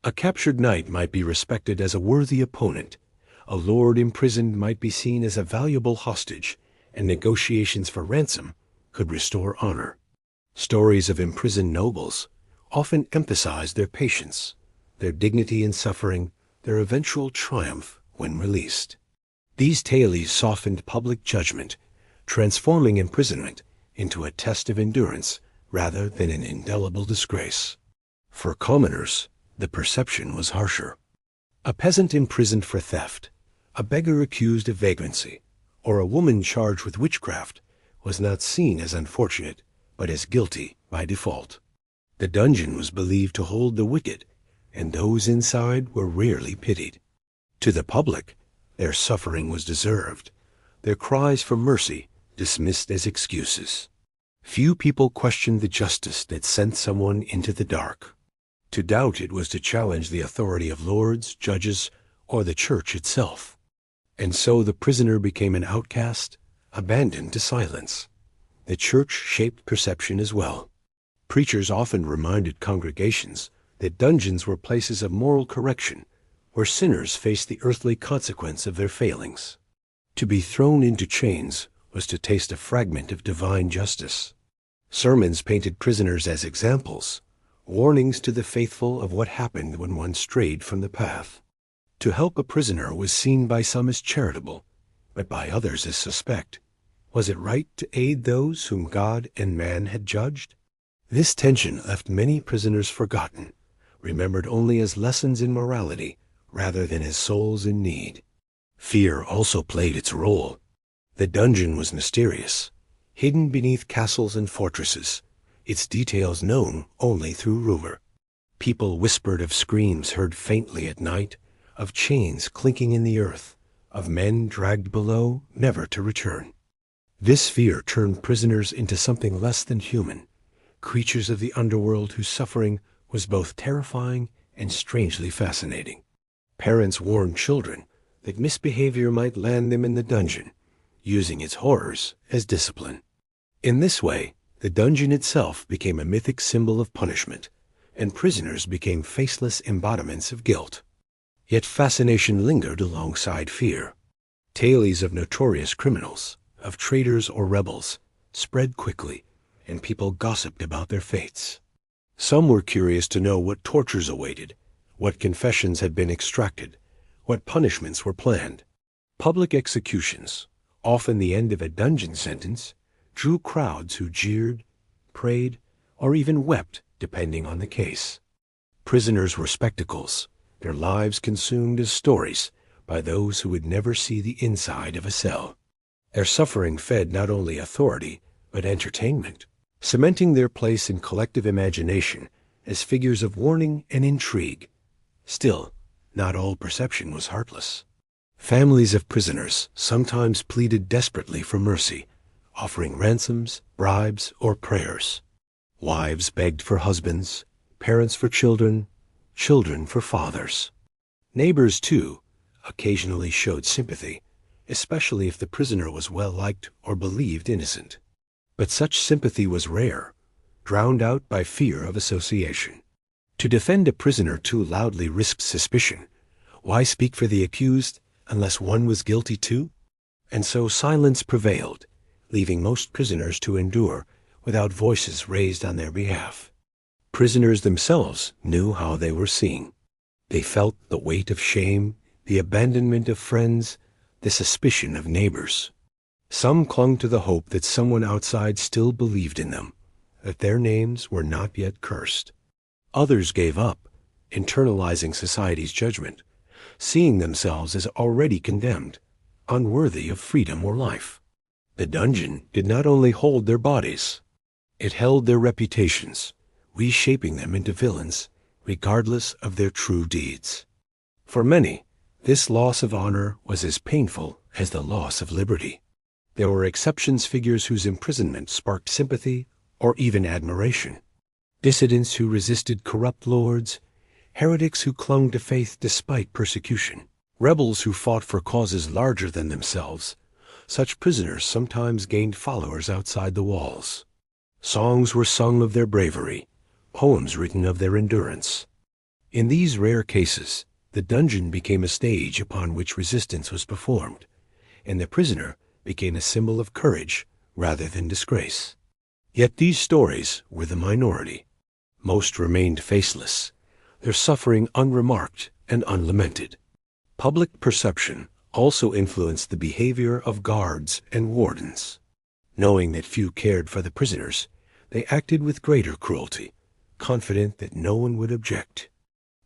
A captured knight might be respected as a worthy opponent, a lord imprisoned might be seen as a valuable hostage, and negotiations for ransom could restore honor. Stories of imprisoned nobles often emphasized their patience, their dignity in suffering, their eventual triumph when released. These tales softened public judgment, transforming imprisonment into a test of endurance rather than an indelible disgrace. For commoners, the perception was harsher. A peasant imprisoned for theft, a beggar accused of vagrancy, or a woman charged with witchcraft was not seen as unfortunate, but as guilty by default. The dungeon was believed to hold the wicked, and those inside were rarely pitied. To the public, their suffering was deserved, their cries for mercy dismissed as excuses. Few people questioned the justice that sent someone into the dark. To doubt it was to challenge the authority of lords, judges, or the church itself. And so the prisoner became an outcast, abandoned to silence. The church shaped perception as well. Preachers often reminded congregations that dungeons were places of moral correction, where sinners faced the earthly consequence of their failings. To be thrown into chains was to taste a fragment of divine justice. Sermons painted prisoners as examples, warnings to the faithful of what happened when one strayed from the path. To help a prisoner was seen by some as charitable, but by others as suspect. Was it right to aid those whom God and man had judged? This tension left many prisoners forgotten, remembered only as lessons in morality rather than as souls in need. Fear also played its role. The dungeon was mysterious, hidden beneath castles and fortresses, its details known only through rumor. People whispered of screams heard faintly at night, of chains clinking in the earth, of men dragged below, never to return. This fear turned prisoners into something less than human, creatures of the underworld whose suffering was both terrifying and strangely fascinating. Parents warned children that misbehavior might land them in the dungeon, using its horrors as discipline. In this way, the dungeon itself became a mythic symbol of punishment, and prisoners became faceless embodiments of guilt. Yet fascination lingered alongside fear. Tales of notorious criminals, of traitors or rebels, spread quickly, and people gossiped about their fates. Some were curious to know what tortures awaited, what confessions had been extracted, what punishments were planned. Public executions, often the end of a dungeon sentence, drew crowds who jeered, prayed, or even wept, depending on the case. Prisoners were spectacles, their lives consumed as stories by those who would never see the inside of a cell. Their suffering fed not only authority, but entertainment, cementing their place in collective imagination as figures of warning and intrigue. Still, not all perception was heartless. Families of prisoners sometimes pleaded desperately for mercy, offering ransoms, bribes, or prayers. Wives begged for husbands, parents for children, children for fathers. Neighbors, too, occasionally showed sympathy, especially if the prisoner was well-liked or believed innocent. But such sympathy was rare, drowned out by fear of association. To defend a prisoner too loudly risked suspicion. Why speak for the accused unless one was guilty too? And so silence prevailed, leaving most prisoners to endure without voices raised on their behalf. Prisoners themselves knew how they were seen. They felt the weight of shame, the abandonment of friends, the suspicion of neighbors. Some clung to the hope that someone outside still believed in them, that their names were not yet cursed. Others gave up, internalizing society's judgment, seeing themselves as already condemned, unworthy of freedom or life. The dungeon did not only hold their bodies, it held their reputations, reshaping them into villains, regardless of their true deeds. For many, this loss of honor was as painful as the loss of liberty. There were exceptions, figures whose imprisonment sparked sympathy or even admiration. Dissidents who resisted corrupt lords, heretics who clung to faith despite persecution, rebels who fought for causes larger than themselves. Such prisoners sometimes gained followers outside the walls. Songs were sung of their bravery, poems written of their endurance. In these rare cases, the dungeon became a stage upon which resistance was performed, and the prisoner became a symbol of courage rather than disgrace. Yet these stories were the minority. Most remained faceless, their suffering unremarked and unlamented. Public perception also influenced the behavior of guards and wardens. Knowing that few cared for the prisoners, they acted with greater cruelty, confident that no one would object.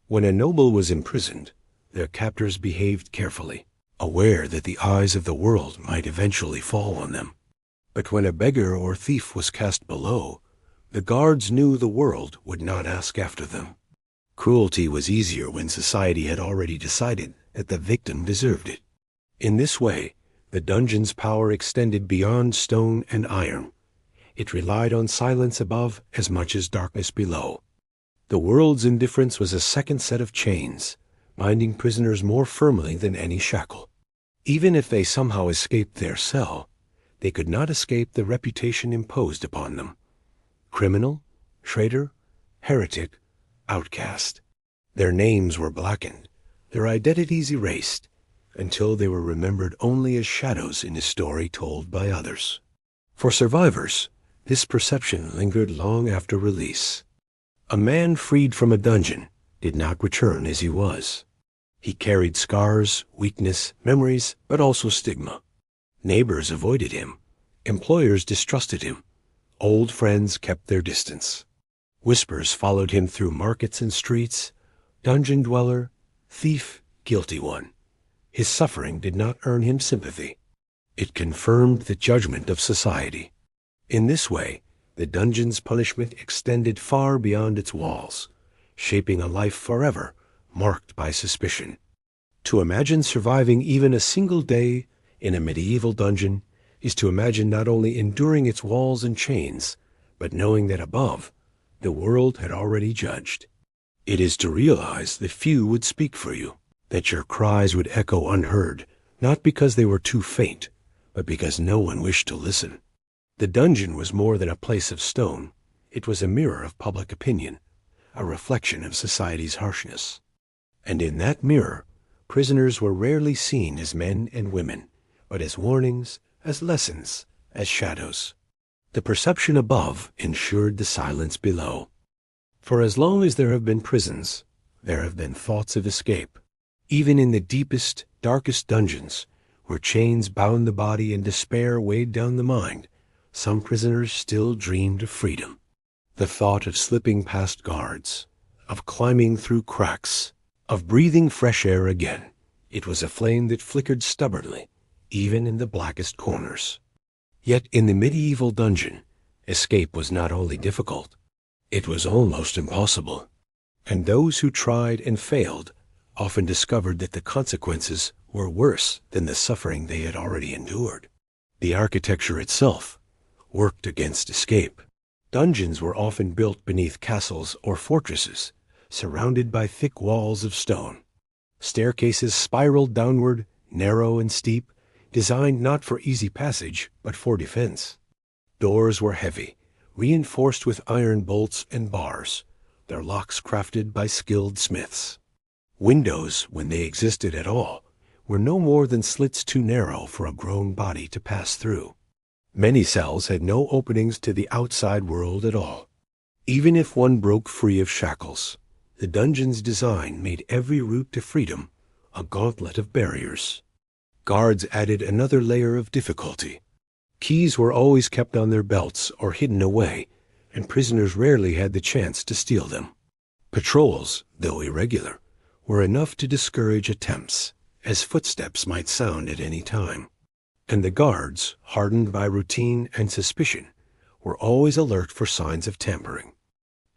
When a noble was imprisoned, their captors behaved carefully, aware that the eyes of the world might eventually fall on them. But when a beggar or thief was cast below, the guards knew the world would not ask after them. Cruelty was easier when society had already decided that the victim deserved it. In this way, the dungeon's power extended beyond stone and iron. It relied on silence above as much as darkness below. The world's indifference was a second set of chains, binding prisoners more firmly than any shackle. Even if they somehow escaped their cell, they could not escape the reputation imposed upon them. Criminal, traitor, heretic, outcast. Their names were blackened, their identities erased, until they were remembered only as shadows in a story told by others. For survivors, this perception lingered long after release. A man freed from a dungeon did not return as he was. He carried scars, weakness, memories, but also stigma. Neighbors avoided him. Employers distrusted him. Old friends kept their distance. Whispers followed him through markets and streets. Dungeon dweller, thief, guilty one. His suffering did not earn him sympathy. It confirmed the judgment of society. In this way, the dungeon's punishment extended far beyond its walls, shaping a life forever marked by suspicion. To imagine surviving even a single day in a medieval dungeon is to imagine not only enduring its walls and chains, but knowing that above, the world had already judged. It is to realize that few would speak for you, that your cries would echo unheard, not because they were too faint, but because no one wished to listen. The dungeon was more than a place of stone. It was a mirror of public opinion, a reflection of society's harshness. And in that mirror, prisoners were rarely seen as men and women, but as warnings, as lessons, as shadows. The perception above ensured the silence below. For as long as there have been prisons, there have been thoughts of escape. Even in the deepest, darkest dungeons, where chains bound the body and despair weighed down the mind, some prisoners still dreamed of freedom. The thought of slipping past guards, of climbing through cracks, of breathing fresh air again. It was a flame that flickered stubbornly, even in the blackest corners. Yet in the medieval dungeon, escape was not only difficult, it was almost impossible. And those who tried and failed often discovered that the consequences were worse than the suffering they had already endured. The architecture itself worked against escape. Dungeons were often built beneath castles or fortresses, surrounded by thick walls of stone. Staircases spiraled downward, narrow and steep, designed not for easy passage, but for defense. Doors were heavy, reinforced with iron bolts and bars, their locks crafted by skilled smiths. Windows, when they existed at all, were no more than slits too narrow for a grown body to pass through. Many cells had no openings to the outside world at all. Even if one broke free of shackles, the dungeon's design made every route to freedom a gauntlet of barriers. Guards added another layer of difficulty. Keys were always kept on their belts or hidden away, and prisoners rarely had the chance to steal them. Patrols, though irregular, were enough to discourage attempts, as footsteps might sound at any time. And the guards, hardened by routine and suspicion, were always alert for signs of tampering.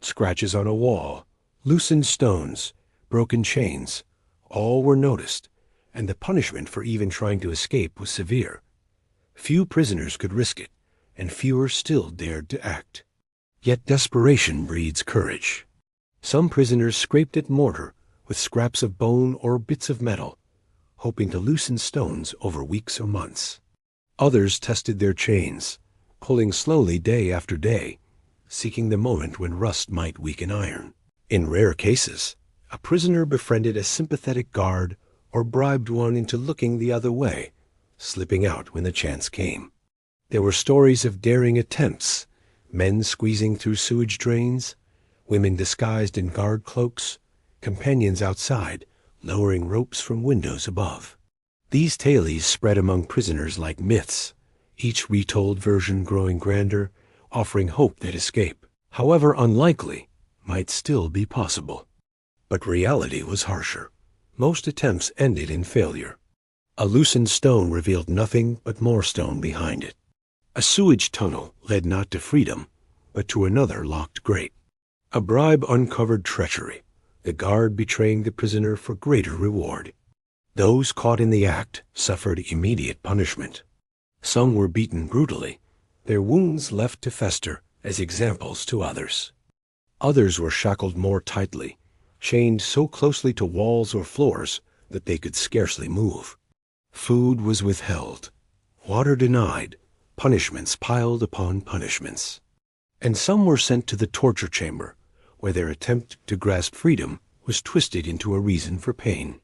Scratches on a wall, loosened stones, broken chains, all were noticed, and the punishment for even trying to escape was severe. Few prisoners could risk it, and fewer still dared to act. Yet desperation breeds courage. Some prisoners scraped at mortar with scraps of bone or bits of metal, hoping to loosen stones over weeks or months. Others tested their chains, pulling slowly day after day, seeking the moment when rust might weaken iron. In rare cases, a prisoner befriended a sympathetic guard or bribed one into looking the other way, slipping out when the chance came. There were stories of daring attempts, men squeezing through sewage drains, women disguised in guard cloaks, companions outside lowering ropes from windows above. These tales spread among prisoners like myths, each retold version growing grander, offering hope that escape, however unlikely, might still be possible. But reality was harsher. Most attempts ended in failure. A loosened stone revealed nothing but more stone behind it. A sewage tunnel led not to freedom, but to another locked grate. A bribe uncovered treachery, the guard betraying the prisoner for greater reward. Those caught in the act suffered immediate punishment. Some were beaten brutally, their wounds left to fester as examples to others. Others were shackled more tightly, chained so closely to walls or floors that they could scarcely move. Food was withheld, water denied, punishments piled upon punishments. And some were sent to the torture chamber, where their attempt to grasp freedom was twisted into a reason for pain.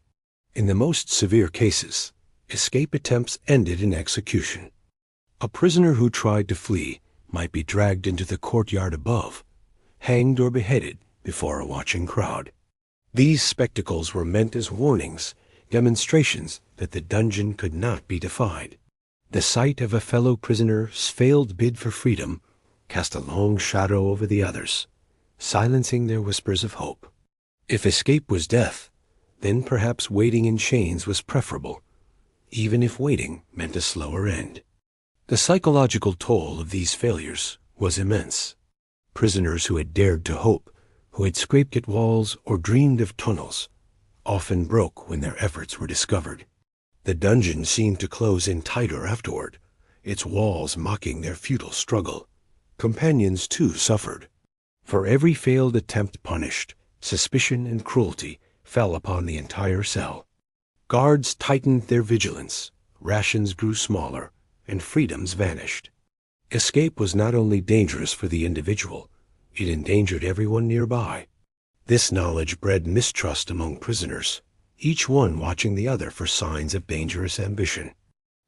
In the most severe cases, escape attempts ended in execution. A prisoner who tried to flee might be dragged into the courtyard above, hanged or beheaded before a watching crowd. These spectacles were meant as warnings, demonstrations that the dungeon could not be defied. The sight of a fellow prisoner's failed bid for freedom cast a long shadow over the others, silencing their whispers of hope. If escape was death, then perhaps waiting in chains was preferable, even if waiting meant a slower end. The psychological toll of these failures was immense. Prisoners who had dared to hope, who had scraped at walls or dreamed of tunnels, often broke when their efforts were discovered. The dungeon seemed to close in tighter afterward, its walls mocking their futile struggle. Companions, too, suffered. For every failed attempt punished, suspicion and cruelty fell upon the entire cell. Guards tightened their vigilance, rations grew smaller, and freedoms vanished. Escape was not only dangerous for the individual, it endangered everyone nearby. This knowledge bred mistrust among prisoners, each one watching the other for signs of dangerous ambition.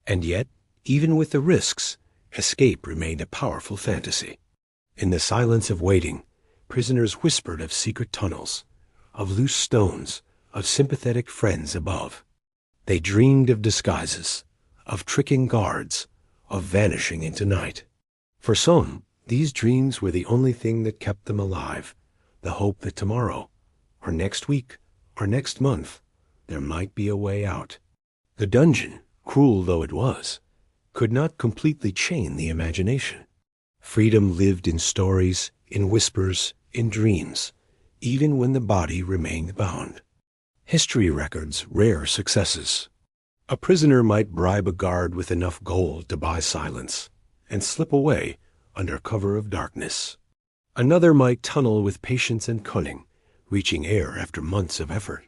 And yet, even with the risks, escape remained a powerful fantasy. In the silence of waiting, prisoners whispered of secret tunnels, of loose stones, of sympathetic friends above. They dreamed of disguises, of tricking guards, of vanishing into night. For some, these dreams were the only thing that kept them alive, the hope that tomorrow, or next week, or next month, there might be a way out. The dungeon, cruel though it was, could not completely chain the imagination. Freedom lived in stories, in whispers, in dreams, even when the body remained bound. History records rare successes. A prisoner might bribe a guard with enough gold to buy silence and slip away under cover of darkness. Another might tunnel with patience and cunning, reaching air after months of effort.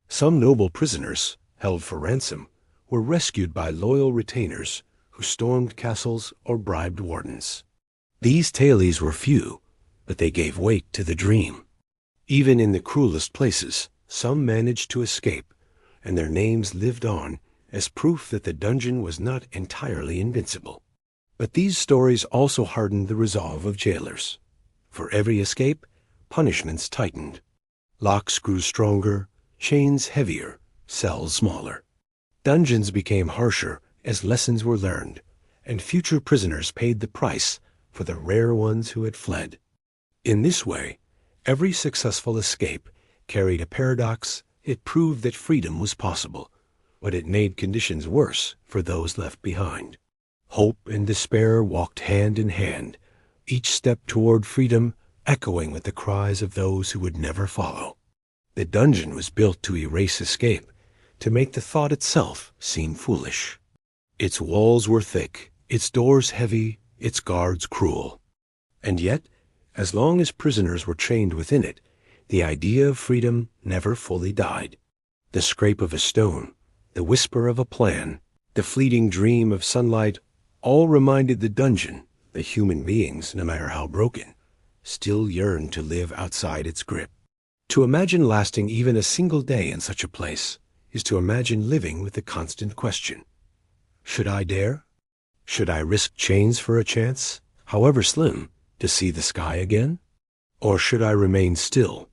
Some noble prisoners, held for ransom, were rescued by loyal retainers who stormed castles or bribed wardens. These tales were few, but they gave weight to the dream. Even in the cruelest places, some managed to escape, and their names lived on as proof that the dungeon was not entirely invincible. But these stories also hardened the resolve of jailers. For every escape, punishments tightened. Locks grew stronger, chains heavier, cells smaller. Dungeons became harsher as lessons were learned, and future prisoners paid the price for the rare ones who had fled. In this way, every successful escape carried a paradox. It proved that freedom was possible, but it made conditions worse for those left behind. Hope and despair walked hand in hand, each step toward freedom echoing with the cries of those who would never follow. The dungeon was built to erase escape, to make the thought itself seem foolish. Its walls were thick, its doors heavy, its guards cruel. And yet, as long as prisoners were chained within it, the idea of freedom never fully died. The scrape of a stone, the whisper of a plan, the fleeting dream of sunlight, all reminded the dungeon that human beings, no matter how broken, still yearned to live outside its grip. To imagine lasting even a single day in such a place is to imagine living with the constant question: should I dare? Should I risk chains for a chance, however slim, to see the sky again? Or should I remain still,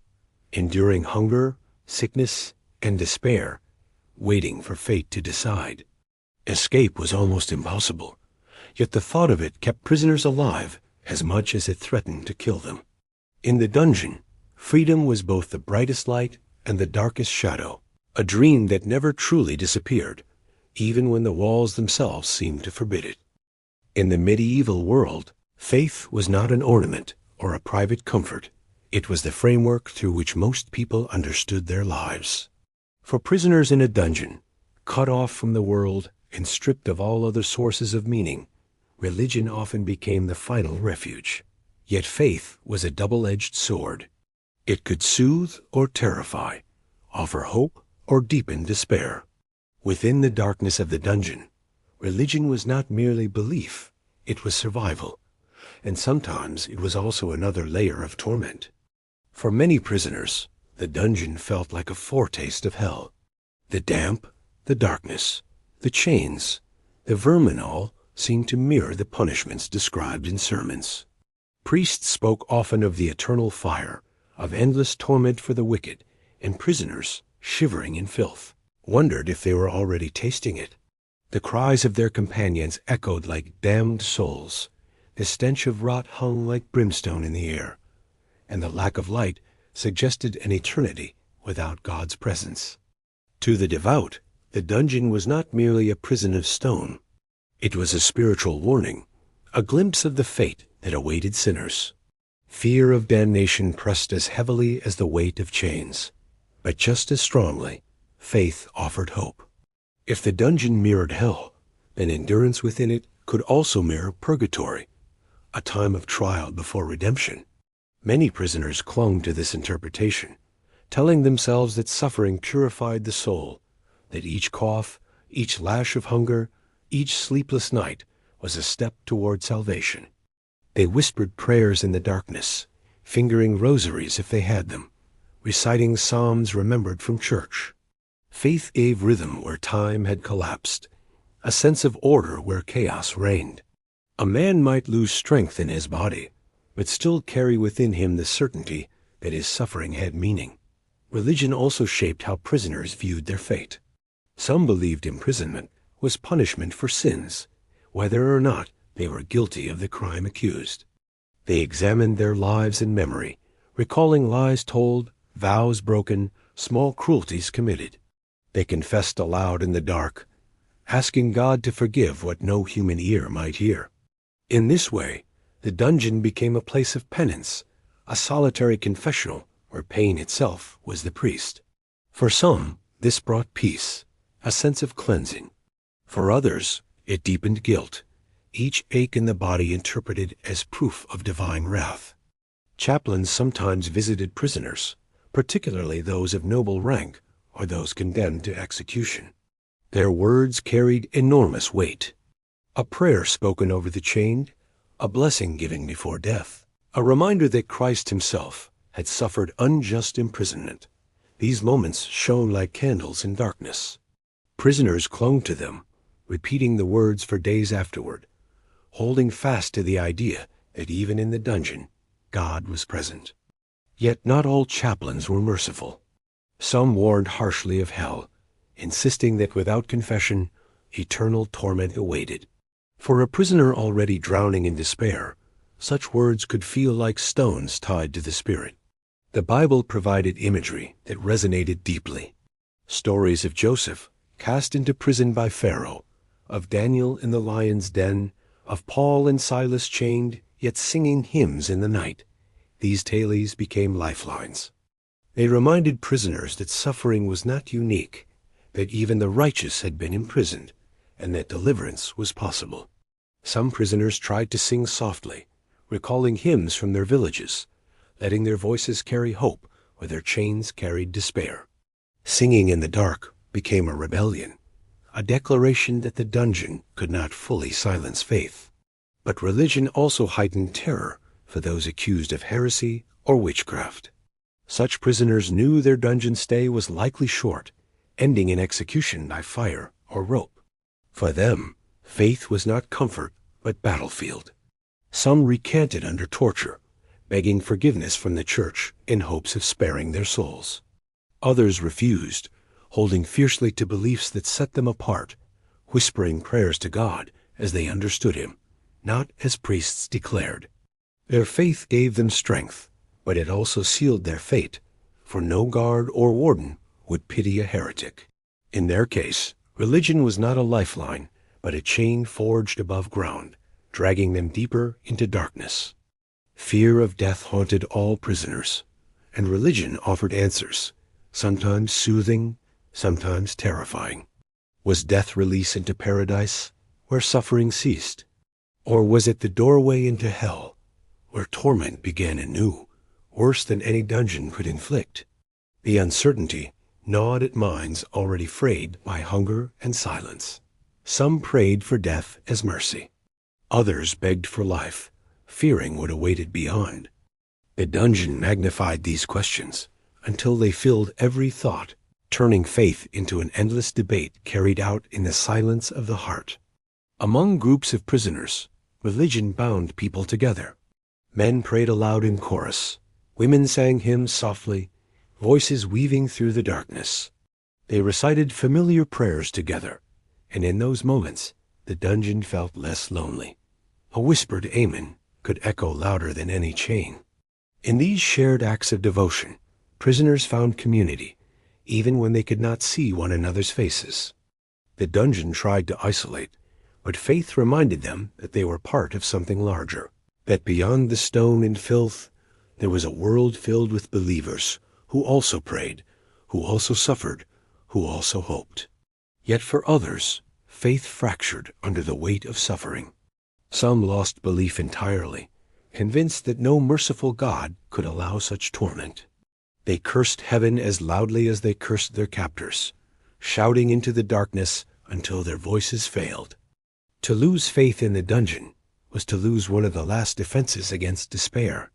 enduring hunger, sickness, and despair, waiting for fate to decide? Escape was almost impossible, yet the thought of it kept prisoners alive as much as it threatened to kill them. In the dungeon, freedom was both the brightest light and the darkest shadow, a dream that never truly disappeared, even when the walls themselves seemed to forbid it. In the medieval world, faith was not an ornament or a private comfort. It was the framework through which most people understood their lives. For prisoners in a dungeon, cut off from the world and stripped of all other sources of meaning, religion often became the final refuge. Yet faith was a double-edged sword. It could soothe or terrify, offer hope or deepen despair. Within the darkness of the dungeon, religion was not merely belief, it was survival, and sometimes it was also another layer of torment. For many prisoners, the dungeon felt like a foretaste of hell. The damp, the darkness, the chains, the vermin all seemed to mirror the punishments described in sermons. Priests spoke often of the eternal fire, of endless torment for the wicked, and prisoners, shivering in filth, wondered if they were already tasting it. The cries of their companions echoed like damned souls. The stench of rot hung like brimstone in the air, and the lack of light suggested an eternity without God's presence. To the devout, the dungeon was not merely a prison of stone. It was a spiritual warning, a glimpse of the fate that awaited sinners. Fear of damnation pressed as heavily as the weight of chains, but just as strongly, faith offered hope. If the dungeon mirrored hell, then endurance within it could also mirror purgatory, a time of trial before redemption. Many prisoners clung to this interpretation, telling themselves that suffering purified the soul, that each cough, each lash of hunger, each sleepless night was a step toward salvation. They whispered prayers in the darkness, fingering rosaries if they had them, reciting psalms remembered from church. Faith gave rhythm where time had collapsed, a sense of order where chaos reigned. A man might lose strength in his body, but still carry within him the certainty that his suffering had meaning. Religion also shaped how prisoners viewed their fate. Some believed imprisonment was punishment for sins, whether or not they were guilty of the crime accused. They examined their lives in memory, recalling lies told, vows broken, small cruelties committed. They confessed aloud in the dark, asking God to forgive what no human ear might hear. In this way, the dungeon became a place of penance, a solitary confessional where pain itself was the priest. For some, this brought peace, a sense of cleansing. For others, it deepened guilt, each ache in the body interpreted as proof of divine wrath. Chaplains sometimes visited prisoners, particularly those of noble rank or those condemned to execution. Their words carried enormous weight. A prayer spoken over the chained, a blessing given before death, a reminder that Christ himself had suffered unjust imprisonment. These moments shone like candles in darkness. Prisoners clung to them, repeating the words for days afterward, holding fast to the idea that even in the dungeon, God was present. Yet not all chaplains were merciful. Some warned harshly of hell, insisting that without confession, eternal torment awaited. For a prisoner already drowning in despair, such words could feel like stones tied to the spirit. The Bible provided imagery that resonated deeply. Stories of Joseph, cast into prison by Pharaoh, of Daniel in the lion's den, of Paul and Silas chained, yet singing hymns in the night. These tales became lifelines. They reminded prisoners that suffering was not unique, that even the righteous had been imprisoned, and that deliverance was possible. Some prisoners tried to sing softly, recalling hymns from their villages, letting their voices carry hope where their chains carried despair. Singing in the dark became a rebellion, a declaration that the dungeon could not fully silence faith. But religion also heightened terror for those accused of heresy or witchcraft. Such prisoners knew their dungeon stay was likely short, ending in execution by fire or rope. For them, faith was not comfort but battlefield. Some recanted under torture, begging forgiveness from the church in hopes of sparing their souls. Others refused, holding fiercely to beliefs that set them apart, whispering prayers to God as they understood him, not as priests declared. Their faith gave them strength, but it also sealed their fate, for no guard or warden would pity a heretic. In their case, religion was not a lifeline, but a chain forged above ground, dragging them deeper into darkness. Fear of death haunted all prisoners, and religion offered answers, sometimes soothing, sometimes terrifying. Was death release into paradise, where suffering ceased? Or was it the doorway into hell, where torment began anew, worse than any dungeon could inflict. The uncertainty gnawed at minds already frayed by hunger and silence. Some prayed for death as mercy. Others begged for life, fearing what awaited beyond. The dungeon magnified these questions until they filled every thought, turning faith into an endless debate carried out in the silence of the heart. Among groups of prisoners, religion bound people together. Men prayed aloud in chorus. Women sang hymns softly, voices weaving through the darkness. They recited familiar prayers together, and in those moments the dungeon felt less lonely. A whispered amen could echo louder than any chain. In these shared acts of devotion, prisoners found community, even when they could not see one another's faces. The dungeon tried to isolate, but faith reminded them that they were part of something larger, that beyond the stone and filth, there was a world filled with believers who also prayed, who also suffered, who also hoped. Yet for others, faith fractured under the weight of suffering. Some lost belief entirely, convinced that no merciful God could allow such torment. They cursed heaven as loudly as they cursed their captors, shouting into the darkness until their voices failed. To lose faith in the dungeon was to lose one of the last defenses against despair.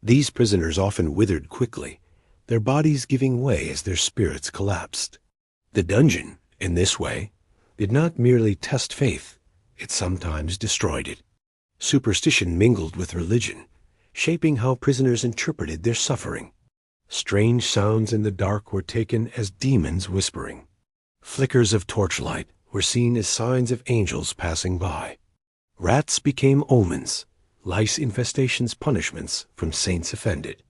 These prisoners often withered quickly, their bodies giving way as their spirits collapsed. The dungeon, in this way, did not merely test faith, it sometimes destroyed it. Superstition mingled with religion, shaping how prisoners interpreted their suffering. Strange sounds in the dark were taken as demons whispering. Flickers of torchlight were seen as signs of angels passing by. Rats became omens, lice infestations punishments from saints offended.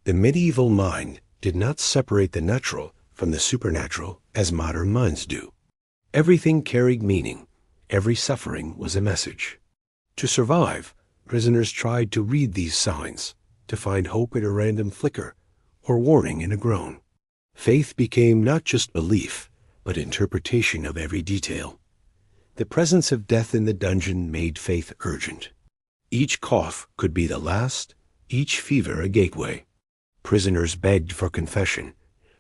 The medieval mind did not separate the natural from the supernatural as modern minds do. Everything carried meaning, every suffering was a message. To survive, prisoners tried to read these signs, to find hope in a random flicker or warning in a groan. Faith became not just belief, but interpretation of every detail. The presence of death in the dungeon made faith urgent. Each cough could be the last, each fever a gateway. Prisoners begged for confession,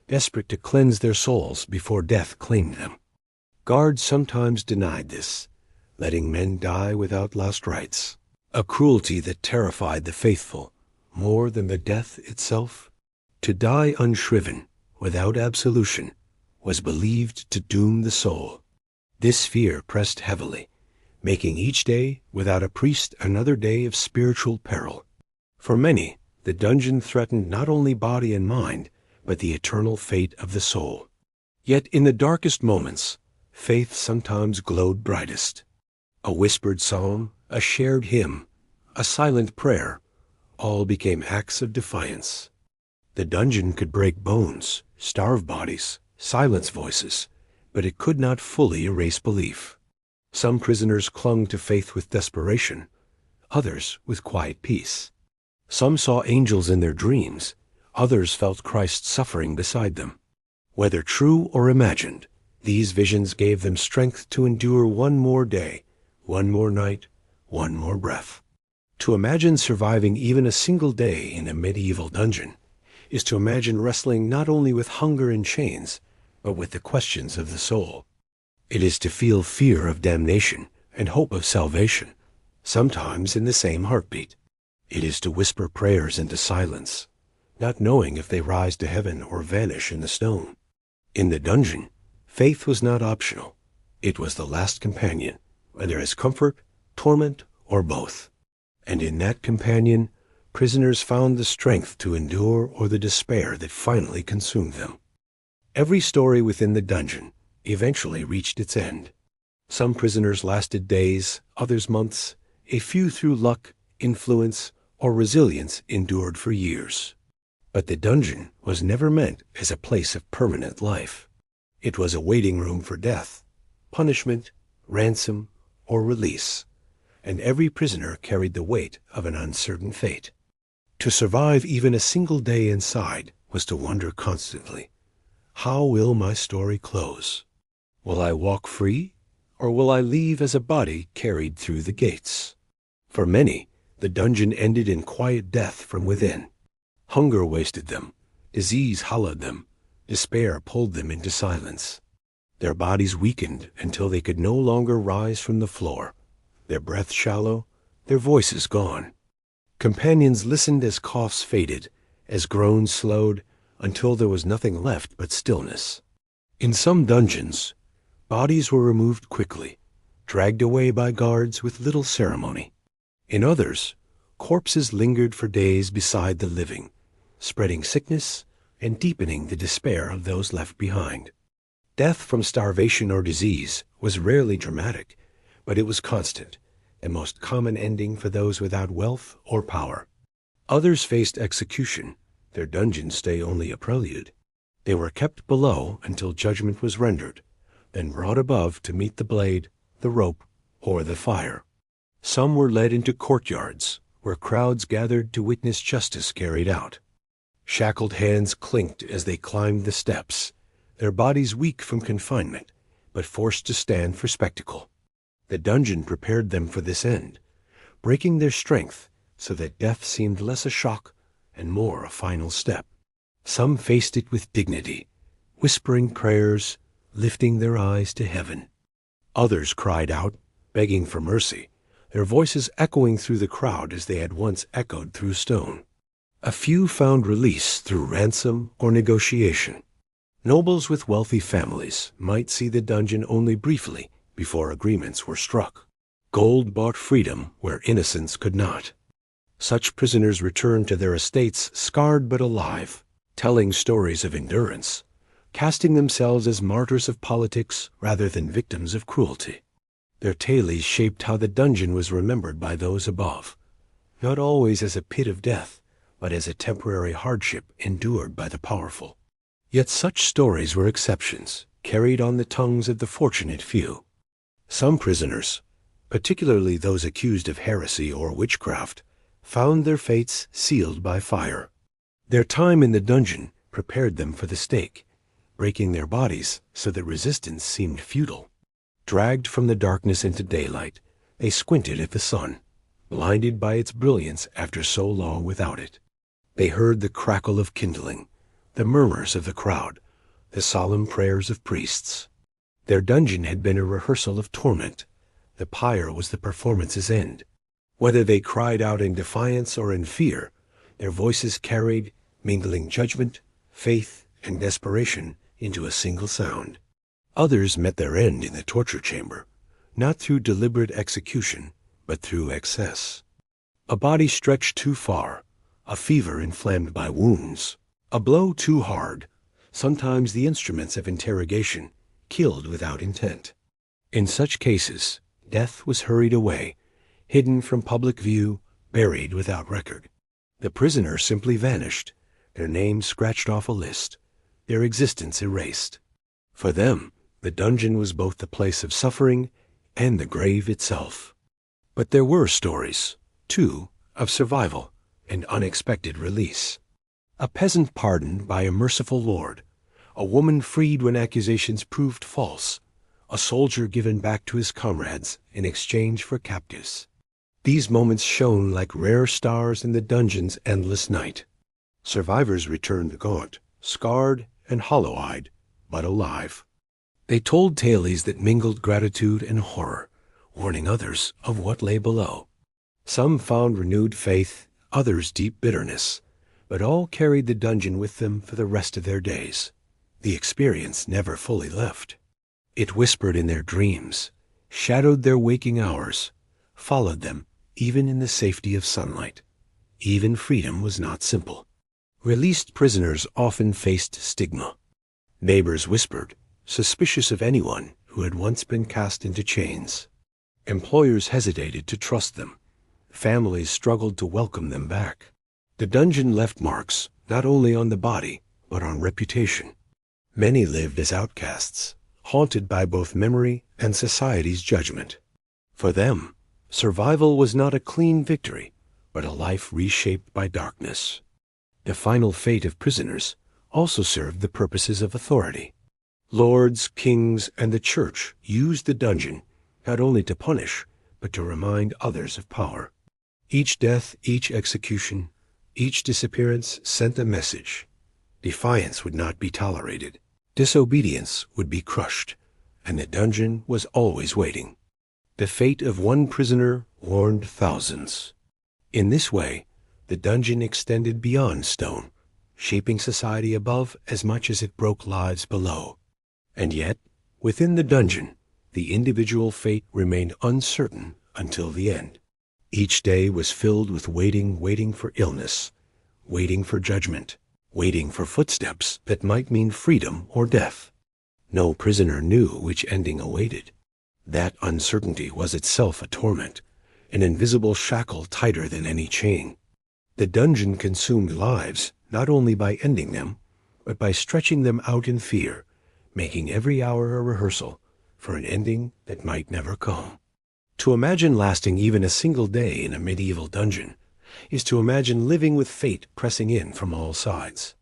desperate to cleanse their souls before death claimed them. Guards sometimes denied this, letting men die without last rites, a cruelty that terrified the faithful more than the death itself. To die unshriven, without absolution, was believed to doom the soul. This fear pressed heavily, making each day without a priest another day of spiritual peril. For many, the dungeon threatened not only body and mind, but the eternal fate of the soul. Yet in the darkest moments, faith sometimes glowed brightest. A whispered psalm, a shared hymn, a silent prayer, all became acts of defiance. The dungeon could break bones, starve bodies, silence voices, but it could not fully erase belief. Some prisoners clung to faith with desperation, others with quiet peace. Some saw angels in their dreams, others felt Christ suffering beside them. Whether true or imagined, these visions gave them strength to endure one more day, one more night, one more breath. To imagine surviving even a single day in a medieval dungeon is to imagine wrestling not only with hunger and chains, but with the questions of the soul. It is to feel fear of damnation and hope of salvation, sometimes in the same heartbeat. It is to whisper prayers into silence, not knowing if they rise to heaven or vanish in the stone. In the dungeon, faith was not optional. It was the last companion, whether as comfort, torment, or both. And in that companion, prisoners found the strength to endure or the despair that finally consumed them. Every story within the dungeon eventually reached its end. Some prisoners lasted days, others months, a few through luck, influence, or resilience endured for years. But the dungeon was never meant as a place of permanent life. It was a waiting room for death, punishment, ransom, or release, and every prisoner carried the weight of an uncertain fate. To survive even a single day inside was to wonder constantly, how will my story close? Will I walk free, or will I leave as a body carried through the gates? For many, the dungeon ended in quiet death from within. Hunger wasted them, disease hollowed them, despair pulled them into silence. Their bodies weakened until they could no longer rise from the floor, their breath shallow, their voices gone. Companions listened as coughs faded, as groans slowed, until there was nothing left but stillness. In some dungeons, bodies were removed quickly, dragged away by guards with little ceremony. In others, corpses lingered for days beside the living, spreading sickness and deepening the despair of those left behind. Death from starvation or disease was rarely dramatic, but it was constant, the most common ending for those without wealth or power. Others faced execution, their dungeon stay only a prelude. They were kept below until judgment was rendered, then brought above to meet the blade, the rope, or the fire. Some were led into courtyards, where crowds gathered to witness justice carried out. Shackled hands clinked as they climbed the steps, their bodies weak from confinement, but forced to stand for spectacle. The dungeon prepared them for this end, breaking their strength so that death seemed less a shock and more a final step. Some faced it with dignity, whispering prayers, lifting their eyes to heaven. Others cried out, begging for mercy, their voices echoing through the crowd as they had once echoed through stone. A few found release through ransom or negotiation. Nobles with wealthy families might see the dungeon only briefly before agreements were struck. Gold bought freedom where innocence could not. Such prisoners returned to their estates scarred but alive, telling stories of endurance, casting themselves as martyrs of politics rather than victims of cruelty. Their tales shaped how the dungeon was remembered by those above, not always as a pit of death, but as a temporary hardship endured by the powerful. Yet such stories were exceptions, carried on the tongues of the fortunate few. Some prisoners, particularly those accused of heresy or witchcraft, found their fates sealed by fire. Their time in the dungeon prepared them for the stake, breaking their bodies so that resistance seemed futile. Dragged from the darkness into daylight, they squinted at the sun, blinded by its brilliance after so long without it. They heard the crackle of kindling, the murmurs of the crowd, the solemn prayers of priests. Their dungeon had been a rehearsal of torment. The pyre was the performance's end. Whether they cried out in defiance or in fear, their voices carried, mingling judgment, faith, and desperation into a single sound. Others met their end in the torture chamber, not through deliberate execution, but through excess. A body stretched too far, a fever inflamed by wounds, a blow too hard, sometimes the instruments of interrogation, killed without intent. In such cases, death was hurried away, hidden from public view, buried without record. The prisoner simply vanished, their names scratched off a list, their existence erased. For them, the dungeon was both the place of suffering and the grave itself. But there were stories, too, of survival and unexpected release. A peasant pardoned by a merciful lord, a woman freed when accusations proved false, a soldier given back to his comrades in exchange for captives. These moments shone like rare stars in the dungeon's endless night. Survivors returned gaunt, scarred, and hollow-eyed, but alive. They told tales that mingled gratitude and horror, warning others of what lay below. Some found renewed faith, others deep bitterness, but all carried the dungeon with them for the rest of their days. The experience never fully left. It whispered in their dreams, shadowed their waking hours, followed them even in the safety of sunlight. Even freedom was not simple. Released prisoners often faced stigma. Neighbors whispered, suspicious of anyone who had once been cast into chains. Employers hesitated to trust them. Families struggled to welcome them back. The dungeon left marks not only on the body, but on reputation. Many lived as outcasts, haunted by both memory and society's judgment. For them, survival was not a clean victory, but a life reshaped by darkness. The final fate of prisoners also served the purposes of authority. Lords, kings, and the church used the dungeon not only to punish, but to remind others of power. Each death, each execution, Each disappearance sent a message. Defiance would not be tolerated. Disobedience would be crushed, and the dungeon was always waiting. The fate of one prisoner warned thousands. In this way, the dungeon extended beyond stone, shaping society above as much as it broke lives below. And yet, within the dungeon, the individual fate remained uncertain until the end. Each day was filled with waiting for illness, waiting for judgment, waiting for footsteps that might mean freedom or death. No prisoner knew which ending awaited. That uncertainty was itself a torment, an invisible shackle tighter than any chain. The dungeon consumed lives not only by ending them, but by stretching them out in fear, making every hour a rehearsal for an ending that might never come. To imagine lasting even a single day in a medieval dungeon is to imagine living with fate pressing in from all sides.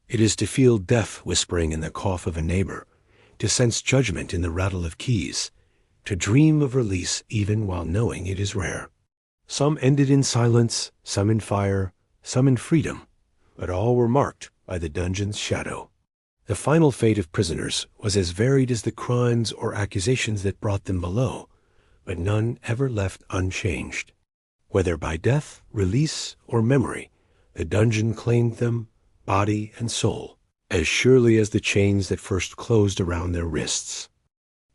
It is to feel death whispering in the cough of a neighbor, to sense judgment in the rattle of keys, to dream of release even while knowing it is rare. Some ended in silence, some in fire, some in freedom, but all were marked by the dungeon's shadow. The final fate of prisoners was as varied as the crimes or accusations that brought them below, but none ever left unchanged. Whether by death, release, or memory, the dungeon claimed them, body and soul, as surely as the chains that first closed around their wrists.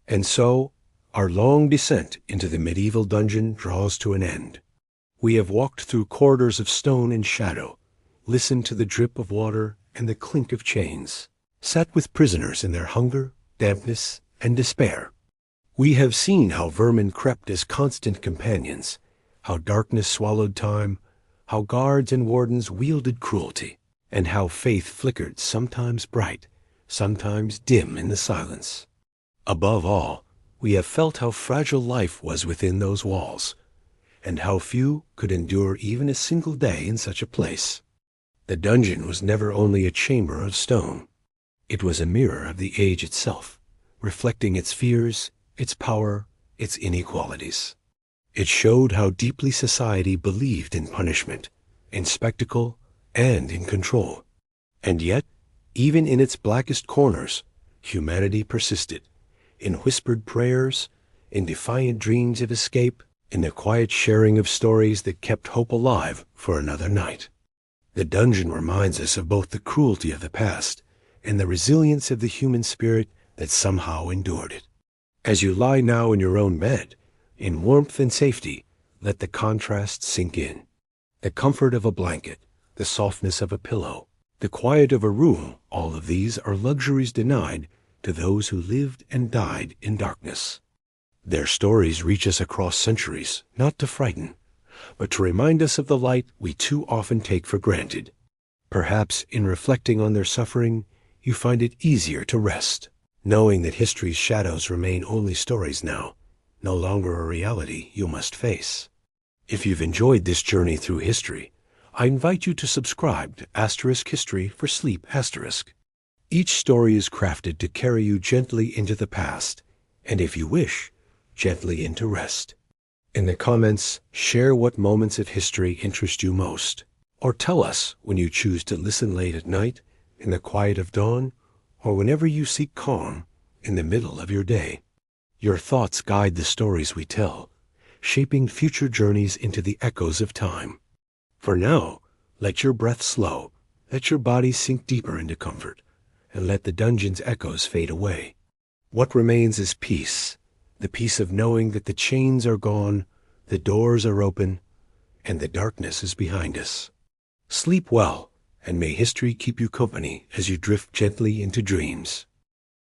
And so, our long descent into the medieval dungeon draws to an end. We have walked through corridors of stone and shadow, listened to the drip of water and the clink of chains, sat with prisoners in their hunger, dampness, and despair. We have seen how vermin crept as constant companions, how darkness swallowed time, how guards and wardens wielded cruelty, and how faith flickered sometimes bright, sometimes dim in the silence. Above all, we have felt how fragile life was within those walls, and how few could endure even a single day in such a place. The dungeon was never only a chamber of stone. It was a mirror of the age itself, reflecting its fears, its power, its inequalities. It showed how deeply society believed in punishment, in spectacle, and in control. And yet, even in its blackest corners, humanity persisted, in whispered prayers, in defiant dreams of escape, in the quiet sharing of stories that kept hope alive for another night. The dungeon reminds us of both the cruelty of the past and the resilience of the human spirit that somehow endured it. As you lie now in your own bed, in warmth and safety, let the contrast sink in. The comfort of a blanket, the softness of a pillow, the quiet of a room, all of these are luxuries denied to those who lived and died in darkness. Their stories reach us across centuries, not to frighten, but to remind us of the light we too often take for granted. Perhaps in reflecting on their suffering, you find it easier to rest, knowing that history's shadows remain only stories now, no longer a reality you must face. If you've enjoyed this journey through history, I invite you to subscribe to * History for Sleep *. Each story is crafted to carry you gently into the past, and if you wish, gently into rest. In the comments, share what moments of history interest you most, or tell us when you choose to listen late at night, in the quiet of dawn, or whenever you seek calm in the middle of your day. Your thoughts guide the stories we tell, shaping future journeys into the echoes of time. For now, let your breath slow, let your body sink deeper into comfort, and let the dungeon's echoes fade away. What remains is peace, the peace of knowing that the chains are gone, the doors are open, and the darkness is behind us. Sleep well, and may history keep you company as you drift gently into dreams.